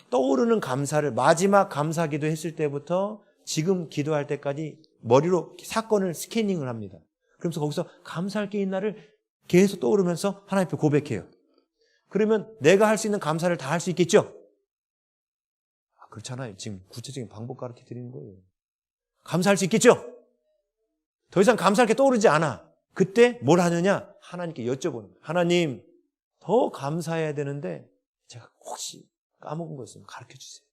떠오르는 감사를 마지막 감사 기도 했을 때부터 지금 기도할 때까지 머리로 사건을 스캐닝을 합니다. 그러면서 거기서 감사할 게 있나를 계속 떠오르면서 하나님 앞에 고백해요. 그러면 내가 할 수 있는 감사를 다 할 수 있겠죠? 그렇잖아요. 지금 구체적인 방법 가르쳐 드리는 거예요. 감사할 수 있겠죠? 더 이상 감사할 게 떠오르지 않아. 그때 뭘 하느냐? 하나님께 여쭤보는 거예요. 하나님, 더 감사해야 되는데 제가 혹시 까먹은 거 있으면 가르쳐 주세요.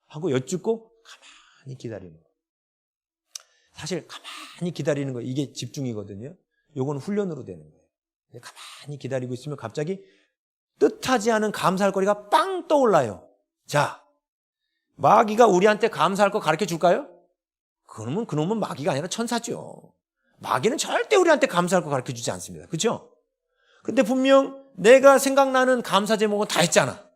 하고 여쭙고 가만히 기다리는 거예요. 사실 가만히 기다리는 거 이게 집중이거든요. 요건 훈련으로 되는 거예요. 가만히 기다리고 있으면 갑자기 뜻하지 않은 감사할 거리가 빵 떠올라요. 자, 마귀가 우리한테 감사할 거 가르쳐 줄까요? 그놈은 마귀가 아니라 천사죠. 마귀는 절대 우리한테 감사할 거 가르쳐 주지 않습니다. 그렇죠? 근데 분명 내가 생각나는 감사 제목은 다 했잖아.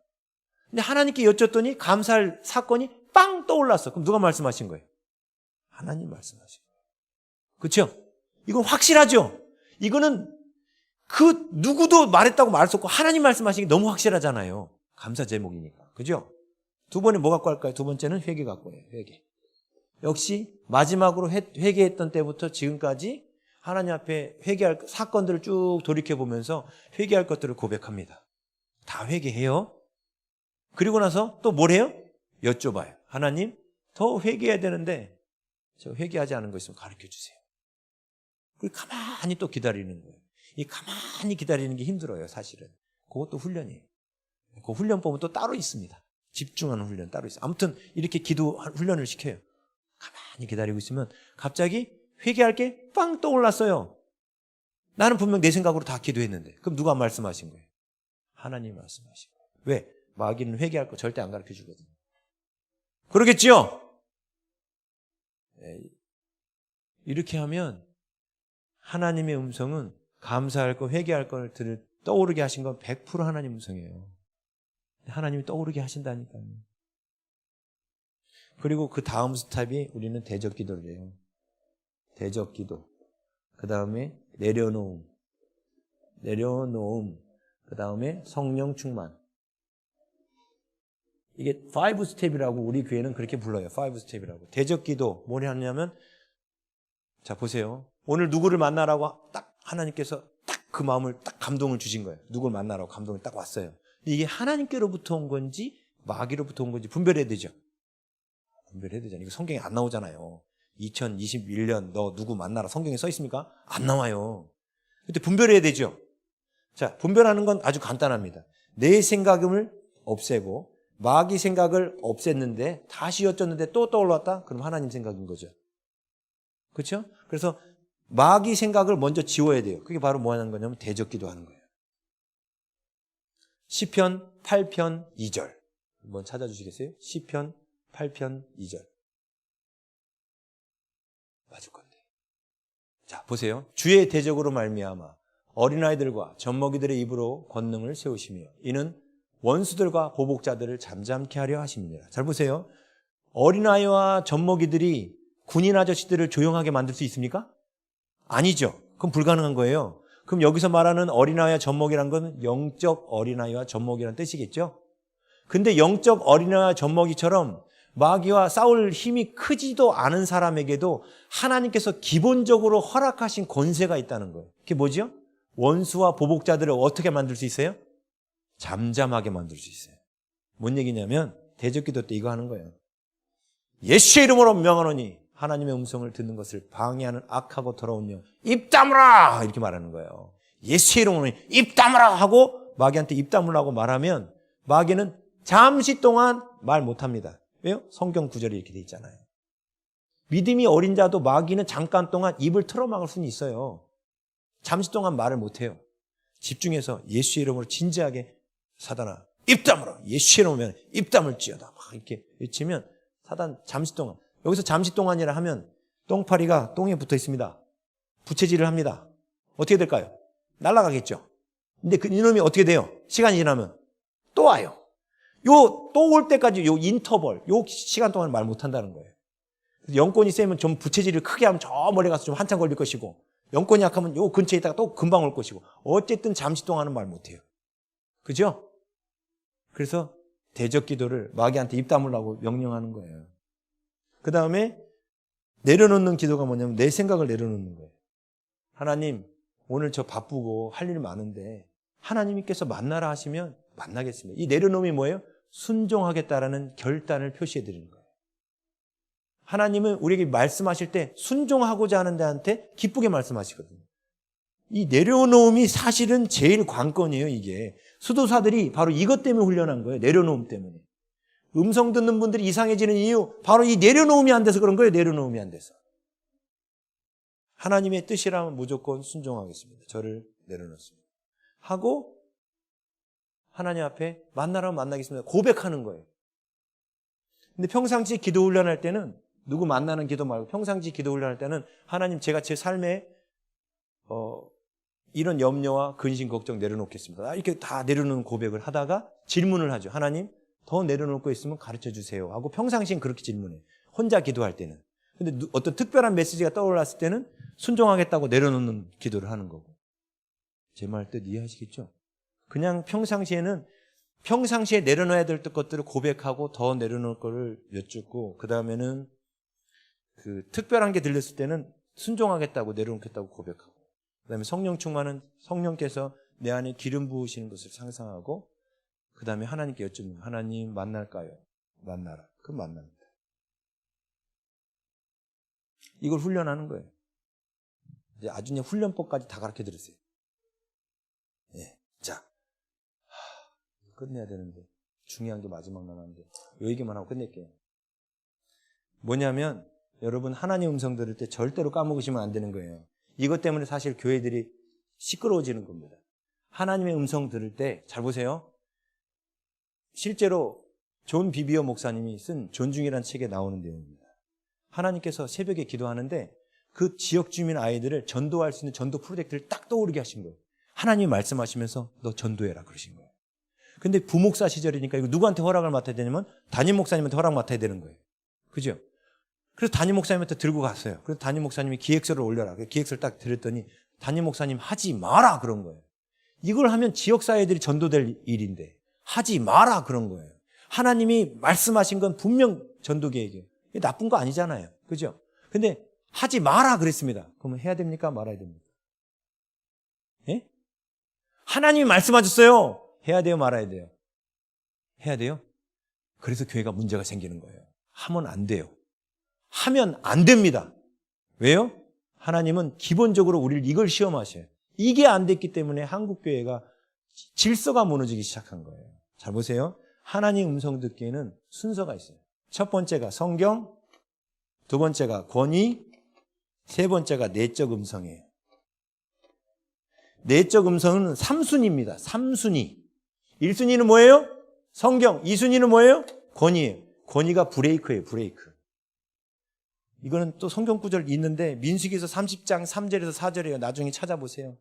근데 하나님께 여쭸더니 감사할 사건이 빵 떠올랐어. 그럼 누가 말씀하신 거예요? 하나님 말씀하신 거예요. 그렇죠? 이건 확실하죠? 이거는 그 누구도 말했다고 말할 수 없고 하나님 말씀하신 게 너무 확실하잖아요. 감사 제목이니까. 그죠? 두 번에 뭐 갖고 할까요? 두 번째는 회개 갖고 해요. 회개. 역시 마지막으로 회개했던 때부터 지금까지 하나님 앞에 회개할 사건들을 쭉 돌이켜보면서 회개할 것들을 고백합니다. 다 회개해요. 그리고 나서 또 뭘 해요? 여쭤봐요. 하나님, 더 회개해야 되는데 저 회개하지 않은 거 있으면 가르쳐 주세요. 그리고 가만히 또 기다리는 거예요. 이 가만히 기다리는 게 힘들어요, 사실은. 그것도 훈련이에요. 그 훈련법은 또 따로 있습니다. 집중하는 훈련 따로 있어요. 아무튼 이렇게 기도 훈련을 시켜요. 가만히 기다리고 있으면 갑자기 회개할 게 빵 떠올랐어요. 나는 분명 내 생각으로 다 기도했는데. 그럼 누가 말씀하신 거예요? 하나님 말씀하신 거예요. 왜? 마귀는 회개할 거 절대 안 가르쳐 주거든요. 그러겠지요? 이렇게 하면 하나님의 음성은 감사할 거, 회개할 걸 떠오르게 하신 건 100% 하나님 음성이에요. 하나님이 떠오르게 하신다니까요. 그리고 그 다음 스텝이 우리는 대적기도를 해요. 대적기도. 그 다음에 내려놓음. 그 다음에 성령 충만. 이게 5스텝이라고 우리 교회는 그렇게 불러요. 5스텝이라고. 대적기도 뭘 하냐면, 자 보세요. 오늘 누구를 만나라고 딱 하나님께서 딱 그 마음을 딱 감동을 주신 거예요. 누구를 만나라고 감동이 딱 왔어요. 이게 하나님께로부터 온 건지 마귀로부터 온 건지 분별해야 되죠. 분별해야 되잖아요. 이거 성경에 안 나오잖아요. 2021년 너 누구 만나라 성경에 써 있습니까? 안 나와요. 그때 분별해야 되죠. 자, 분별하는 건 아주 간단합니다. 내 생각을 없애고 마귀 생각을 없앴는데 다시 여쭸는데 또 떠올랐다? 그럼 하나님 생각인 거죠. 그렇죠? 그래서 마귀 생각을 먼저 지워야 돼요. 그게 바로 뭐 하는 거냐면 대적기도 하는 거예요. 시편 8편 2절 한번 찾아주시겠어요? 시편 8편 2절 맞을 건데. 자 보세요. 주의 대적으로 말미암아 어린아이들과 젖먹이들의 입으로 권능을 세우시며 이는 원수들과 보복자들을 잠잠케 하려 하십니다. 잘 보세요. 어린아이와 젖먹이들이 군인 아저씨들을 조용하게 만들 수 있습니까? 아니죠. 그건 불가능한 거예요. 그럼 여기서 말하는 어린아이와 젖먹이란 건 영적 어린아이와 젖먹이란 뜻이겠죠? 근데 영적 어린아이와 젖먹이처럼 마귀와 싸울 힘이 크지도 않은 사람에게도 하나님께서 기본적으로 허락하신 권세가 있다는 거예요. 그게 뭐죠? 원수와 보복자들을 어떻게 만들 수 있어요? 잠잠하게 만들 수 있어요. 뭔 얘기냐면 대적기도 때 이거 하는 거예요. 예수의 이름으로 명하노니 하나님의 음성을 듣는 것을 방해하는 악하고 더러운 영 입 다물어 이렇게 말하는 거예요. 예수의 이름으로 입 다물어 하고 마귀한테 입 다물라고 말하면 마귀는 잠시 동안 말 못합니다. 왜요? 성경 구절이 이렇게 돼 있잖아요. 믿음이 어린 자도 마귀는 잠깐 동안 입을 틀어막을 수는 있어요. 잠시 동안 말을 못해요. 집중해서 예수의 이름으로 진지하게 사단아 입 다물어 예수의 이름으로 입 다물지어다 막 이렇게 외치면 사단 잠시 동안 여기서 잠시 동안이라 하면 똥파리가 똥에 붙어 있습니다. 부채질을 합니다. 어떻게 될까요? 날아가겠죠. 근데 이놈이 어떻게 돼요? 시간이 지나면 또 와요. 또 올 때까지 요 인터벌, 요 시간 동안 말 못한다는 거예요. 영권이 세면 좀 부채질을 크게 하면 저 멀리 가서 좀 한참 걸릴 것이고 영권이 약하면 요 근처에 있다가 또 금방 올 것이고 어쨌든 잠시 동안은 말 못해요. 그죠? 그래서 대적기도를 마귀한테 입 다물라고 명령하는 거예요. 그 다음에 내려놓는 기도가 뭐냐면 내 생각을 내려놓는 거예요. 하나님 오늘 저 바쁘고 할 일 많은데 하나님께서 만나라 하시면 만나겠습니다. 이 내려놓음이 뭐예요? 순종하겠다라는 결단을 표시해 드리는 거예요. 하나님은 우리에게 말씀하실 때 순종하고자 하는 데한테 기쁘게 말씀하시거든요. 이 내려놓음이 사실은 제일 관건이에요. 이게 수도사들이 바로 이것 때문에 훈련한 거예요. 내려놓음 때문에. 음성 듣는 분들이 이상해지는 이유 바로 이 내려놓음이 안 돼서 그런 거예요. 내려놓음이 안 돼서. 하나님의 뜻이라면 무조건 순종하겠습니다. 저를 내려놓습니다. 하고 하나님 앞에 만나라면 만나겠습니다. 고백하는 거예요. 근데 평상시 기도 훈련할 때는 누구 만나는 기도 말고 평상시 기도 훈련할 때는 하나님 제가 제 삶에 이런 염려와 근심 걱정 내려놓겠습니다. 이렇게 다 내려놓는 고백을 하다가 질문을 하죠. 하나님 더 내려놓을 거 있으면 가르쳐 주세요 하고 평상시엔 그렇게 질문해요. 혼자 기도할 때는. 근데 어떤 특별한 메시지가 떠올랐을 때는 순종하겠다고 내려놓는 기도를 하는 거고. 제 말 뜻 이해하시겠죠? 그냥 평상시에는 평상시에 내려놔야 될 것들을 고백하고 더 내려놓을 거를 여쭙고 그 다음에는 그 특별한 게 들렸을 때는 순종하겠다고 내려놓겠다고 고백하고 그 다음에 성령 충만은 성령께서 내 안에 기름 부으시는 것을 상상하고 그 다음에 하나님께 여쭙는 하나님 만날까요? 만나라. 그럼 만납니다. 이걸 훈련하는 거예요. 이제 나중에 훈련법까지 다 가르쳐 드렸어요. 예. 자, 끝내야 되는데 중요한 게 마지막 남았는데 요 얘기만 하고 끝낼게요. 뭐냐면 여러분 하나님 음성 들을 때 절대로 까먹으시면 안 되는 거예요. 이것 때문에 사실 교회들이 시끄러워지는 겁니다. 하나님의 음성 들을 때 잘 보세요. 실제로 존 비비어 목사님이 쓴 존중이라는 책에 나오는 내용입니다. 하나님께서 새벽에 기도하는데 그 지역 주민 아이들을 전도할 수 있는 전도 프로젝트를 딱 떠오르게 하신 거예요. 하나님이 말씀하시면서 너 전도해라 그러신 거예요. 근데 부목사 시절이니까 이거 누구한테 허락을 맡아야 되냐면 담임 목사님한테 허락 맡아야 되는 거예요. 그죠? 그래서 담임 목사님한테 들고 갔어요. 그래서 담임 목사님이 기획서를 올려라. 기획서를 딱 드렸더니 담임 목사님 하지 마라 그런 거예요. 이걸 하면 지역사회들이 전도될 일인데 하지 마라 그런 거예요. 하나님이 말씀하신 건 분명 전도 계획이에요. 이게 나쁜 거 아니잖아요. 그죠? 근데 하지 마라 그랬습니다. 그러면 해야 됩니까? 말아야 됩니까? 예? 하나님이 말씀하셨어요. 해야 돼요? 말아야 돼요? 해야 돼요? 그래서 교회가 문제가 생기는 거예요. 하면 안 돼요. 하면 안 됩니다. 왜요? 하나님은 기본적으로 우리를 이걸 시험하셔요. 이게 안 됐기 때문에 한국교회가 질서가 무너지기 시작한 거예요. 잘 보세요. 하나님 음성 듣기에는 순서가 있어요. 첫 번째가 성경, 두 번째가 권위, 세 번째가 내적 음성이에요. 내적 음성은 3순위입니다. 3순위. 1순위는 뭐예요? 성경. 2순위는 뭐예요? 권위예요. 권위가 브레이크예요. 브레이크. 이거는 또 성경 구절 있는데 민수기서 30장 3절에서 4절이에요. 나중에 찾아보세요.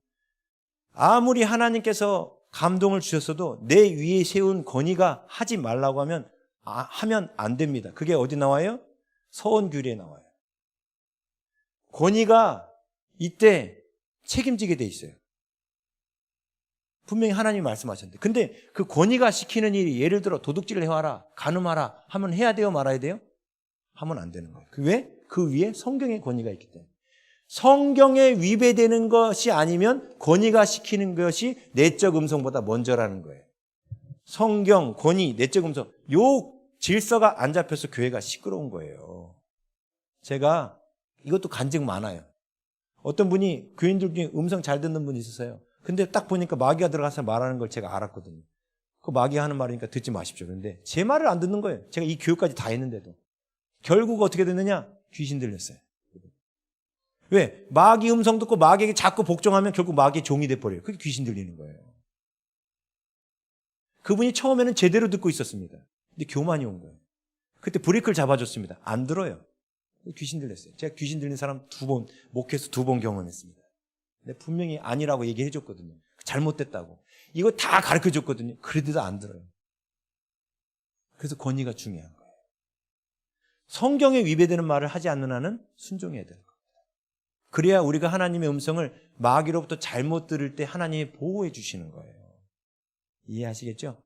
아무리 하나님께서 감동을 주셨어도 내 위에 세운 권위가 하지 말라고 하면 하면 안 됩니다. 그게 어디 나와요? 서원규례에 나와요. 권위가 이때 책임지게 돼 있어요. 분명히 하나님이 말씀하셨는데. 근데 그 권위가 시키는 일이 예를 들어 도둑질을 해와라, 간음하라 하면 해야 돼요? 말아야 돼요? 하면 안 되는 거예요. 왜? 그 위에 성경의 권위가 있기 때문에. 성경에 위배되는 것이 아니면 권위가 시키는 것이 내적 음성보다 먼저라는 거예요. 성경, 권위, 내적 음성. 요 질서가 안 잡혀서 교회가 시끄러운 거예요. 제가 이것도 간증 많아요. 어떤 분이 교인들 중에 음성 잘 듣는 분이 있었어요. 근데 딱 보니까 마귀가 들어가서 말하는 걸 제가 알았거든요. 그 마귀가 하는 말이니까 듣지 마십시오. 그런데 제 말을 안 듣는 거예요. 제가 이 교육까지 다 했는데도. 결국 어떻게 됐느냐? 귀신 들렸어요. 왜? 마귀 음성 듣고 마귀에게 자꾸 복종하면 결국 마귀의 종이 돼버려요. 그게 귀신 들리는 거예요. 그분이 처음에는 제대로 듣고 있었습니다. 근데 교만이 온 거예요. 그때 브레이크를 잡아줬습니다. 안 들어요. 귀신 들렸어요. 제가 귀신 들린 사람 2번, 목회에서 2번 경험했습니다. 근데 분명히 아니라고 얘기해 줬거든요. 잘못됐다고. 이거 다 가르쳐 줬거든요. 그래도 안 들어요. 그래서 권위가 중요한 거예요. 성경에 위배되는 말을 하지 않는 한은 순종해야 되는 겁니다. 그래야 우리가 하나님의 음성을 마귀로부터 잘못 들을 때 하나님이 보호해 주시는 거예요. 이해하시겠죠?